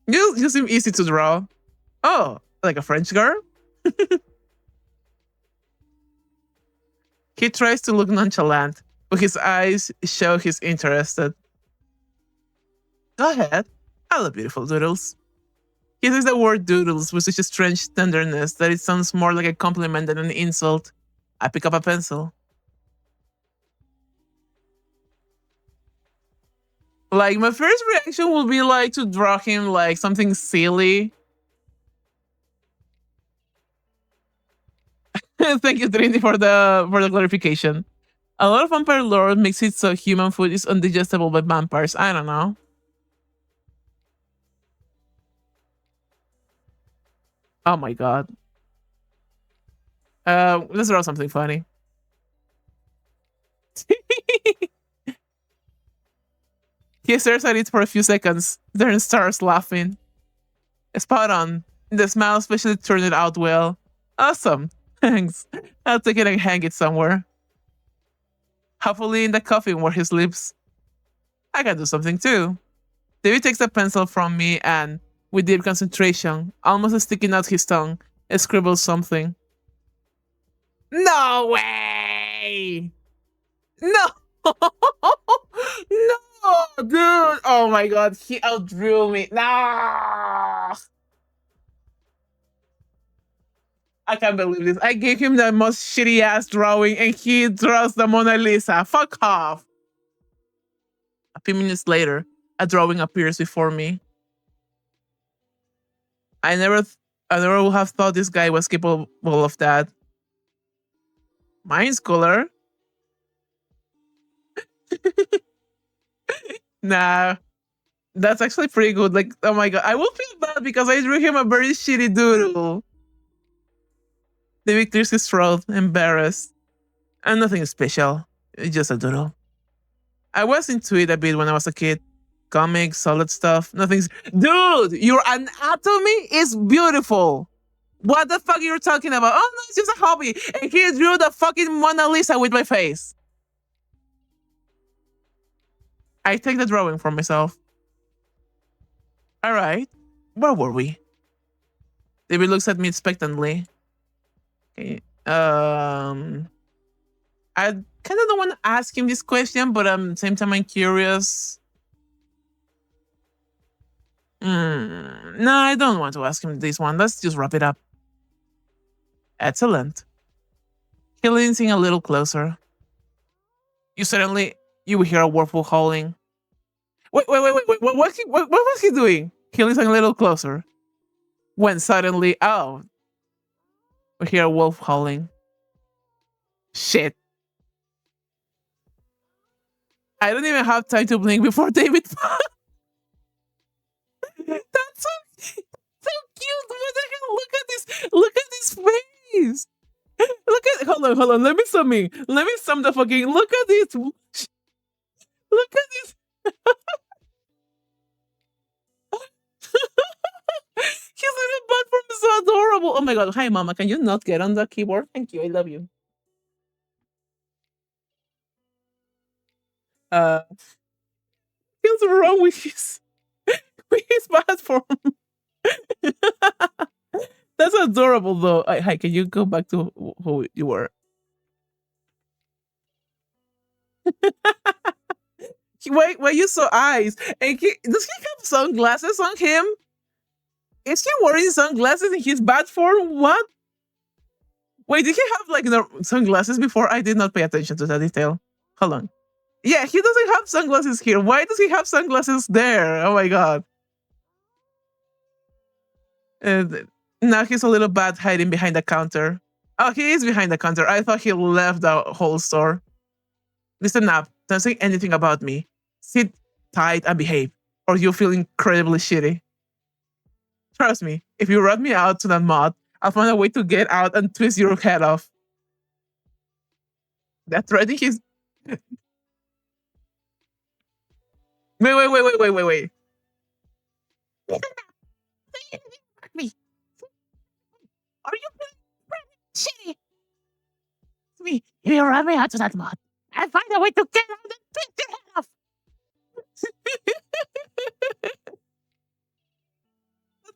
You seem easy to draw. Oh, like a French girl? He tries to look nonchalant, but his eyes show he's interested. Go ahead. I love beautiful doodles. He says the word doodles with such a strange tenderness that it sounds more like a compliment than an insult. I pick up a pencil. Like, my first reaction would be like to draw him like something silly. Thank you, Trinity, for the clarification. A lot of vampire lore makes it so human food is undigestible by vampires. I don't know. Oh my god. Let's draw something funny. He stares at it for a few seconds, then starts laughing. Spot on. The smile especially turned it out well. Awesome. Thanks. I'll take it and hang it somewhere. Hopefully in the coffin where he sleeps. I can do something too. David takes a pencil from me and, with deep concentration, almost sticking out his tongue, scribbles something. No way! No! No, dude! Oh my god, he outdrew me. Nah! I can't believe this. I gave him the most shitty ass drawing and he draws the Mona Lisa. Fuck off. A few minutes later, a drawing appears before me. I never would have thought this guy was capable of that. Mine's color? Nah. That's actually pretty good. Like, oh my god. I will feel bad because I drew him a very shitty doodle. David clears his throat, embarrassed. And nothing special. It's just a doodle. I was into it a bit when I was a kid. Comics, solid stuff. Nothing's. Dude, your anatomy is beautiful. What the fuck are you talking about? Oh no, it's just a hobby. And he drew the fucking Mona Lisa with my face. I take the drawing for myself. Alright. Where were we? David looks at me expectantly. Okay. I kind of don't want to ask him this question, but same time I'm curious. No, I don't want to ask him this one. Let's just wrap it up. Excellent. He leans in a little closer. You will hear a whirlpool howling. Wait. What was he doing? He leans in a little closer. When suddenly, we hear a wolf howling. Shit. I don't even have time to blink before David. That's so cute. What the hell? Look at this face. Hold on. Let me sum the fucking. Look at this. Look at this. His little platform is so adorable. Oh my god. Hi, mama. Can you not get on the keyboard? Thank you. I love you. What's wrong with his platform? That's adorable, though. Hi, can you go back to who you were? Why you saw eyes? And does he have sunglasses on him? Is he wearing sunglasses in his bad form? What? Wait, did he have like sunglasses before? I did not pay attention to that detail. Hold on. Yeah, he doesn't have sunglasses here. Why does he have sunglasses there? Oh my god. And now he's a little bad hiding behind the counter. Oh, he is behind the counter. I thought he left the whole store. Listen up. Don't say anything about me. Sit tight and behave, or you'll feel incredibly shitty. Trust me, if you run me out to that mud, I'll find a way to get out and twist your head off. That's right. He's. Wait. Me. Are you shitty? me. If you run me out to that mud, I'll find a way to get out and beat your head off.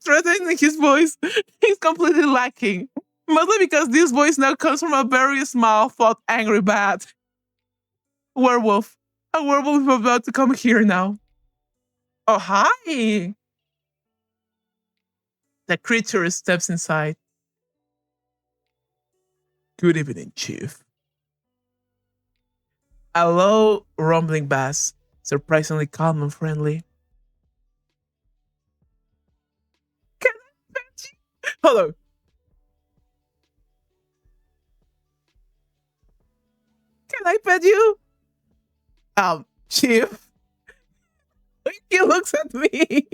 Threatening in his voice, he's completely lacking. Mostly because this voice now comes from a very small, thought angry bat. Werewolf. A werewolf is about to come here now. Oh, hi! The creature steps inside. Good evening, Chief. A low, rumbling bass, surprisingly calm and friendly. Can I pet you? Hello. Can I pet you? Chief. He looks at me.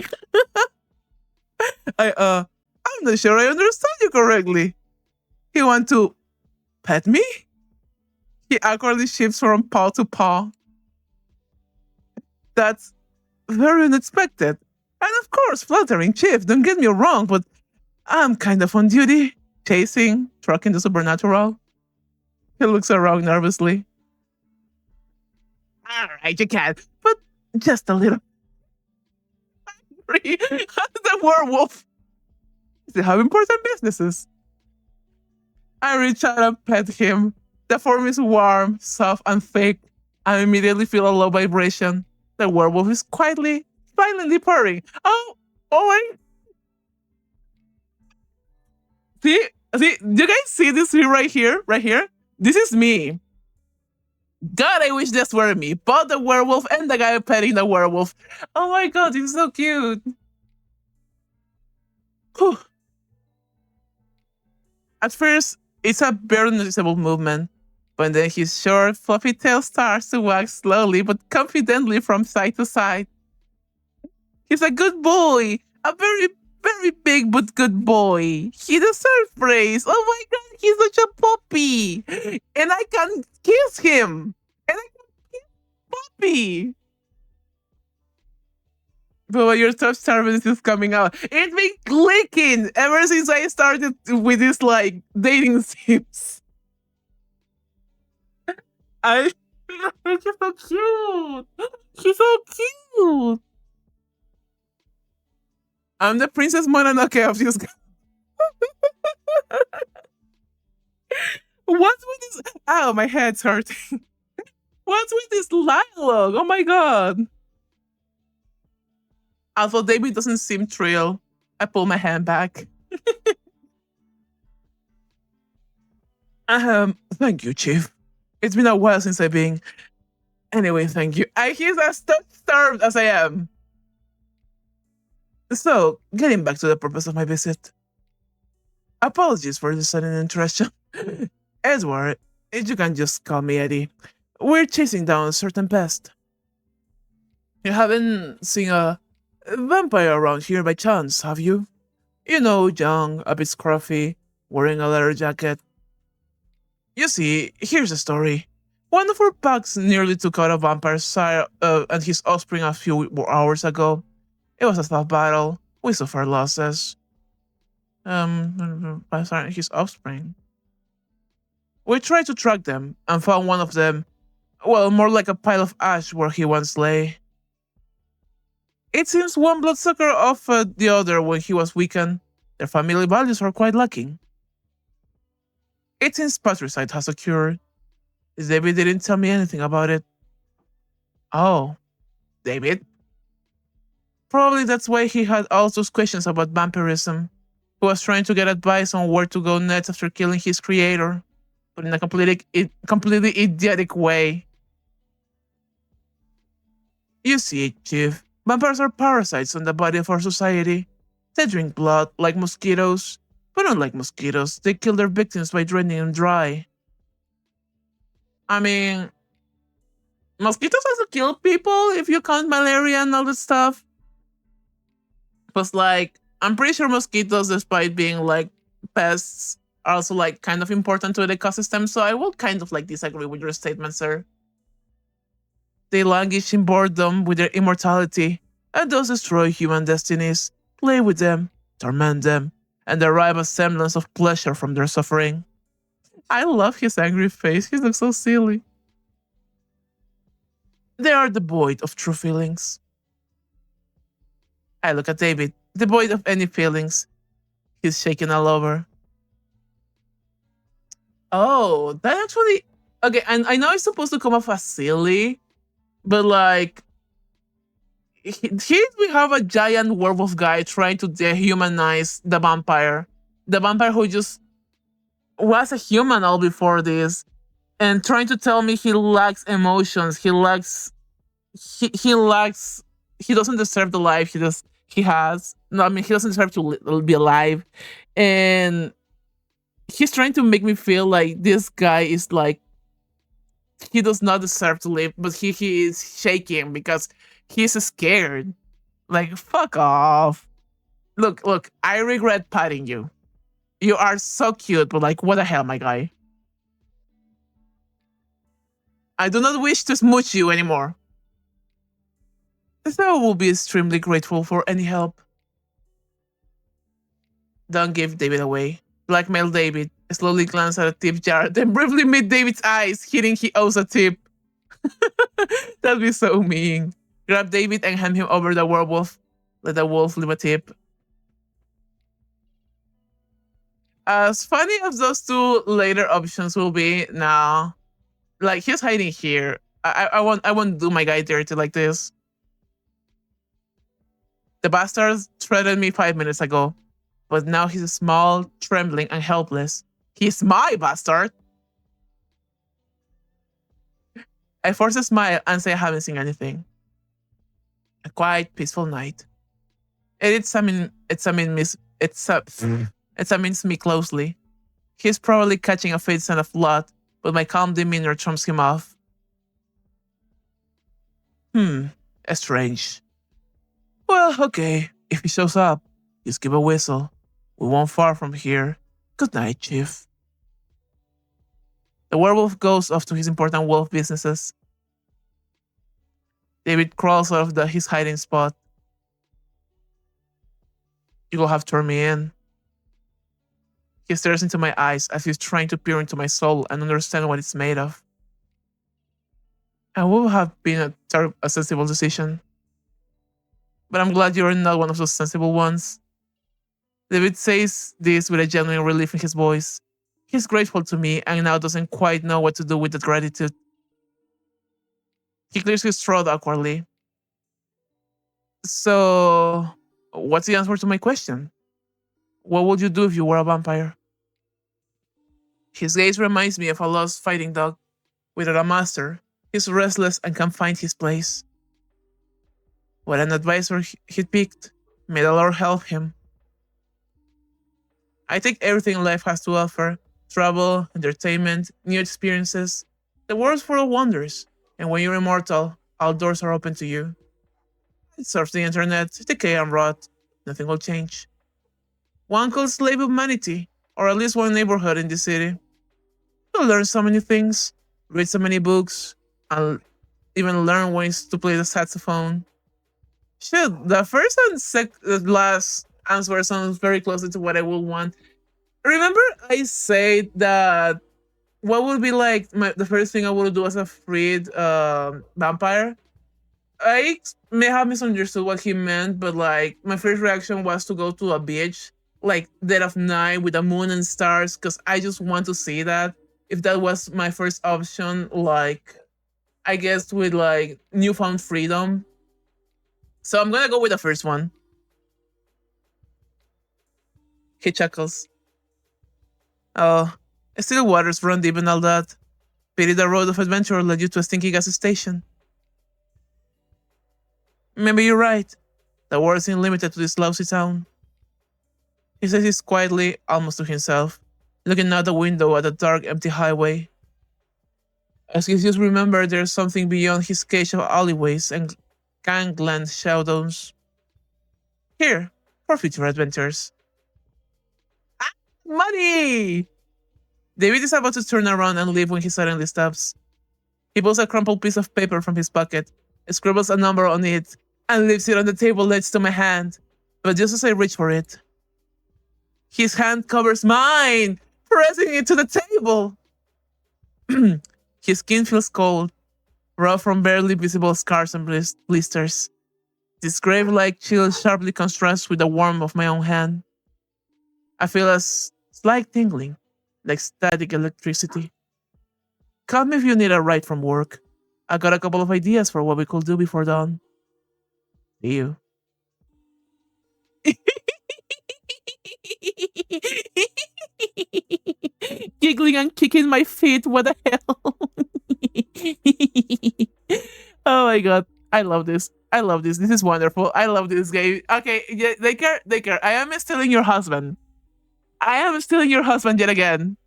I'm not sure I understand you correctly. You want to pet me? He awkwardly shifts from paw to paw. That's very unexpected. And of course, flattering, Chief. Don't get me wrong, but I'm kind of on duty. Chasing, trucking the supernatural. He looks around nervously. All right, you can, but just a little. The werewolf. They have important businesses. I reach out and pet him. The form is warm, soft, and thick. I immediately feel a low vibration. The werewolf is quietly, silently purring. Oh, see, do you guys see this here right here? Right here? This is me. God, I wish this were me. Both the werewolf and the guy petting the werewolf. Oh my god, he's so cute. Whew. At first, it's a very noticeable movement, but then his short, fluffy tail starts to wag slowly but confidently from side to side. He's a good boy, a very, very big but good boy. He deserves praise. Oh my god, he's such a puppy. And I can kiss him. And I can kiss puppy. But your touch service is coming out. It's been clicking ever since I started with this like dating sims. He's so cute. He's so cute. I'm the Princess Mononoke of this guy. What's with this? Ow, my head's hurting. What's with this dialogue? Oh my god. Although David doesn't seem thrilled, I pull my hand back. Thank you, Chief. It's been a while since I've been. Anyway, thank you. He's as starved as I am. So, getting back to the purpose of my visit. Apologies for the sudden interruption. Edward, you can just call me Eddie. We're chasing down a certain pest. You haven't seen a vampire around here by chance, have you? You know, young, a bit scruffy, wearing a leather jacket. You see, here's the story. One of our packs nearly took out a vampire sire and his offspring a few hours ago. It was a tough battle. We suffered losses. Sorry, his offspring. We tried to track them and found one of them, well, more like a pile of ash where he once lay. It seems one bloodsucker offered the other when he was weakened. Their family values are quite lacking. It seems patricide has occurred. David didn't tell me anything about it. Oh, David? Probably that's why he had all those questions about vampirism. He was trying to get advice on where to go next after killing his creator, but in a completely idiotic way. You see, Chief, vampires are parasites on the body of our society. They drink blood like mosquitoes, but unlike mosquitoes, they kill their victims by draining them dry. I mean, mosquitoes also kill people if you count malaria and all that stuff. But like, I'm pretty sure mosquitoes, despite being like pests, are also like kind of important to the ecosystem, so I will kind of like disagree with your statement, sir. They languish in boredom with their immortality, and thus destroy human destinies, play with them, torment them, and derive a semblance of pleasure from their suffering. I love his angry face. He looks so silly. They are devoid of true feelings. I look at David, devoid of any feelings. He's shaking all over. Oh, that actually. Okay, and I know it's supposed to come off as silly, but like, here we have a giant werewolf guy trying to dehumanize the vampire. The vampire who just was a human all before this, and trying to tell me he lacks emotions. He lacks. He doesn't deserve the life he has. No, I mean he doesn't deserve to be alive, and he's trying to make me feel like this guy is like he does not deserve to live, but he is shaking because he's scared. Like fuck off. Look, I regret patting you. You are so cute, but like what the hell, my guy? I do not wish to smooch you anymore. So I will be extremely grateful for any help. Don't give David away. Blackmail David. Slowly glance at a tip jar, then briefly meet David's eyes, hitting he owes a tip. That'd be so mean. Grab David and hand him over the werewolf. Let the wolf leave a tip. As funny as those two later options will be, now, like he's hiding here. I won't do my guy dirty like this. The bastard threatened me 5 minutes ago, but now he's small, trembling, and helpless. He's my bastard. I force a smile and say I haven't seen anything. A quiet, peaceful night. It examines me closely. He's probably catching a faint scent of blood, but my calm demeanor trumps him off. Strange. Well, okay. If he shows up, just give a whistle. We won't far from here. Good night, Chief. The werewolf goes off to his important wolf businesses. David crawls out of his hiding spot. You will have turned me in. He stares into my eyes as he's trying to peer into my soul and understand what it's made of. And would have been a sensible decision. But I'm glad you're not one of those sensible ones. David says this with a genuine relief in his voice. He's grateful to me and now doesn't quite know what to do with that gratitude. He clears his throat awkwardly. So, what's the answer to my question? What would you do if you were a vampire? His gaze reminds me of a lost fighting dog. Without a master, he's restless and can't find his place. What an advisor he picked. May the Lord help him. I take everything life has to offer. Travel, entertainment, new experiences. The world's full of wonders. And when you're immortal, all doors are open to you. Surf the internet, decay and rot. Nothing will change. One could slave humanity, or at least one neighborhood in the city. You'll learn so many things, read so many books, and even learn ways to play the saxophone. Shit, the first and the last answer sounds very closely to what I would want. Remember, I said that what would be like the first thing I would do as a freed vampire? I may have misunderstood what he meant, but like my first reaction was to go to a beach, like dead of night with the moon and stars, because I just want to see that. If that was my first option, like I guess with like newfound freedom. So I'm gonna go with the first one. He chuckles. Oh, still waters run deep and all that. Pity the road of adventure led you to a stinky gas station. Maybe you're right. The world isn't limited to this lousy town. He says this quietly, almost to himself, looking out the window at the dark, empty highway. As he just remembered there's something beyond his cage of alleyways and gangland shadows. Here, for future adventures. Ah, money! David is about to turn around and leave when he suddenly stops. He pulls a crumpled piece of paper from his pocket, scribbles a number on it, and leaves it on the table next to my hand. But just as I reach for it, his hand covers mine! pressing it to the table. His skin feels cold, raw from barely visible scars and blisters. This grave-like chill sharply contrasts with the warmth of my own hand. I feel a slight tingling, like static electricity. Call me if you need a ride from work. I got a couple of ideas for what we could do before dawn. See you. Giggling and kicking my feet. What the hell? Oh my god. I love this. I love this. This is wonderful. I love this game. Okay, yeah, Daker, I am stealing your husband. I am stealing your husband yet again.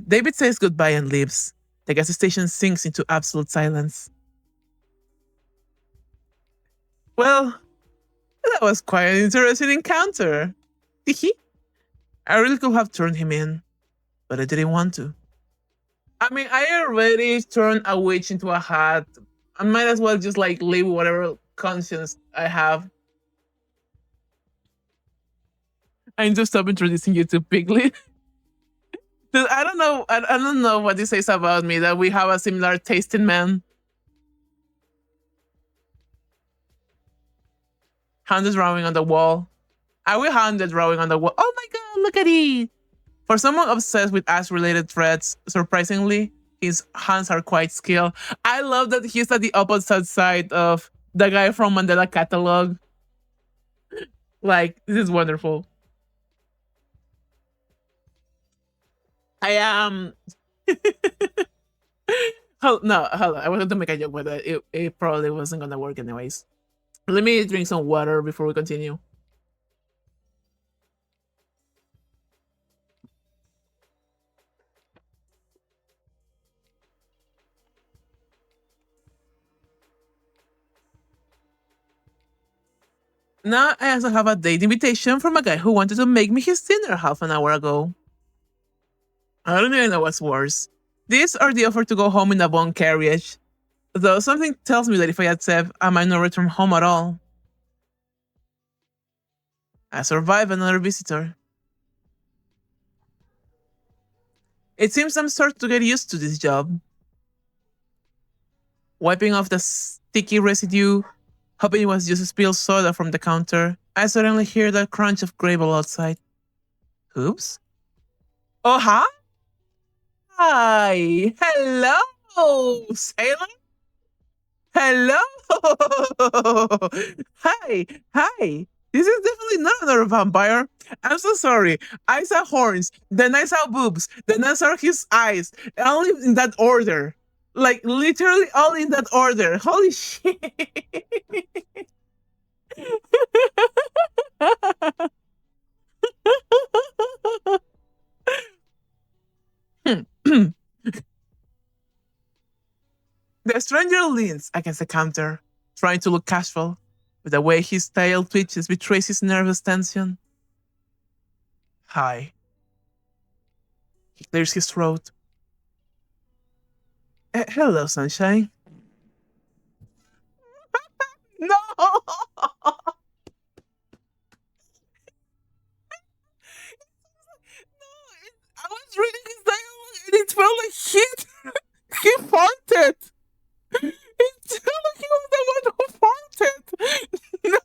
David says goodbye and leaves. The gas station sinks into absolute silence. Well, that was quite an interesting encounter. I really could have turned him in, but I didn't want to. I mean, I already turned a witch into a hat. I might as well just like live whatever conscience I have. I need to stop introducing you to Piglet. I don't know. I don't know what this says about me that we have a similar taste in men. Hand is drawing on the wall. I will hand the drawing on the wall. Oh my god, look at it! For someone obsessed with ass-related threads, surprisingly, his hands are quite skilled. I love that he's at the opposite side of the guy from Mandela Catalog. Like, this is wonderful. I am. Hold on. I wanted to make a joke, but it probably wasn't gonna work anyways. Let me drink some water before we continue. Now I also have a date invitation from a guy who wanted to make me his dinner half an hour ago. I don't even know what's worse. This or the offer to go home in a bone carriage. Though something tells me that if I accept, I might not return home at all. I survive another visitor. It seems I'm starting to get used to this job. Wiping off the sticky residue, hoping it was just spilled soda from the counter, I suddenly hear the crunch of gravel outside. Oops. Oh, hi! Hi! Hello, sailor! Hello! Hi! Hi! This is definitely not another vampire. I'm so sorry. I saw horns, then I saw boobs, then I saw his eyes. All in that order. Like, literally all in that order. Holy shit! The stranger leans against the counter, trying to look casual, but the way his tail twitches betrays his nervous tension. Hi. He clears his throat. Hello, sunshine. No! I was reading his dialogue and it felt like shit. He farted. It felt like he was the one who farted. No.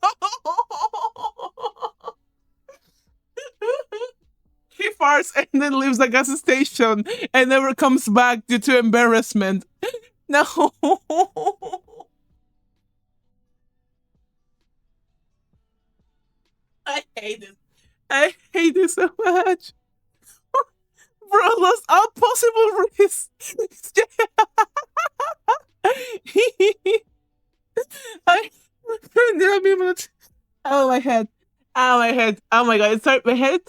He farts and then leaves the gas station and never comes back due to embarrassment. No. I hate this. I hate this so much. Bro lost all possible risks. I didn't be able to. Oh my head. Oh my head. Oh my god. It started my head.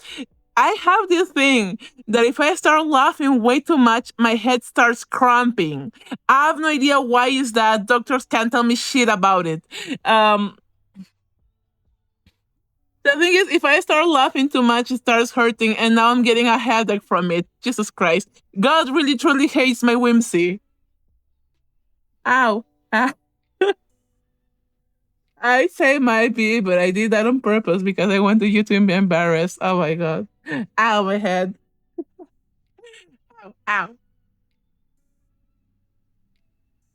I have this thing that if I start laughing way too much, my head starts cramping. I have no idea why is that. Doctors can't tell me shit about it. The thing is, if I start laughing too much, it starts hurting, and now I'm getting a headache from it. Jesus Christ. God really truly hates my whimsy. Ow. Ah. I say might be, but I did that on purpose because I wanted you to be embarrassed. Oh my god. Ow, my head. Ow, ow.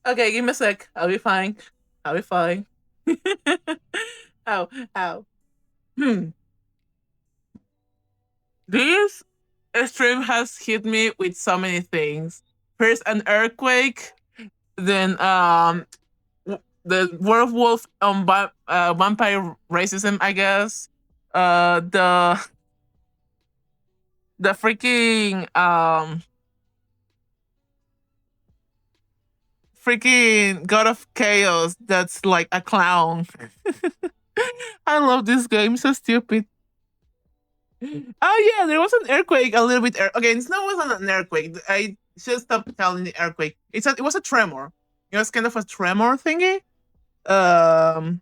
Okay, give me a sec. I'll be fine. I'll be fine. Ow, ow. Hmm. This stream has hit me with so many things. First, an earthquake. Then, the werewolf vampire racism, I guess. The freaking god of chaos that's like a clown. I love this game. So stupid. Oh yeah, there was an earthquake. A little bit. Okay, it's not wasn't an earthquake. I should stop calling it earthquake. It was a tremor. It was kind of a tremor thingy. Um,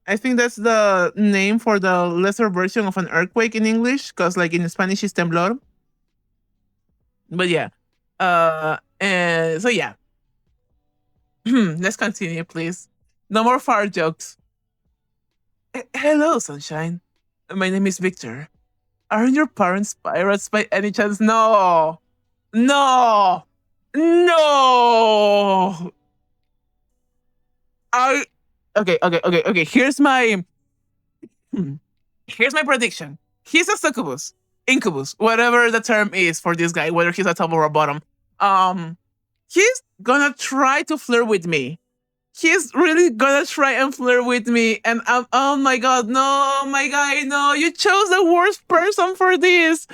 I think that's the name for the lesser version of an earthquake in English, because like in Spanish it's temblor. But yeah. And so yeah. Let's continue, please. No more fart jokes. Hello, sunshine. My name is Victor. Aren't your parents pirates by any chance? No. No. No. I okay. Here's my prediction. He's a succubus, incubus, whatever the term is for this guy, whether he's a top or a bottom. Um, he's gonna try to flirt with me. He's really gonna try and flirt with me, and oh my god, no, my guy, no, you chose the worst person for this.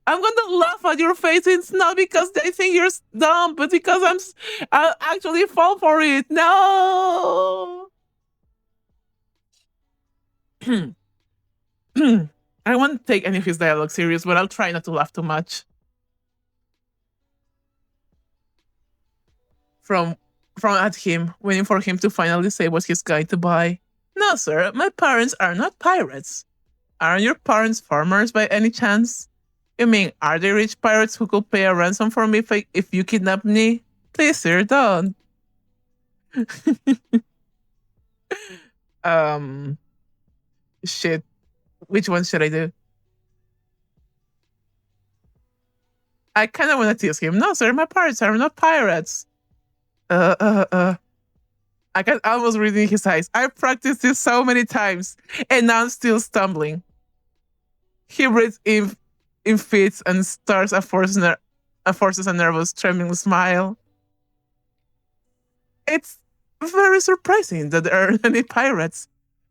I'm gonna laugh at your face. It's not because they think you're dumb, but because I actually fall for it. No. I won't take any of his dialogue serious, but I'll try not to laugh too much. From at him, waiting for him to finally say what he's going to buy. No, sir, my parents are not pirates. Aren't your parents farmers by any chance? You mean, are they rich pirates who could pay a ransom for me if you kidnap me? Please, sir, don't. um, shit. Which one should I do? I kind of want to tease him. No, sir, my parents are not pirates. I can almost read in his eyes. I practiced this so many times, and now I'm still stumbling. He breathes in fits and starts forces a nervous, trembling smile. It's very surprising that there aren't any pirates,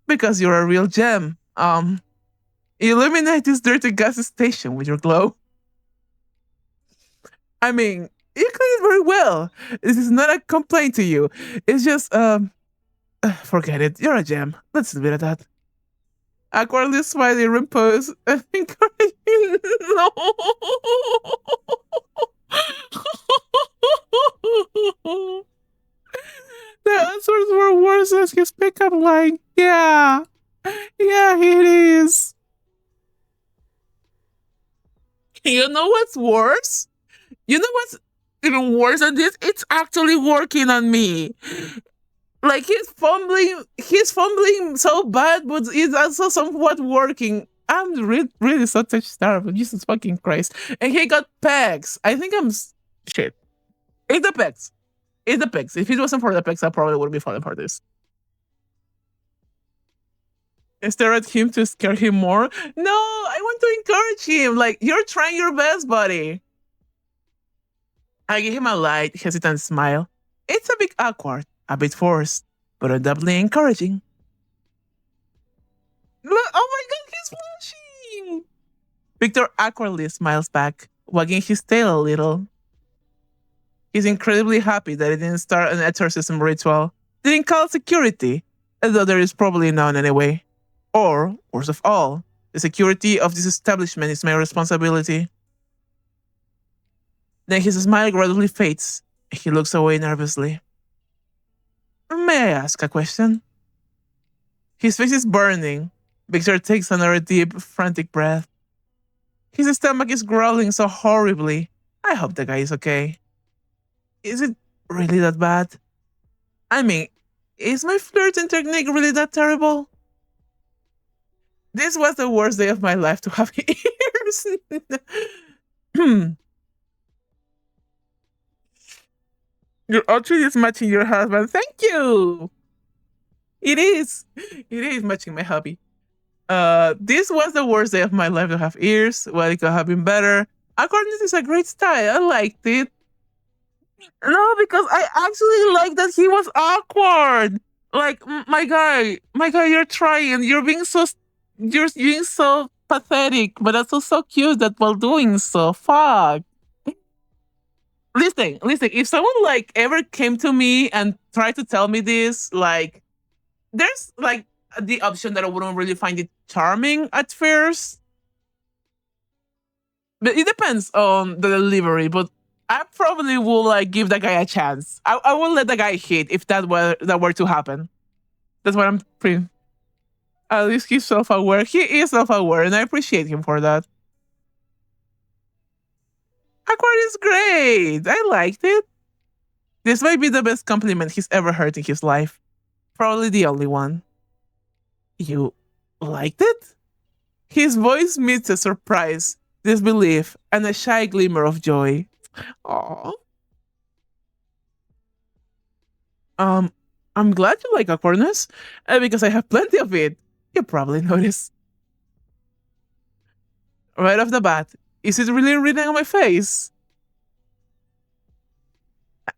because you're a real gem. Illuminate this dirty gas station with your glow. I mean, you clean it very well. This is not a complaint to you. It's just forget it. You're a gem. Let's leave it at that. Awkwardly smiling, repose, and encouraging. No. The answers were worse as his pickup line. Yeah. Yeah, it is. You know what's worse? You know what's even worse than this? It's actually working on me. Like he's fumbling so bad, but it's also somewhat working. I'm really so touched starved. Jesus fucking Christ. And he got pegs. I think shit. It's the pegs. It's the pegs. If it wasn't for the pegs, I probably wouldn't be falling for this. I stare at him to scare him more. No, I want to encourage him. Like, you're trying your best, buddy. I give him a light, hesitant smile. It's a bit awkward, a bit forced, but doubly encouraging. Look, oh my god, he's blushing! Victor awkwardly smiles back, wagging his tail a little. He's incredibly happy that he didn't start an exorcism ritual, didn't call security, although there is probably none anyway. Or, worst of all, the security of this establishment is my responsibility. Then his smile gradually fades. He looks away nervously. May I ask a question? His face is burning. Victor takes another deep, frantic breath. His stomach is growling so horribly. I hope the guy is okay. Is it really that bad? I mean, Is my flirting technique really that terrible? This was the worst day of my life to have ears. Your outfit is matching your husband. Thank you. It is. It is matching my hobby. This was the worst day of my life to have ears. Well, it could have been better. According, this is a great style. I liked it. No, because I actually like that he was awkward. Like my guy, you're trying. You're being so pathetic, but also so cute that while doing so, fuck. Listen. If someone like ever came to me and tried to tell me this, like, there's like the option that I wouldn't really find it charming at first, but it depends on the delivery. But I probably will like give that guy a chance. I will let the guy hit if that were to happen. That's what I'm pretty. At least he's self-aware. He is self-aware, and I appreciate him for that. Awkward is great. I liked it. This might be the best compliment he's ever heard in his life. Probably the only one. You liked it? His voice meets a surprise, disbelief, and a shy glimmer of joy. Aww. I'm glad you like awkwardness, because I have plenty of it. You probably noticed. Right off the bat, is it really written on my face?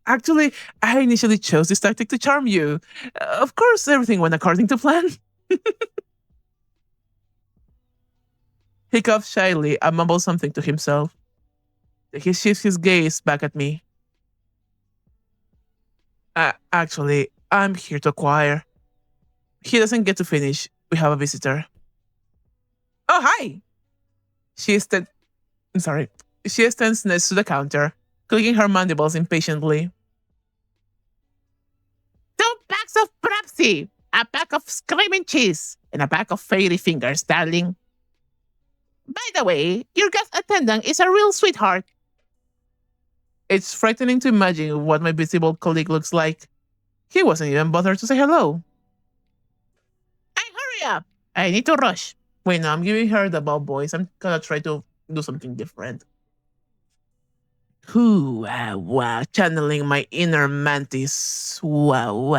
Actually, I initially chose this tactic to charm you. Of course, everything went according to plan. He coughed shyly and mumbled something to himself. He shifts his gaze back at me. Actually, I'm here to acquire. He doesn't get to finish. We have a visitor. Oh, hi! She stands next to the counter, clicking her mandibles impatiently. 2 packs of Pepsi, a pack of screaming cheese, and a pack of fairy fingers, darling. By the way, your guest attendant is a real sweetheart. It's frightening to imagine what my visible colleague looks like. He wasn't even bothered to say hello. Hurry up! I need to rush. Wait, no, I'm giving her the ball voice. I'm gonna try to do something different. Wow, channeling my inner mantis. Wow.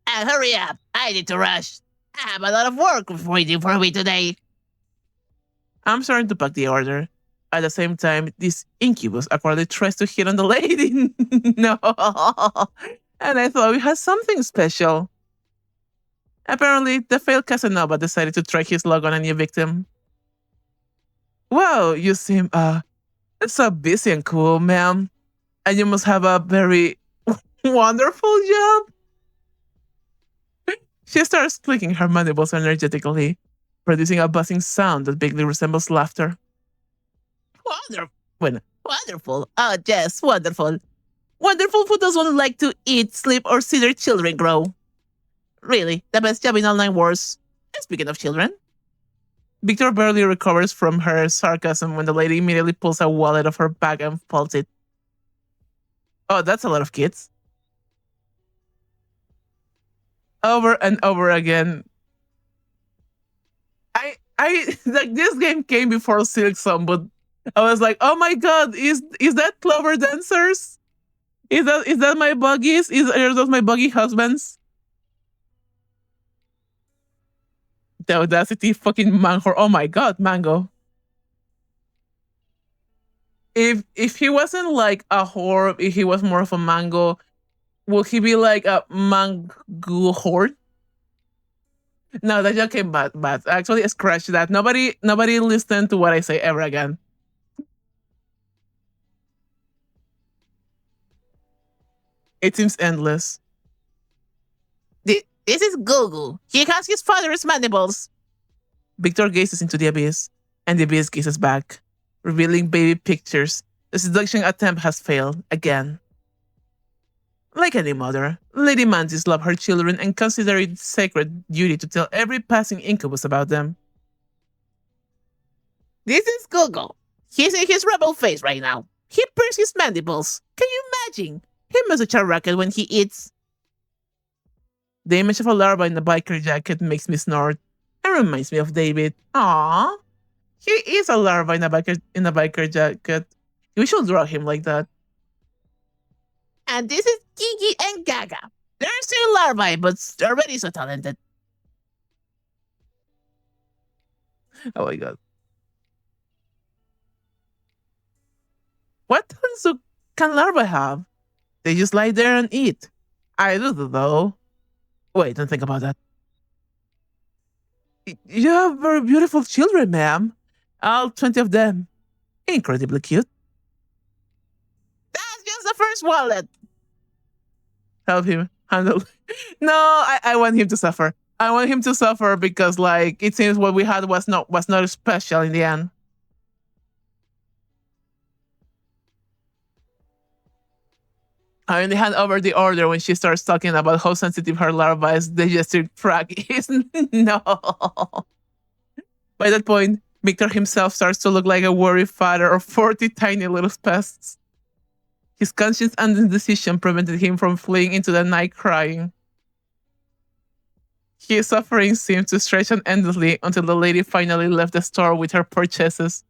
Hurry up! I need to rush. I have a lot of work waiting for me today. I'm starting to pack the order. At the same time, this incubus awkwardly tries to hit on the lady. No. And I thought we had something special. Apparently, the failed Casanova decided to try his luck on a new victim. Wow, you seem so busy and cool, ma'am. And you must have a very wonderful job. She starts clicking her mandibles energetically, producing a buzzing sound that vaguely resembles laughter. Wonderful. Oh, yes, wonderful. Wonderful who doesn't like to eat, sleep, or see their children grow. Really, the best job in online wars. And speaking of children, Victor barely recovers from her sarcasm when the lady immediately pulls a wallet of her bag and folds it. Oh, that's a lot of kids. Over and over again. I like this game came before Silksong, but I was like, oh my god, is that Clover Dancers? Is that my buggies? Are those my buggy husbands? The audacity, fucking mango. Oh my god, mango. If he wasn't like a whore, if he was more of a mango, would he be like a mango whore? No, that joke came bad. Actually, scratch that. Nobody listen to what I say ever again. It seems endless. This is Gugu. He has his father's mandibles. Victor gazes into the abyss, and the abyss gazes back, revealing baby pictures. The seduction attempt has failed again. Like any mother, Lady Mantis loves her children and considers it sacred duty to tell every passing incubus about them. This is Gugu. He's in his rebel phase right now. He pierced his mandibles. Can you imagine? He makes such a racket when he eats. The image of a larva in a biker jacket makes me snort. It reminds me of David. Aww. He is a larva in a biker jacket. We should draw him like that. And this is Gigi and Gaga. They're still larvae, but already so talented. Oh my god. What talents can larvae have? They just lie there and eat. I do though. Wait, don't think about that. You have very beautiful children, ma'am. All 20 of them. Incredibly cute. That's just the first wallet. Help him handle. No, I want him to suffer. I want him to suffer because, like, it seems what we had was not special in the end. I only hand over the order when she starts talking about how sensitive her larva's digestive tract is. No. By that point, Victor himself starts to look like a worried father of 40 tiny little pests. His conscience and indecision prevented him from fleeing into the night crying. His suffering seemed to stretch on endlessly until the lady finally left the store with her purchases.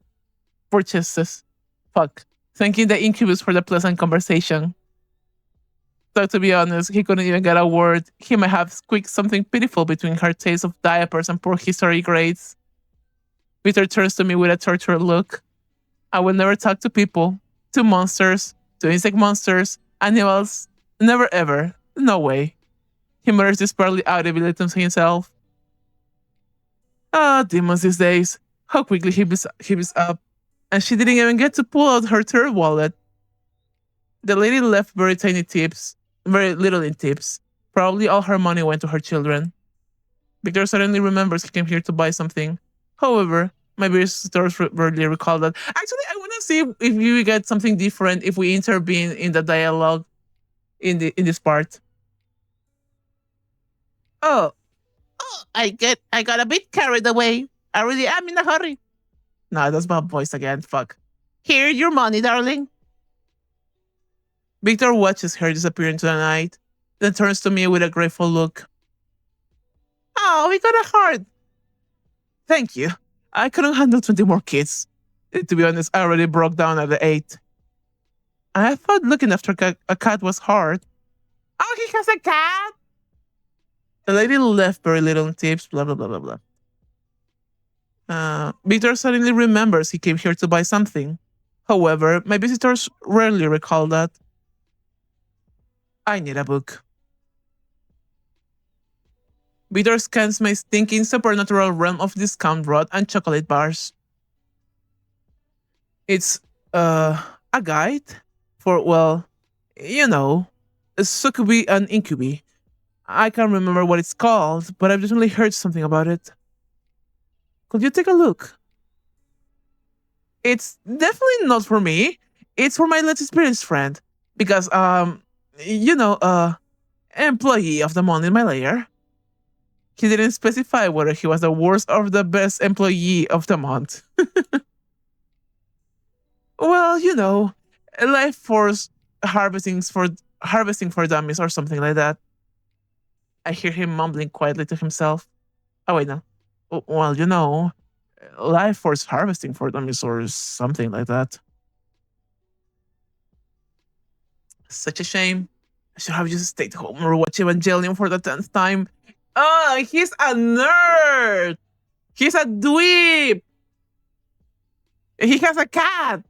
Fuck. Thanking the incubus for the pleasant conversation. Though to be honest, he couldn't even get a word. He might have squeaked something pitiful between her taste of diapers and poor history grades. Peter turns to me with a tortured look. I will never talk to people, to monsters, to insect monsters, animals. Never ever. No way. He mutters desperately audibly to himself. Ah, demons these days. How quickly he was up. And she didn't even get to pull out her third wallet. The lady left very tiny tips, very little in tips. Probably all her money went to her children. Victor suddenly remembers he came here to buy something. However, my visitors rarely recall that. Actually, I want to see if we get something different if we intervene in the dialogue in this part. Oh, I got a bit carried away. I really am in a hurry. Nah, that's my voice again. Fuck. Here, your money, darling. Victor watches her disappear into the night, then turns to me with a grateful look. Oh, we got a heart. Thank you. I couldn't handle 20 more kids. To be honest, I already broke down at the 8. I thought looking after a cat was hard. Oh, he has a cat? The lady left very little tips, blah, blah, blah, blah, blah. Victor suddenly remembers he came here to buy something. However, my visitors rarely recall that. I need a book. Victor scans my stinking supernatural realm of discount rod and chocolate bars. It's a guide for, well, you know, succubi and incubi. I can't remember what it's called, but I've definitely heard something about it. Could you take a look? It's definitely not for me. It's for my less experienced friend. Because, employee of the month in my layer. He didn't specify whether he was the worst or the best employee of the month. Well, life force harvesting for dummies or something like that. I hear him mumbling quietly to himself. Oh wait, no. Well, life force harvesting for dummies or something like that. Such a shame. I should have just stayed home or watch Evangelion for the 10th time. Oh, he's a nerd. He's a dweeb. He has a cat.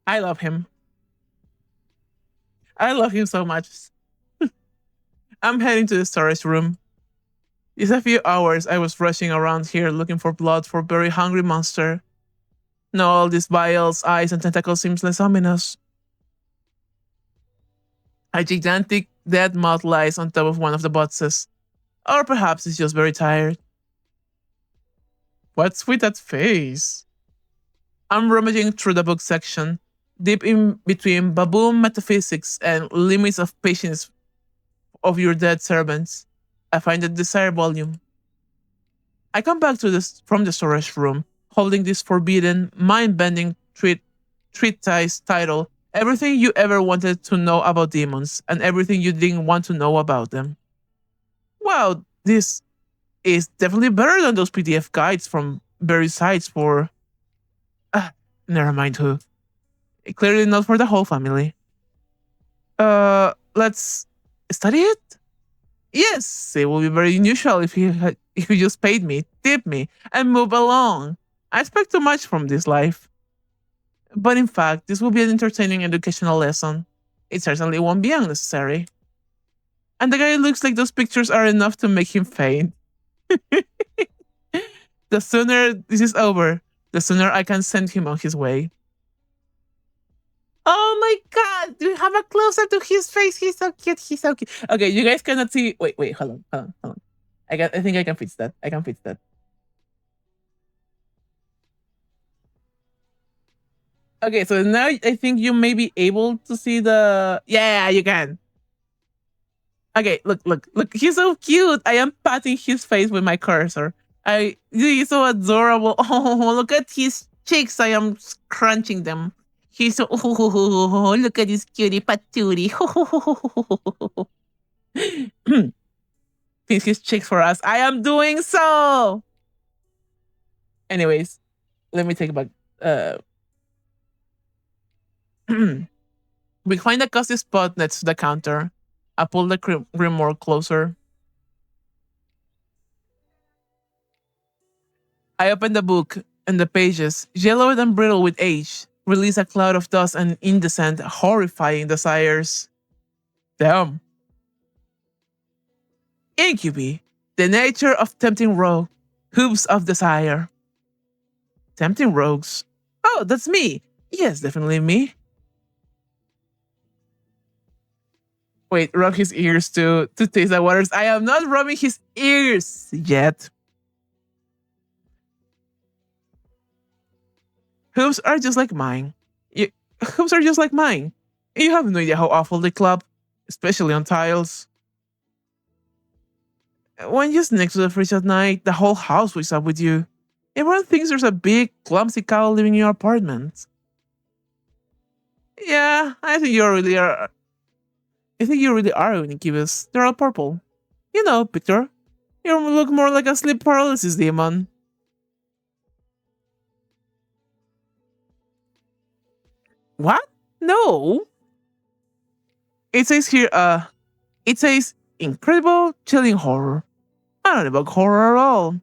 I love him. I love him so much. I'm heading to the storage room. It's a few hours I was rushing around here looking for blood for very hungry monster. No, all these vials, eyes, and tentacles seems less ominous. A gigantic dead moth lies on top of one of the boxes. Or perhaps it's just very tired. What's with that face? I'm rummaging through the book section, deep in between baboon metaphysics and limits of patience of your dead servants. I find the desired volume. I come back from the storage room, holding this forbidden, mind-bending treat treatise titled Everything You Ever Wanted to Know About Demons and Everything You Didn't Want to Know About Them. Wow, this is definitely better than those PDF guides from various sites for. Ah, never mind who. Clearly not for the whole family. Let's study it? Yes, it will be very unusual if you just paid me, tip me, and move along. I expect too much from this life. But in fact, this will be an entertaining educational lesson. It certainly won't be unnecessary. And the guy looks like those pictures are enough to make him faint. The sooner this is over, the sooner I can send him on his way. Oh my god, do you have a close up to his face? He's so cute, he's so cute. Okay, you guys cannot see. Wait, hold on. I think I can fix that. I can fix that. Okay, so now I think you may be able to see the. Yeah, you can. Okay, look. He's so cute. I am patting his face with my cursor. He's so adorable. Oh, look at his cheeks. I am crunching them. He's so. Oh, look at this cutie patootie. Pinch his cheeks for us. I am doing so. Anyways, let me take it back. We find a cozy spot next to the counter. I pull the grimoire closer. I open the book, and the pages, yellowed and brittle with age, release a cloud of dust and indecent, horrifying desires. Damn. Incubi, the nature of tempting rogue, hooves of desire. Tempting rogues? Oh, that's me. Yes, definitely me. Wait, rub his ears to taste the waters. I am not rubbing his ears yet. Hooves are just like mine. Hooves are just like mine. You have no idea how awful they club, especially on tiles. When you're next to the fridge at night, the whole house wakes up with you. Everyone thinks there's a big, clumsy cow living in your apartment. Yeah, I think you really are. I think you really are an incubus. They're all purple. You know, Victor. You look more like a sleep paralysis demon. What? No. It says here, it says incredible chilling horror. I don't evoke horror at all.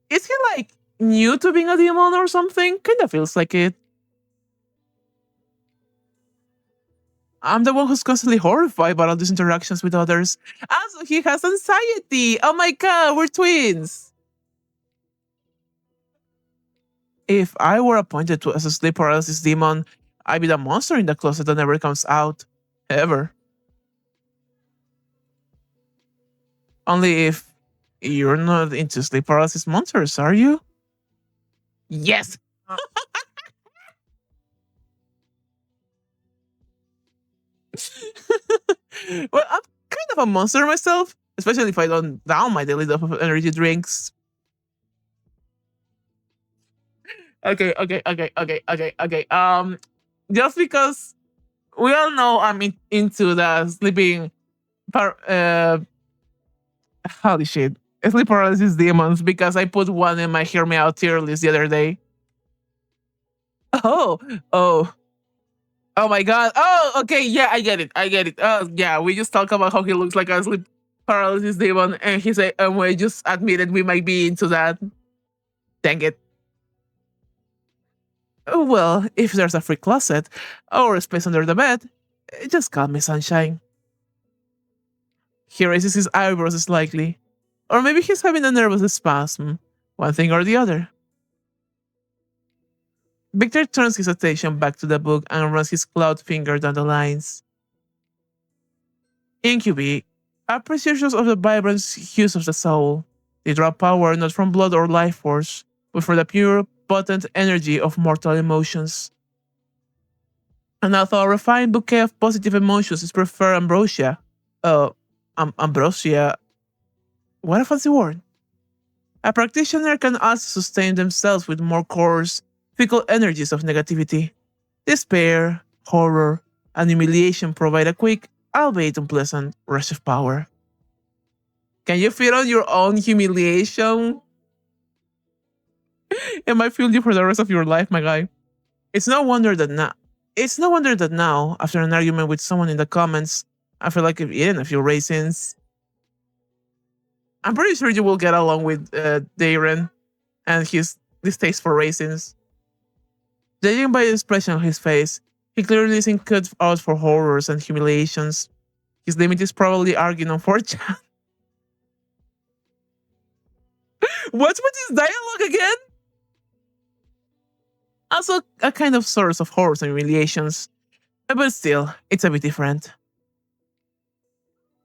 Is he like new to being a demon or something? Kinda feels like it. I'm the one who's constantly horrified by all these interactions with others. Also, he has anxiety. Oh my god, we're twins. If I were appointed to as a sleep paralysis demon, I'd be the monster in the closet that never comes out. Ever. Only if you're not into sleep paralysis monsters, are you? Yes! Well, I'm kind of a monster myself, especially if I don't down my daily dose of energy drinks. Okay. Just because we all know I'm into the sleeping holy shit. Sleep paralysis demons because I put one in my hear me out tier list the other day. Oh, oh. Oh my god. Oh, okay, yeah, I get it. Oh yeah, we just talk about how he looks like a sleep paralysis demon, and he said, and we just admitted we might be into that. Dang it. Oh, well, if there's a free closet or a space under the bed, just call me Sunshine. He raises his eyebrows slightly. Or maybe he's having a nervous spasm. One thing or the other. Victor turns his attention back to the book and runs his clawed finger down the lines. Incubi are precious of the vibrant hues of the soul. They draw power not from blood or life force, but from the pure, potent energy of mortal emotions. And although a refined bouquet of positive emotions is preferred ambrosia, ambrosia, what a fancy word. A practitioner can also sustain themselves with more coarse, fickle energies of negativity. Despair, horror, and humiliation provide a quick, albeit unpleasant, rush of power. Can you feel on your own humiliation? It might feel you for the rest of your life, my guy. It's no wonder that now. It's no wonder that now, after an argument with someone in the comments, I feel like I've eaten a few raisins. I'm pretty sure you will get along with Darren and his distaste for raisins. Judging by the expression on his face, he clearly isn't cut out for horrors and humiliations. His limit is probably arguing on 4chan. What's with this dialogue again? Also, a kind of source of horrors and humiliations, but still, it's a bit different.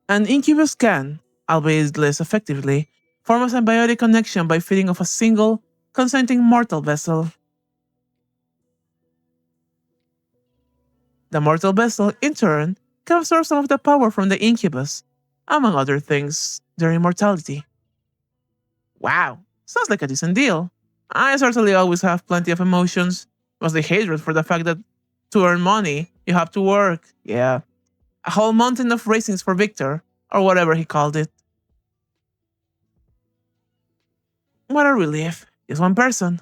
An incubus can, albeit less effectively, form a symbiotic connection by feeding off a single, consenting mortal vessel. The mortal vessel, in turn, can absorb some of the power from the incubus, among other things, their immortality. Wow, sounds like a decent deal. I certainly always have plenty of emotions, mostly hatred for the fact that to earn money, you have to work. Yeah. A whole mountain of raisins for Victor, or whatever he called it. What a relief. Just one person.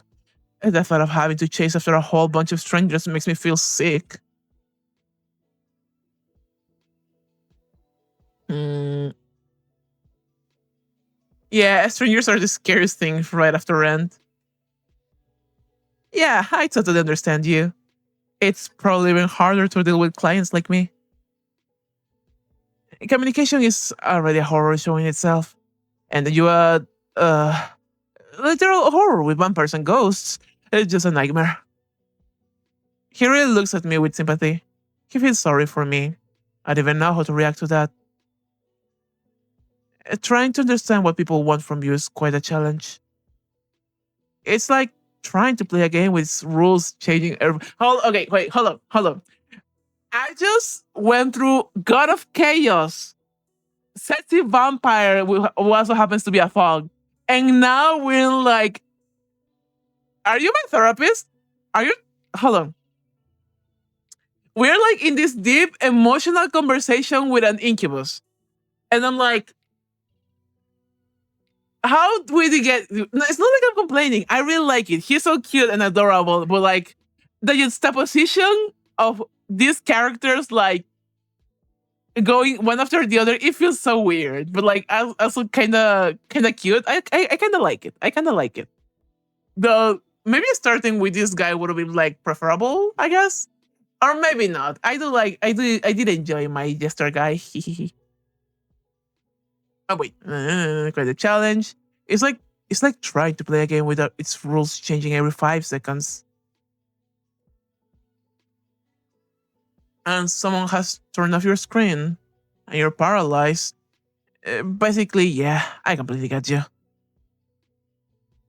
The thought of having to chase after a whole bunch of strangers makes me feel sick. Yeah, strangers are the scariest thing right after rent. Yeah, I totally understand you. It's probably even harder to deal with clients like me. Communication is already a horror show in itself. And you literal horror with vampires and ghosts. It's just a nightmare. He really looks at me with sympathy. He feels sorry for me. I don't even know how to react to that. Trying to understand what people want from you is quite a challenge. It's like trying to play a game with rules changing every. Okay, wait, hold on. I just went through God of Chaos, sexy vampire who also happens to be a fog, and now we're like, are you my therapist? Are you? Hold on. We're like in this deep emotional conversation with an incubus, and I'm like, how do we get? No, it's not like I'm complaining. I really like it. He's so cute and adorable, but like the juxtaposition of these characters, like going one after the other, it feels so weird, but like also kind of cute. I kind of like it. I kind of like it. Though maybe starting with this guy would have been like preferable, I guess, or maybe not. I did enjoy my jester guy. Oh wait, quite a challenge. It's like trying to play a game without its rules changing every 5 seconds. And someone has turned off your screen, and you're paralyzed. Basically, yeah, I completely get you.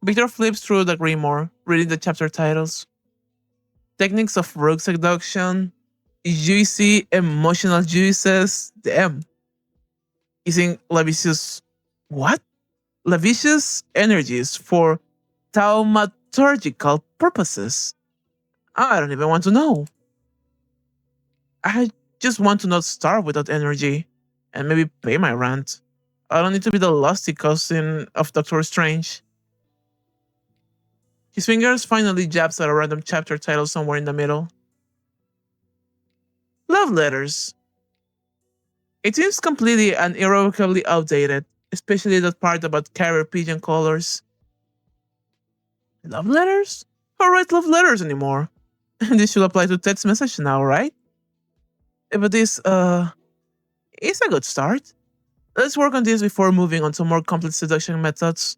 Victor flips through the grimoire, reading the chapter titles. Techniques of rogue seduction, juicy emotional juices. Damn. Using lascivious what? Lascivious energies for thaumaturgical purposes. I don't even want to know. I just want to not starve without energy and maybe pay my rent. I don't need to be the lusty cousin of Doctor Strange. His fingers finally jabs at a random chapter title somewhere in the middle. Love letters. It seems completely and irrevocably outdated, especially that part about carrier pigeon colors. Love letters? Who writes love letters anymore? This should apply to text message now, right? But this, is a good start. Let's work on this before moving on to more complex seduction methods.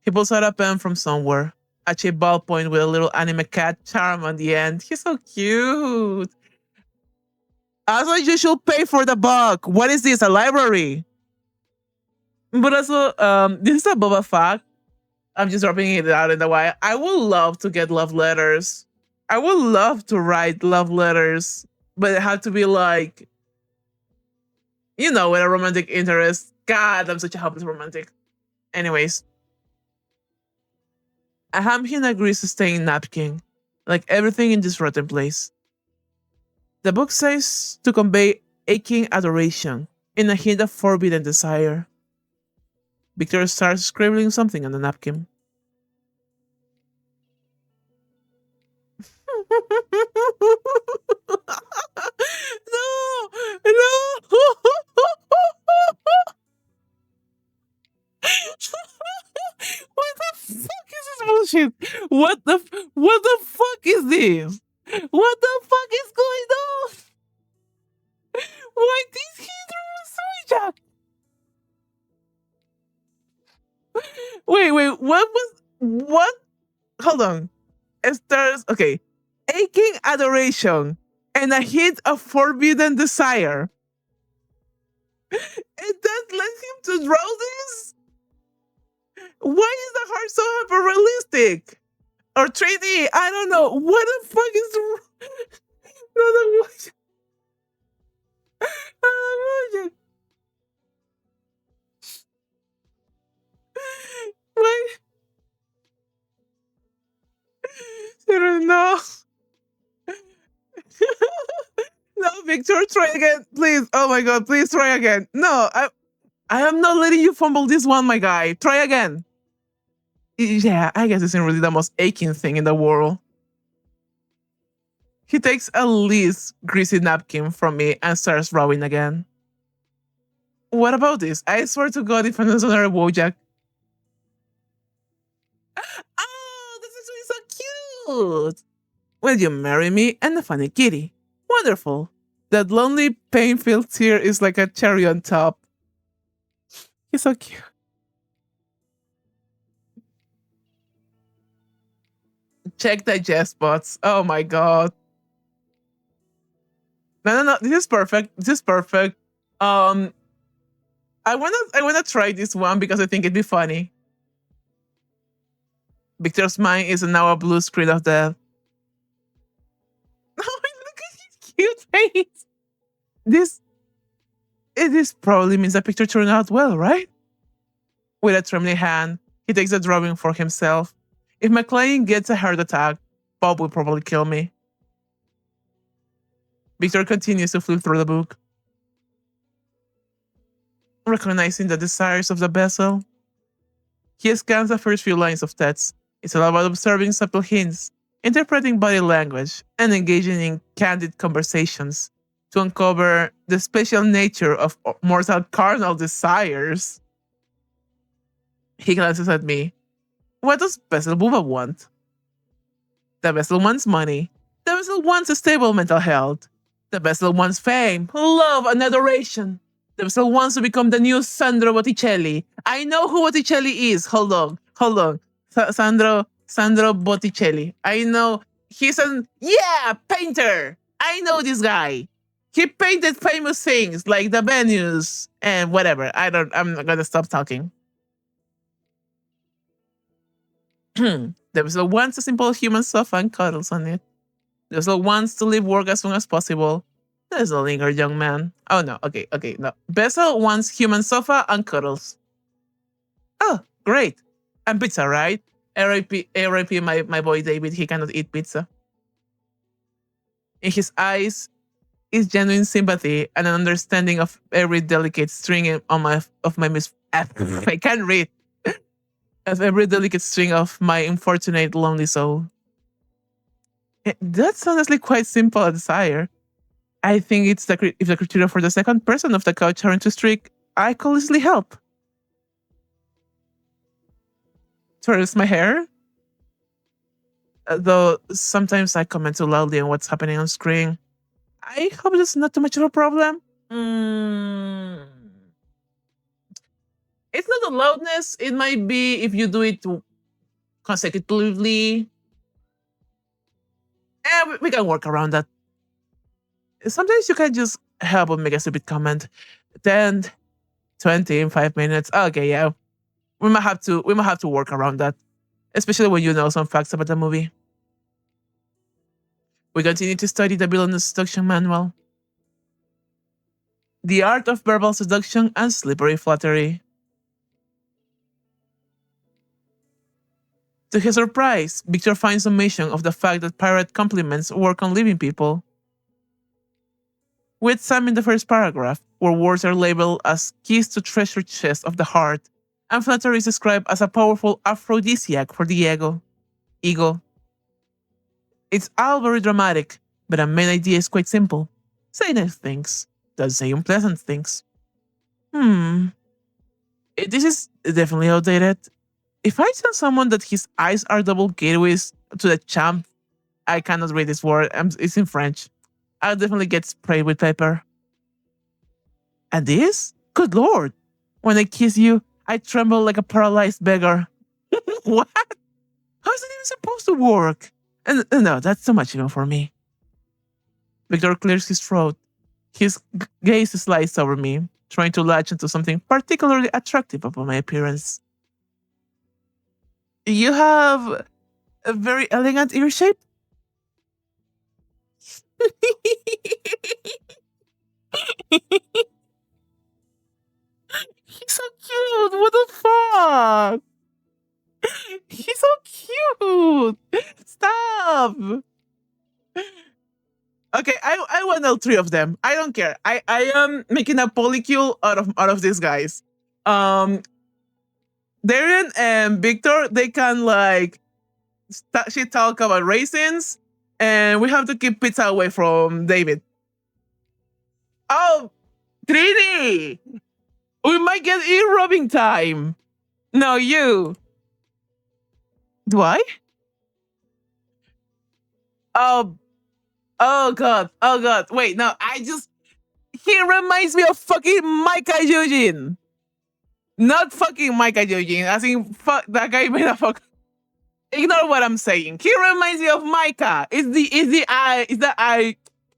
He pulls out a pen from somewhere, a cheap ballpoint with a little anime cat charm on the end. He's so cute. Also, you should pay for the book. What is this? A library? But also, this is a Boba fact. I'm just dropping it out in the wild. I would love to get love letters. I would love to write love letters, but it had to be like, with a romantic interest. God, I'm such a hopeless romantic. Anyways, Ahamhin agrees to stay in Napkin, like everything in this rotten place. The book says to convey aching adoration in a hint of forbidden desire. Victor starts scribbling something on the napkin. No, no. What the fuck is this bullshit? What the fuck is this? What the fuck is going on? Why did he throw a soy jack? Wait, what? Hold on. Esther's okay. Aching adoration and a hint of forbidden desire. And that led him to draw this? Why is the heart so hyper realistic? Or 3D? I don't know. What the fuck is no, no, what? Why? No. No, Victor, try again, please. Oh my god, please try again. No, I am not letting you fumble this one, my guy. Try again. Yeah, I guess it's really the most aching thing in the world. He takes a least greasy napkin from me and starts rowing again. What about this? I swear to God, if another Wojak. Oh, this is really so cute. Will you marry me and a funny kitty? Wonderful. That lonely, pain-filled tear is like a cherry on top. He's so cute. Check digest bots. Oh my god. No. This is perfect. This is perfect. I wanna try this one because I think it'd be funny. Victor's mind is now a blue screen of death. Oh, look at his cute face. This probably means the picture turned out well, right? With a trembling hand, he takes the drawing for himself. If my client gets a heart attack, Bob will probably kill me. Victor continues to flip through the book, recognizing the desires of the vessel. He scans the first few lines of text. It's all about observing subtle hints, interpreting body language, and engaging in candid conversations to uncover the special nature of mortal carnal desires. He glances at me. What does Vessel Booba want? The vessel wants money. The vessel wants a stable mental health. The vessel wants fame, love, and adoration. The vessel wants to become the new Sandro Botticelli. I know who Botticelli is. Hold on. Sandro Botticelli. I know he's painter. I know this guy. He painted famous things like the Venus and whatever. I'm not gonna stop talking. The vessel wants a simple human sofa and cuddles on it. The vessel wants to leave work as soon as possible. There's no linger, young man. Oh no, okay, no. Vessel wants human sofa and cuddles. Oh, great. And pizza, right? R.I.P. my boy David, he cannot eat pizza. In his eyes is genuine sympathy and an understanding of every delicate string on my I can't read. Of every delicate string of my unfortunate lonely soul. That's honestly quite simple a desire. I think if the criteria for the second person of the couch aren't too strict, I could easily help. Twirls my hair. Though sometimes I comment too loudly on what's happening on screen. I hope that's not too much of a problem. It's not a loudness. It might be if you do it consecutively. We can work around that. Sometimes you can just help but make a stupid comment. 10, 20 in 5 minutes. Okay, yeah. We might have to work around that. Especially when you know some facts about the movie. We continue to study the villainous seduction manual. The art of verbal seduction and slippery flattery. To his surprise, Victor finds some mention of the fact that pirate compliments work on living people. We examine the first paragraph, where words are labeled as keys to treasure chest of the heart, and flattery is described as a powerful aphrodisiac for the ego. Ego. It's all very dramatic, but the main idea is quite simple. Say nice things, don't say unpleasant things. This is definitely outdated. If I tell someone that his eyes are double gateways to the champ, I cannot read this word. It's in French. I'll definitely get sprayed with pepper. And this? Good lord. When I kiss you, I tremble like a paralyzed beggar. What? How's it even supposed to work? And no, that's too much even for me. Victor clears his throat. His gaze slides over me, trying to latch into something particularly attractive about my appearance. You have a very elegant ear shape. He's so cute. What the fuck? He's so cute. Stop. Okay, I want all three of them. I don't care. I am making a polycule out of these guys. Darren and Victor, they can like she talk about raisins, and we have to keep pizza away from David. Oh, 3D. We might get ear rubbing time. No, you. Do I? Oh god. Oh god. Wait, no, he reminds me of fucking Micah Eugene. Not fucking Micah Eugene. I think fuck that guy made a fuck. Ignore what I'm saying. He reminds me of Micah. It's the eye,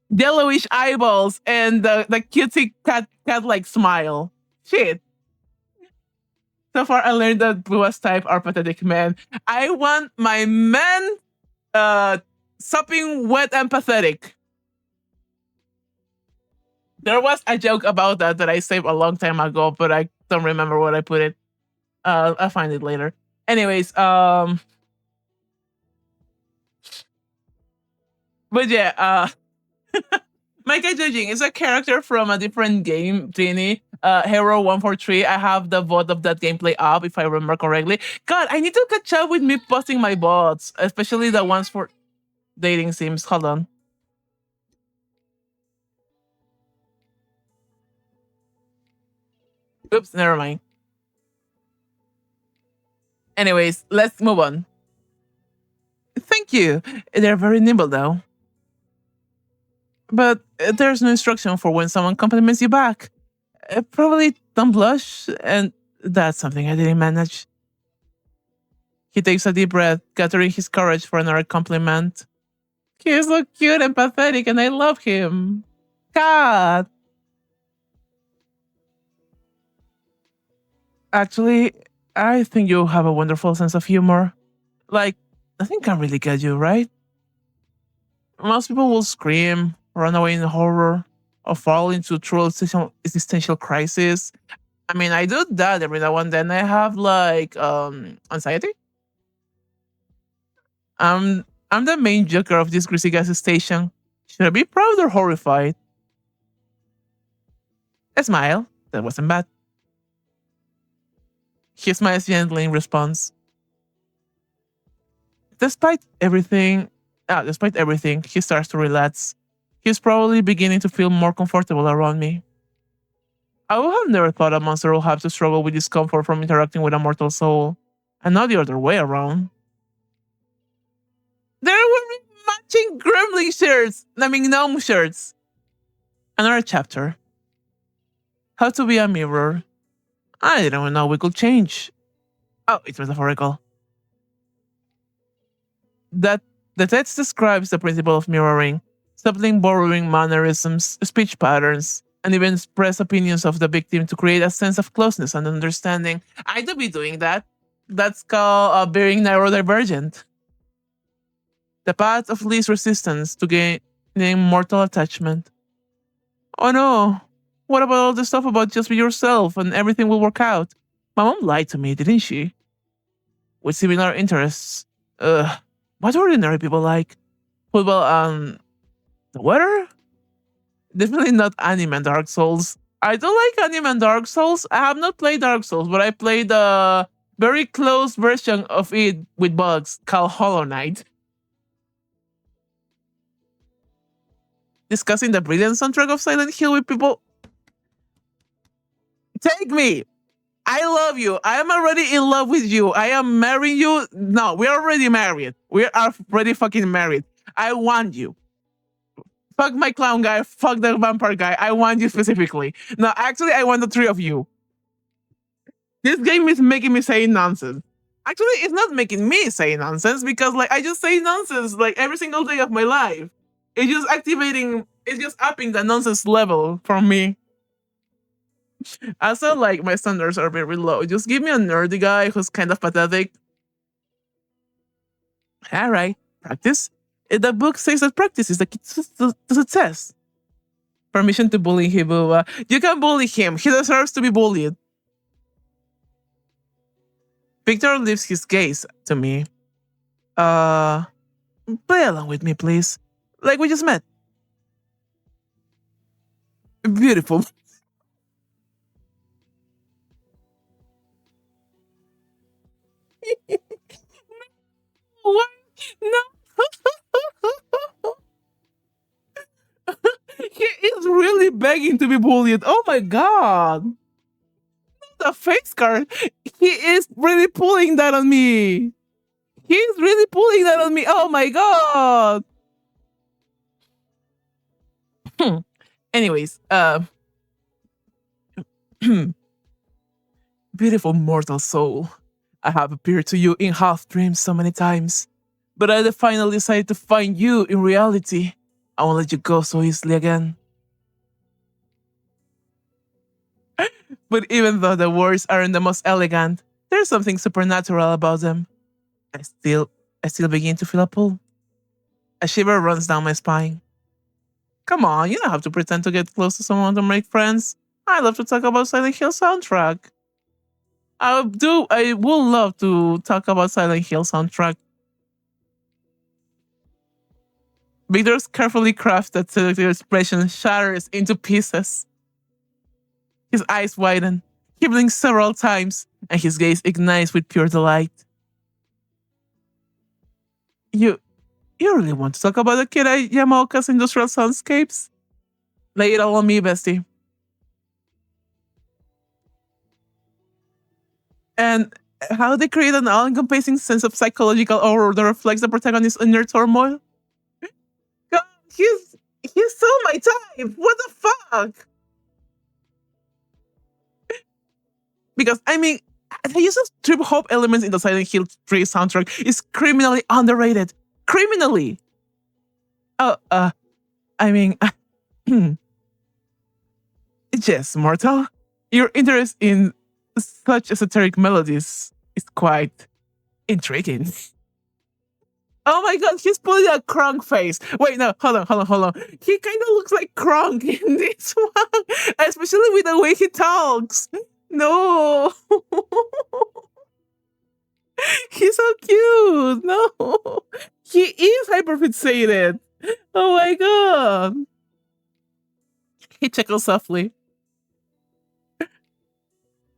yellowish eyeballs and the cutesy cat like smile. Shit. So far, I learned that Buas type are pathetic men. I want my men sopping wet and pathetic. There was a joke about that I saved a long time ago, but I don't remember what I put it. I'll find it later. Anyways, but yeah, Micah Judging is a character from a different game, Trini. Hero 143. I have the VOD of that gameplay up, if I remember correctly. God, I need to catch up with me posting my VODs, especially the ones for dating sims. Hold on. Oops, never mind. Anyways, let's move on. Thank you. They're very nimble though. But there's no instruction for when someone compliments you back. Probably don't blush, and that's something I didn't manage. He takes a deep breath, gathering his courage for another compliment. He's so cute and pathetic, and I love him. God. Actually, I think you have a wonderful sense of humor. Like, nothing can really get you, right? Most people will scream, run away in horror, or fall into true existential crisis. I mean, I do that every now and then. I have like anxiety. I'm the main joker of this greasy gas station. Should I be proud or horrified? A smile. That wasn't bad. He smiles gently in response. Despite everything, he starts to relax. He's probably beginning to feel more comfortable around me. I would have never thought a monster would have to struggle with discomfort from interacting with a mortal soul, and not the other way around. They're wearing matching gremlin shirts! I mean, gnome shirts. Another chapter. How to be a mirror. I didn't even know we could change. Oh, it's metaphorical. That the text describes the principle of mirroring, subtly borrowing mannerisms, speech patterns, and even express opinions of the victim to create a sense of closeness and understanding. I do be doing that. That's called being neurodivergent. The path of least resistance to gaining mortal attachment. Oh no, what about all the stuff about just be yourself and everything will work out? My mom lied to me, didn't she? with similar interests. What ordinary people like? Football and the weather? Definitely not anime and Dark Souls. I don't like anime and Dark Souls. I have not played Dark Souls, but I played a very close version of it with bugs called Hollow Knight. Discussing the brilliant soundtrack of Silent Hill with people. Take me! I love you. I am already in love with you. I am marrying you. No, we're already married. We are already fucking married. I want you. Fuck my clown guy. Fuck the vampire guy. I want you specifically. No, actually, I want the three of you. This game is making me say nonsense. Actually, it's not making me say nonsense because, like, I just say nonsense like every single day of my life. It's just activating. It's just upping the nonsense level for me. Also, like, my standards are very low. Just give me a nerdy guy who's kind of pathetic. All right, practice. The book says that practice is the key to success. Permission to bully him. You can bully him. He deserves to be bullied. Victor lifts his gaze to me. Play along with me, please. Like we just met. Beautiful. What? No. He is really begging to be bullied. Oh my god. The face card. He is really pulling that on me. He's really pulling that on me. Oh my god. Anyways, beautiful mortal soul. I have appeared to you in half dreams so many times, but I finally decided to find you in reality. I won't let you go so easily again. But even though the words aren't the most elegant, there's something supernatural about them. I still begin to feel a pull. A shiver runs down my spine. Come on, you don't have to pretend to get close to someone to make friends. I love to talk about Silent Hill soundtrack. I would love to talk about Silent Hill soundtrack. Victor's carefully crafted seductive expression shatters into pieces. His eyes widen. He blinks several times, and his gaze ignites with pure delight. You really want to talk about the kid at Yamaoka's industrial soundscapes? Lay it all on me, bestie. And how they create an all-encompassing sense of psychological horror that reflects the protagonist's inner turmoil? God, he's so my type. What the fuck? Because I mean, the use of trip hop elements in the Silent Hill 3 soundtrack is criminally underrated. Criminally. I mean, yes, Mortal. Your interest in such esoteric melodies is quite intriguing. Oh my god, he's pulling a Kronk face. Wait, no, hold on. He kind of looks like Kronk in this one, especially with the way he talks. No. He's so cute. No. He is hyperfixated. Oh my god. He chuckles softly.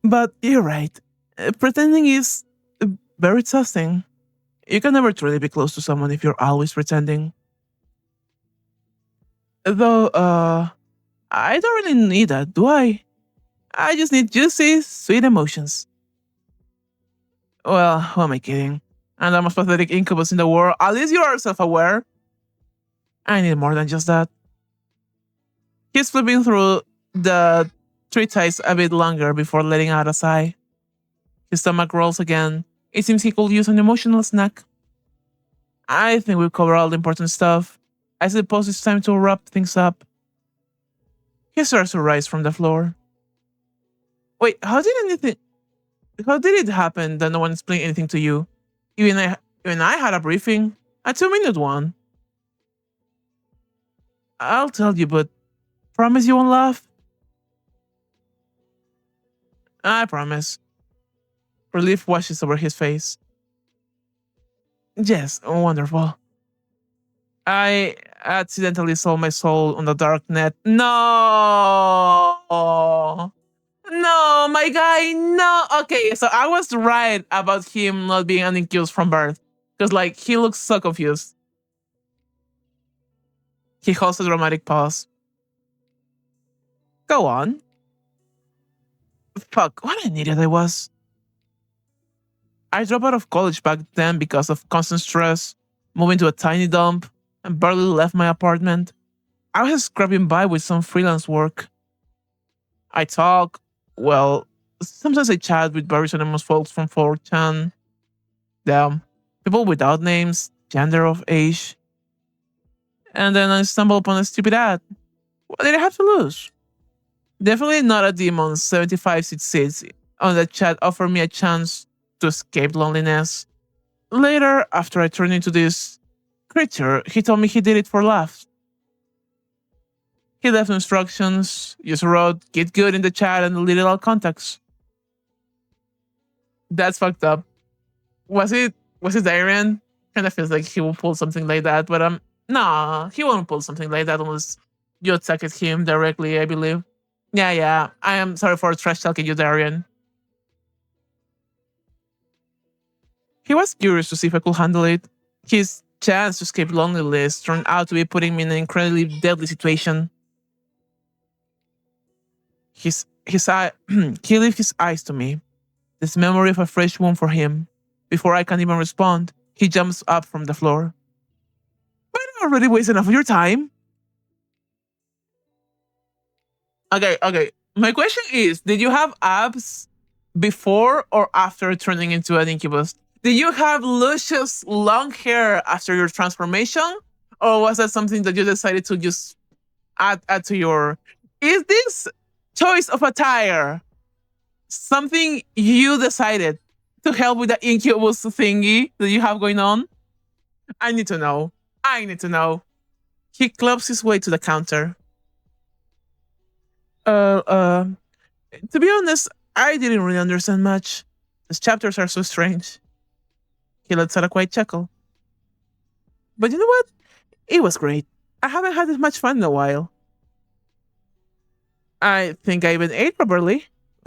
But you're right. Pretending is very exhausting. You can never truly be close to someone if you're always pretending. Though, I don't really need that, do I? I just need juicy, sweet emotions. Well, who am I kidding? I'm the most pathetic incubus in the world. At least you are self-aware. I need more than just that. He's flipping through the treatise a bit longer before letting out a sigh. His stomach rolls again. It seems he could use an emotional snack. I think we've covered all the important stuff. I suppose it's time to wrap things up. He starts to rise from the floor. Wait, how did it happen that no one explained anything to you? Even I had a briefing. A 2-minute one. I'll tell you, but promise you won't laugh? I promise. Relief washes over his face. Yes, wonderful. I accidentally sold my soul on the dark net. No! No, my guy, no. Okay, so I was right about him not being an incubus from birth. Because, like, he looks so confused. He holds a dramatic pause. Go on. Fuck, what an idiot I was. I dropped out of college back then because of constant stress, moving to a tiny dump, and barely left my apartment. I was scraping by with some freelance work. I talk, well, sometimes I chat with various anonymous folks from 4chan. Them, people without names, gender of age. And then I stumble upon a stupid ad. What did I have to lose? Definitely not a demon 75 seats on the chat offered me a chance to escape loneliness. Later, after I turned into this creature, he told me he did it for laughs. He left instructions, just wrote, get good in the chat and deleted all contacts. That's fucked up. Was it Darien? Kind of feels like he will pull something like that, but nah, he won't pull something like that unless you attack at him directly, I believe. Yeah. I am sorry for trash talking you, Darien. He was curious to see if I could handle it. His chance to escape loneliness turned out to be putting me in an incredibly deadly situation. His eye he lifted his eyes to me. This memory of a fresh wound for him. Before I can even respond, he jumps up from the floor. But I already wasted enough of your time. Okay. My question is, did you have abs before or after turning into an incubus? Did you have luscious long hair after your transformation? Or was that something that you decided to just add to your... Is this choice of attire something you decided to help with the incubus thingy that you have going on? I need to know. He clubs his way to the counter. To be honest, I didn't really understand much. These chapters are so strange. He lets out a quiet chuckle. But you know what? It was great. I haven't had this much fun in a while. I think I even ate properly.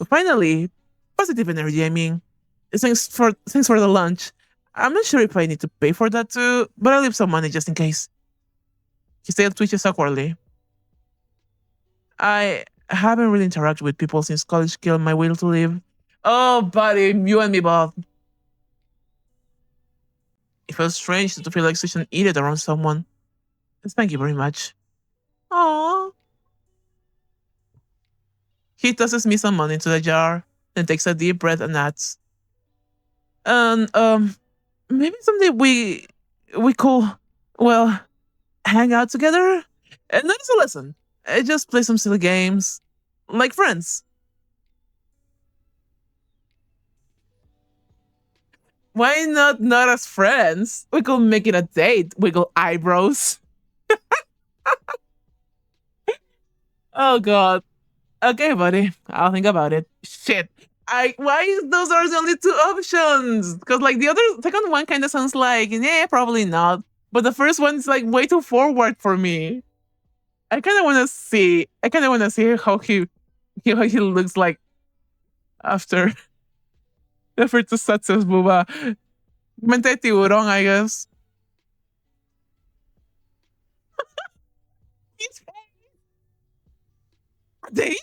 Finally, positive energy, I mean. Thanks for the lunch. I'm not sure if I need to pay for that too, but I'll leave some money just in case. His tail twitches awkwardly. I haven't really interacted with people since college killed my will to live. Oh, buddy, you and me both. It felt strange to feel like such an idiot around someone. Thank you very much. Aww. He tosses me some money into the jar, then takes a deep breath and adds, and maybe someday we could, well, hang out together. And not as a lesson. Just play some silly games, like friends. Why not as friends? We could make it a date. Wiggle eyebrows. Oh god. Okay, buddy. I'll think about it. Shit. Why those are the only two options? Because like the other second one kind of sounds like, yeah, probably not. But the first one's like way too forward for me. I kind of want to see. How he looks like after to success buba. Mente de tiburón, I guess. His date?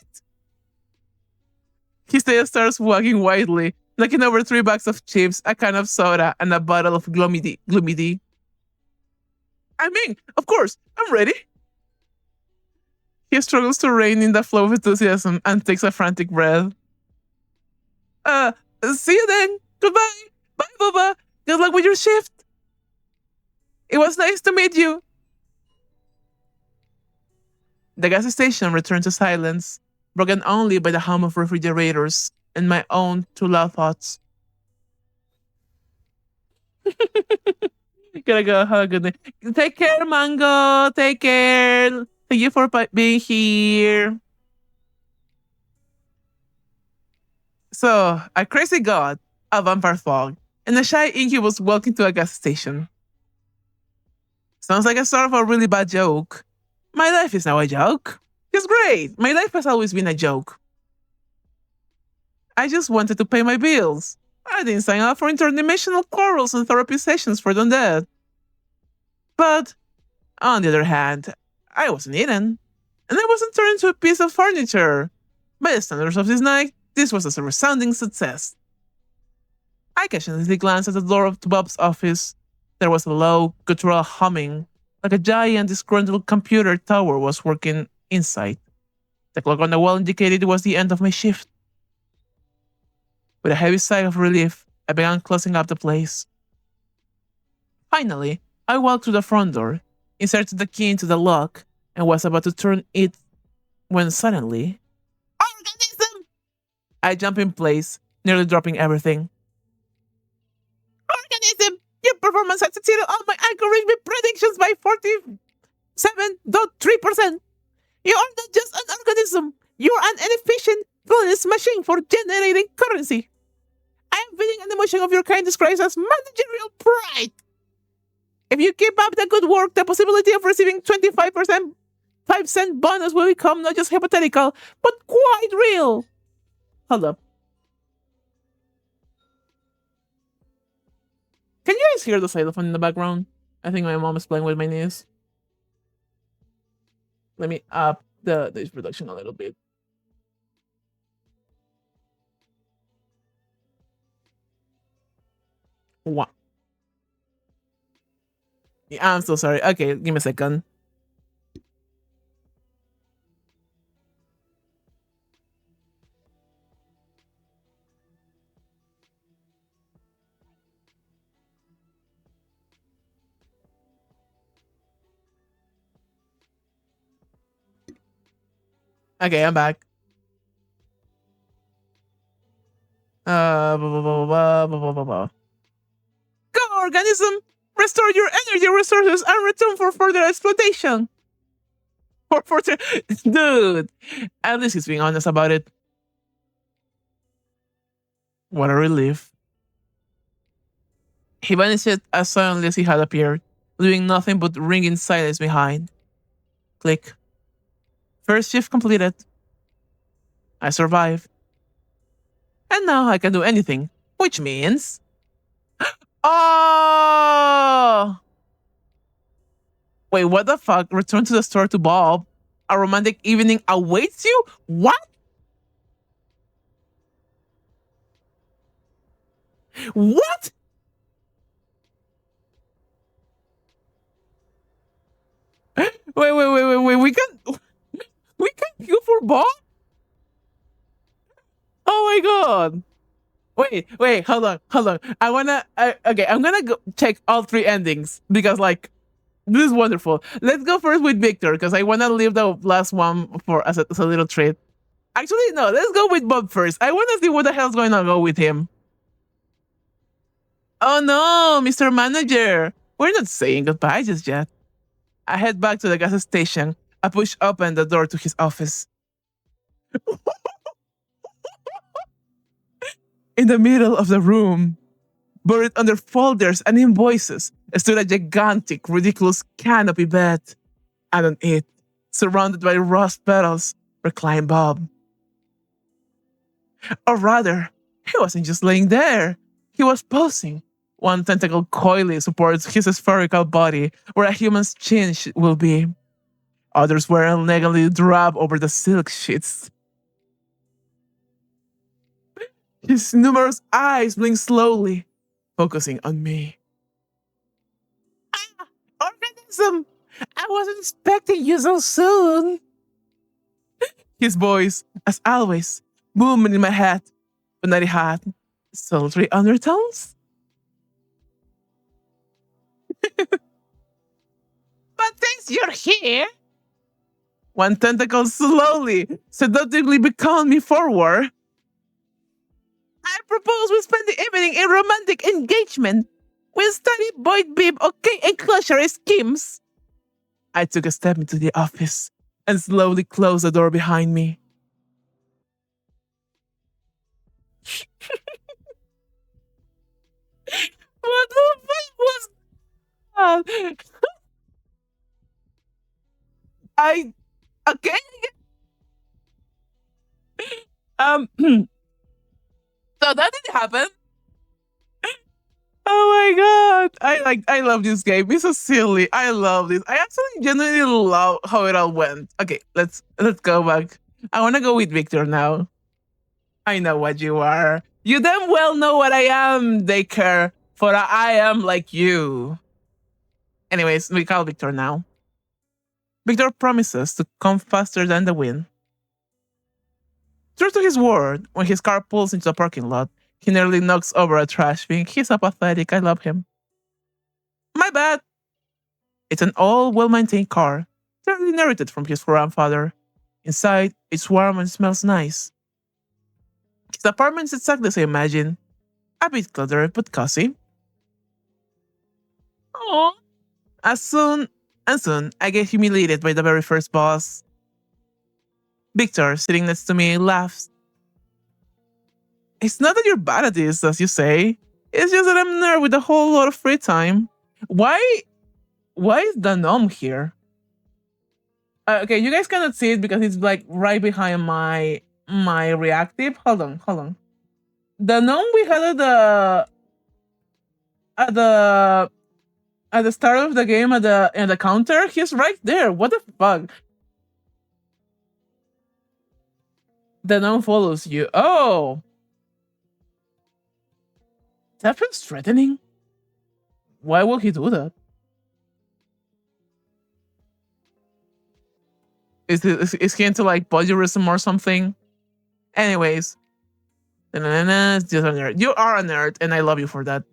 He still starts walking widely, looking over 3 bags of chips, a can of soda, and a bottle of gloomy. I mean, of course, I'm ready. He struggles to rein in the flow of enthusiasm and takes a frantic breath. See you then. Goodbye. Bye, Bubba. Good luck with your shift. It was nice to meet you. The gas station returned to silence, broken only by the hum of refrigerators and my own too loud thoughts. Gotta go. Have a good day. Take care, Mango. Take care. Thank you for being here. So, a crazy god, a vampire fog, and a shy incubus walking to a gas station. Sounds like a sort of a really bad joke. My life is now a joke. It's great. My life has always been a joke. I just wanted to pay my bills. I didn't sign up for interdimensional quarrels and therapy sessions for the undead. But, on the other hand, I wasn't eaten. And I wasn't turned into a piece of furniture. By the standards of this night, this was a resounding success. I casually glanced at the door of Bob's office. There was a low, guttural humming, like a giant disgruntled computer tower was working inside. The clock on the wall indicated it was the end of my shift. With a heavy sigh of relief, I began closing up the place. Finally, I walked through the front door, inserted the key into the lock, and was about to turn it when suddenly, organism! I jumped in place, nearly dropping everything. Organism! Your performance has exceeded all my algorithmic predictions by 47.3%. You are not just an organism. You are an inefficient, flawless machine for generating currency. I am feeling an emotion of your kind described as managerial pride. If you keep up the good work, the possibility of receiving 25% 5-cent bonus will become not just hypothetical, but quite real. Hold up. Can you guys hear the xylophone in the background? I think my mom is playing with my niece. Let me up the production a little bit. What? Yeah, I'm so sorry. Okay, give me a second. Okay, I'm back. Go, organism! Restore your energy resources and return for further exploitation. Dude, at least he's being honest about it. What a relief. He vanished as suddenly as he had appeared, leaving nothing but ringing silence behind. Click. First shift completed. I survived. And now I can do anything, which means... Oh! Wait, what the fuck? Return to the store to Bob. A romantic evening awaits you? What? What? Wait. We can kill for Bob? Oh my god. Wait, hold on. I'm gonna go check all 3 endings because, like, this is wonderful. Let's go first with Victor because I wanna leave the last one for as a little treat. Actually, no, let's go with Bob first. I wanna see what the hell's going to go with him. Oh no, Mr. Manager. We're not saying goodbye just yet. I head back to the gas station. I push open the door to his office. In the middle of the room, buried under folders and invoices, stood a gigantic, ridiculous canopy bed. And on it, surrounded by rust petals, reclined Bob. Or rather, he wasn't just laying there. He was posing. One tentacle coyly supports his spherical body where a human's chin will be. Others were elegantly draped over the silk sheets. His numerous eyes blink slowly, focusing on me. Ah, organism! I wasn't expecting you so soon. His voice, as always, booming in my head, but not it had sultry undertones. But since you're here, one tentacle slowly, seductively beckoned me forward. I propose we spend the evening in romantic engagement. We'll study Boyd Beep, okay, and closure schemes. I took a step into the office and slowly closed the door behind me. What the fuck was that? I okay. So that didn't happen. Oh my god! I love this game. It's so silly. I love this. I actually genuinely love how it all went. Okay, let's go back. I want to go with Victor now. I know what you are. You damn well know what I am. They care, for I am like you. Anyways, we call Victor now. Victor promises to come faster than the wind. True to his word, when his car pulls into the parking lot, he nearly knocks over a trash bin. He's so pathetic. I love him. My bad. It's an old, well-maintained car, clearly inherited from his grandfather. Inside, it's warm and smells nice. His apartment's exactly as I imagine. A bit cluttered, but cozy. Aww. As soon and soon, I get humiliated by the very first boss. Victor, sitting next to me, laughs. It's not that you're bad at this, as you say. It's just that I'm a nerd with a whole lot of free time. Why is the gnome here? Okay, you guys cannot see it because it's like right behind my reactive. Hold on. The gnome we had at the at the start of the game at the counter, he's right there. What the fuck? The gnome follows you. Oh, that feels threatening. Why would he do that? Is he into like voyeurism or something? Anyways, it's just a nerd. You are a nerd, and I love you for that.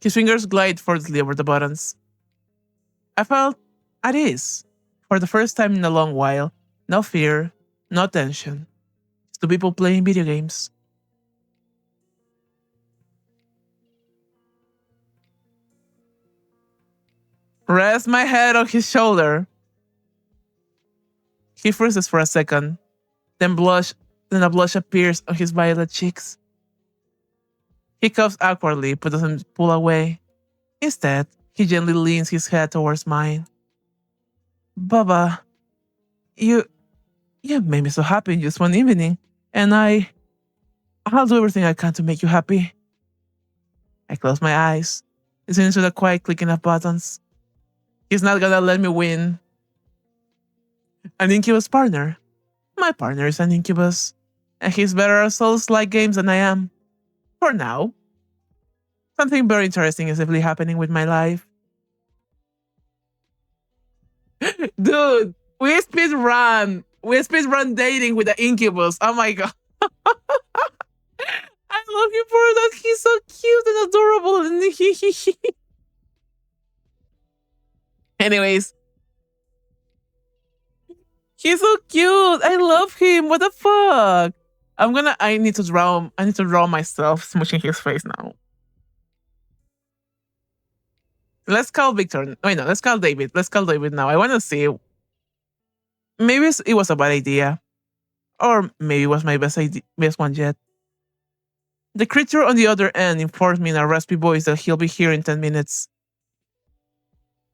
His fingers glide forcefully over the buttons. I felt at ease. For the first time in a long while. No fear, no tension. It's two people playing video games. Rest my head on his shoulder. He freezes for a second, then a blush appears on his violet cheeks. He coughs awkwardly but doesn't pull away. Instead, he gently leans his head towards mine. Baba, you made me so happy in just one evening, and I'll do everything I can to make you happy. I close my eyes, listening to the quiet clicking of buttons. He's not gonna let me win. An incubus partner. My partner is an incubus, and he's better at Souls-like games than I am. For now. Something very interesting is definitely happening with my life. Dude, we speed run dating with the incubus. Oh my god. I love him for that. He's so cute and adorable. And anyways, he's so cute. I love him. What the fuck? I need to draw myself smooching his face now. Let's call Victor. Wait, no, let's call David. Let's call David now. I want to see. Maybe it was a bad idea. Or maybe it was my best one yet. The creature on the other end informs me in a raspy voice that he'll be here in 10 minutes.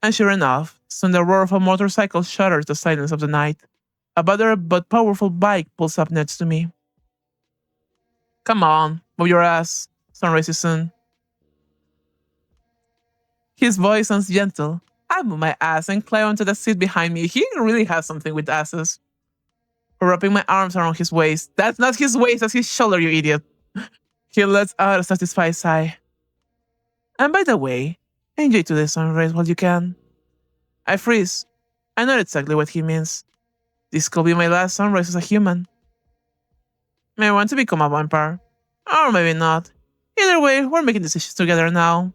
And sure enough, soon the roar of a motorcycle shatters the silence of the night. A battered but powerful bike pulls up next to me. Come on, move your ass. Sunrise is soon. His voice sounds gentle. I move my ass and climb onto the seat behind me. He really has something with asses. Wrapping my arms around his waist. That's not his waist, that's his shoulder, you idiot. He lets out a satisfied sigh. And by the way, enjoy today's sunrise while you can. I freeze. I know exactly what he means. This could be my last sunrise as a human. May I want to become a vampire. Or maybe not. Either way, we're making decisions together now.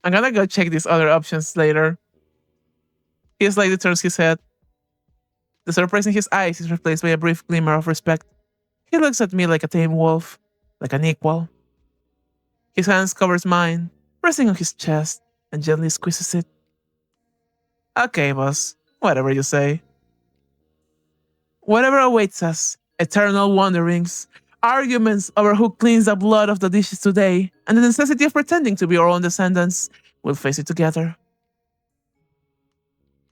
I'm gonna go check these other options later. He slightly turns his head. The surprise in his eyes is replaced by a brief glimmer of respect. He looks at me like a tame wolf, like an equal. His hands covers mine, resting on his chest, and gently squeezes it. Okay, boss. Whatever you say. Whatever awaits us, Eternal wanderings, arguments over who cleans the blood of the dishes today, and the necessity of pretending to be our own descendants. We'll face it together.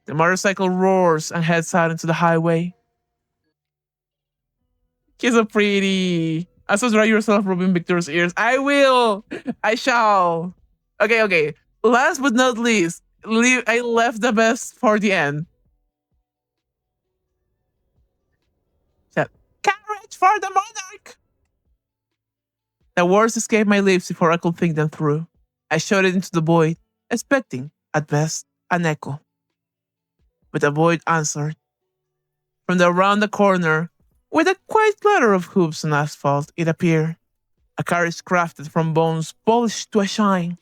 The motorcycle roars and heads out into the highway. He's so pretty. Also, dry yourself rubbing Victor's ears. I will. I shall. Okay, okay. Last but not least, I left the best for the end. Said, courage for the monarch! The words escaped my lips before I could think them through. I shouted into the void, expecting, at best, an echo. But the void answered. From around the corner, with a quiet clatter of hooves on asphalt, it appeared. A carriage crafted from bones polished to a shine,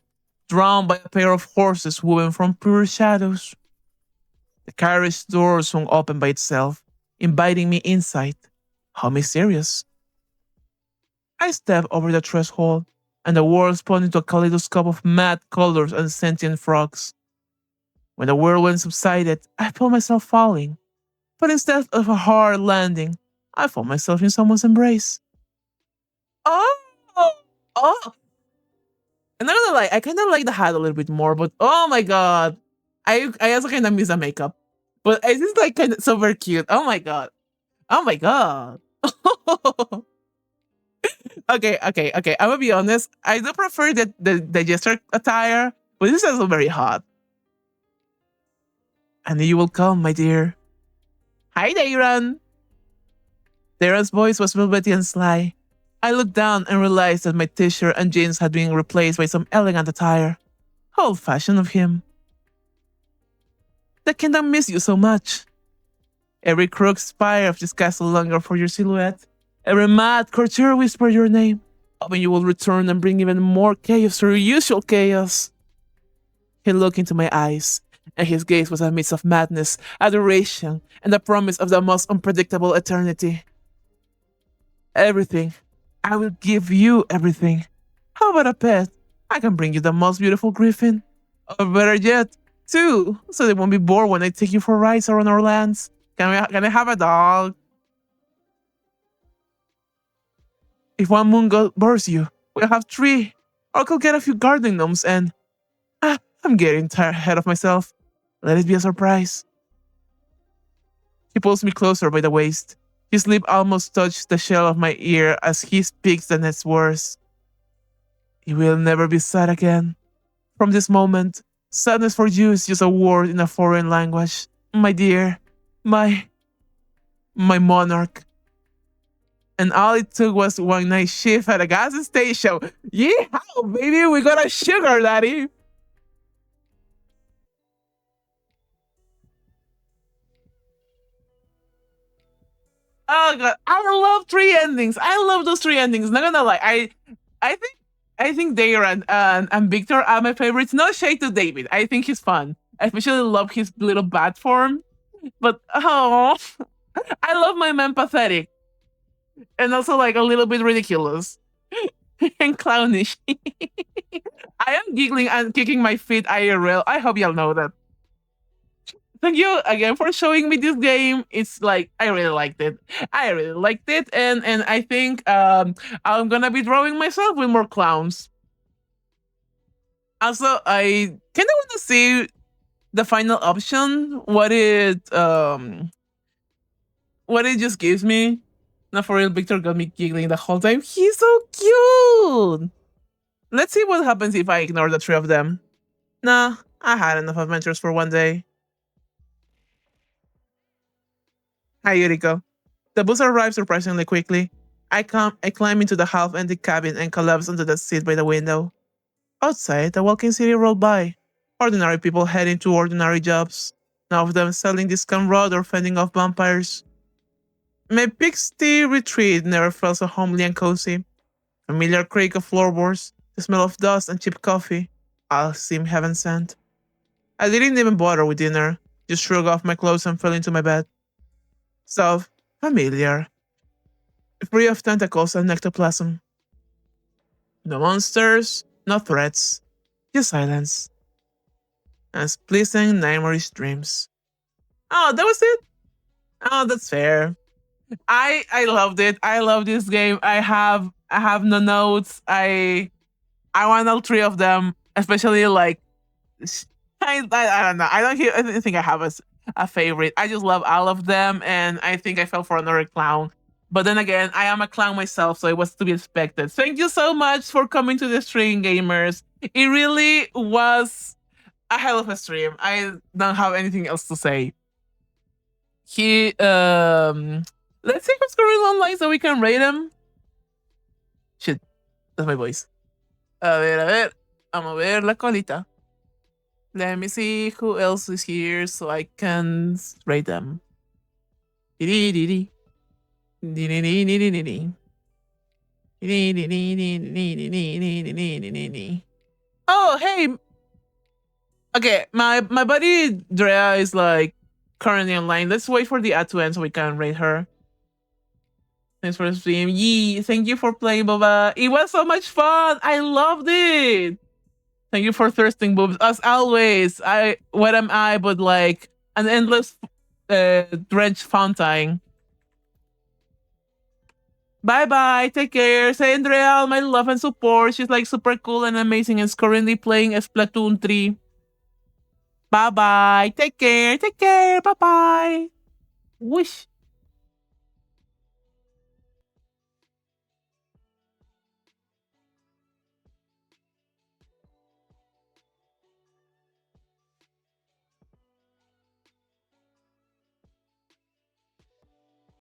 drawn by a pair of horses woven from pure shadows. The carriage door swung open by itself, inviting me inside. How mysterious. I stepped over the threshold, and the world spun into a kaleidoscope of mad colors and sentient frogs. When the whirlwind subsided, I felt myself falling, but instead of a hard landing, I found myself in someone's embrace. Oh! Oh! I'm not gonna lie, I kind of like the hat a little bit more, but oh my god. I also kind of miss the makeup. But it's just like kind of super cute. Oh my god. Oh my god. Okay. I'm gonna be honest. I do prefer the jester attire, but this is also very hot. And you will come, my dear. Hi, Dayran. Dayran's voice was velvety and sly. I looked down and realized that my t-shirt and jeans had been replaced by some elegant attire. How old-fashioned of him. The kingdom miss you so much. Every crook spire of this castle longer for your silhouette. Every mad courtier whisper your name, hoping you will return and bring even more chaos to your usual chaos. He looked into my eyes, and his gaze was a mix of madness, adoration, and the promise of the most unpredictable eternity. Everything. I will give you everything. How about a pet? I can bring you the most beautiful griffin. Or better yet, two, so they won't be bored when I take you for rides around our lands. Can I have a dog? If one moon bores you, we'll have three. Or I could get a few garden gnomes and... I'm getting tired ahead of myself. Let it be a surprise. He pulls me closer by the waist. His lip almost touched the shell of my ear as he speaks the next words. You will never be sad again. From this moment, sadness for you is just a word in a foreign language. My dear, my monarch. And all it took was one night shift at a gas station. Yeah, baby, we got a sugar daddy. Oh god, I love three endings. I love those three endings. Not gonna lie, I think Dayer and Victor are my favorites. No shade to David. I think he's fun. I especially love his little bat form. But oh, I love my man pathetic, and also like a little bit ridiculous and clownish. I am giggling and kicking my feet IRL. I hope y'all know that. Thank you again for showing me this game. It's like I really liked it. And I think I'm gonna be drawing myself with more clowns. Also, I kind of want to see the final option. What it just gives me. Not for real, Victor got me giggling the whole time. He's so cute. Let's see what happens if I ignore the three of them. Nah, I had enough adventures for one day. Hi, Yuriko. The bus arrived surprisingly quickly. I climb into the half-empty cabin and collapse onto the seat by the window. Outside, the walking city rolled by. Ordinary people heading to ordinary jobs. None of them selling discount road or fending off vampires. My pixie retreat never felt so homely and cozy. Familiar creak of floorboards, the smell of dust and cheap coffee. All seemed heaven sent. I didn't even bother with dinner, just shrugged off my clothes and fell into my bed. So, familiar. Free of tentacles and ectoplasm. No monsters, no threats, just silence. And pleasant nightmarish dreams. Oh, that was it? Oh, that's fair. I loved it. I love this game. I have no notes. I want all three of them, especially like I don't know. I don't think I have a favorite. I just love all of them, and I think I fell for another clown. But then again, I am a clown myself, so it was to be expected. Thank you so much for coming to the stream, gamers. It really was a hell of a stream. I don't have anything else to say. He let's see what's going online so we can rate him. Shit, that's my voice. A ver. Vamos a ver la colita. Let me see who else is here so I can rate them. Dee-dee-dee-dee. Dee-dee-dee-dee-dee-dee. Dee-dee-dee-dee-dee-dee-dee-dee-dee-dee-dee. Oh, hey. Okay, my buddy Drea is like currently online. Let's wait for the ad to end so we can rate her. Thanks for the stream. Yee, thank you for playing, Boba. It was so much fun. I loved it. Thank you for thirsting boobs. As always, what am I but like an endless drench fountain. Bye bye. Take care. Say Andrea all my love and support. She's like super cool and amazing and is currently playing Splatoon 3. Bye bye. Take care. Take care. Bye bye. Wish.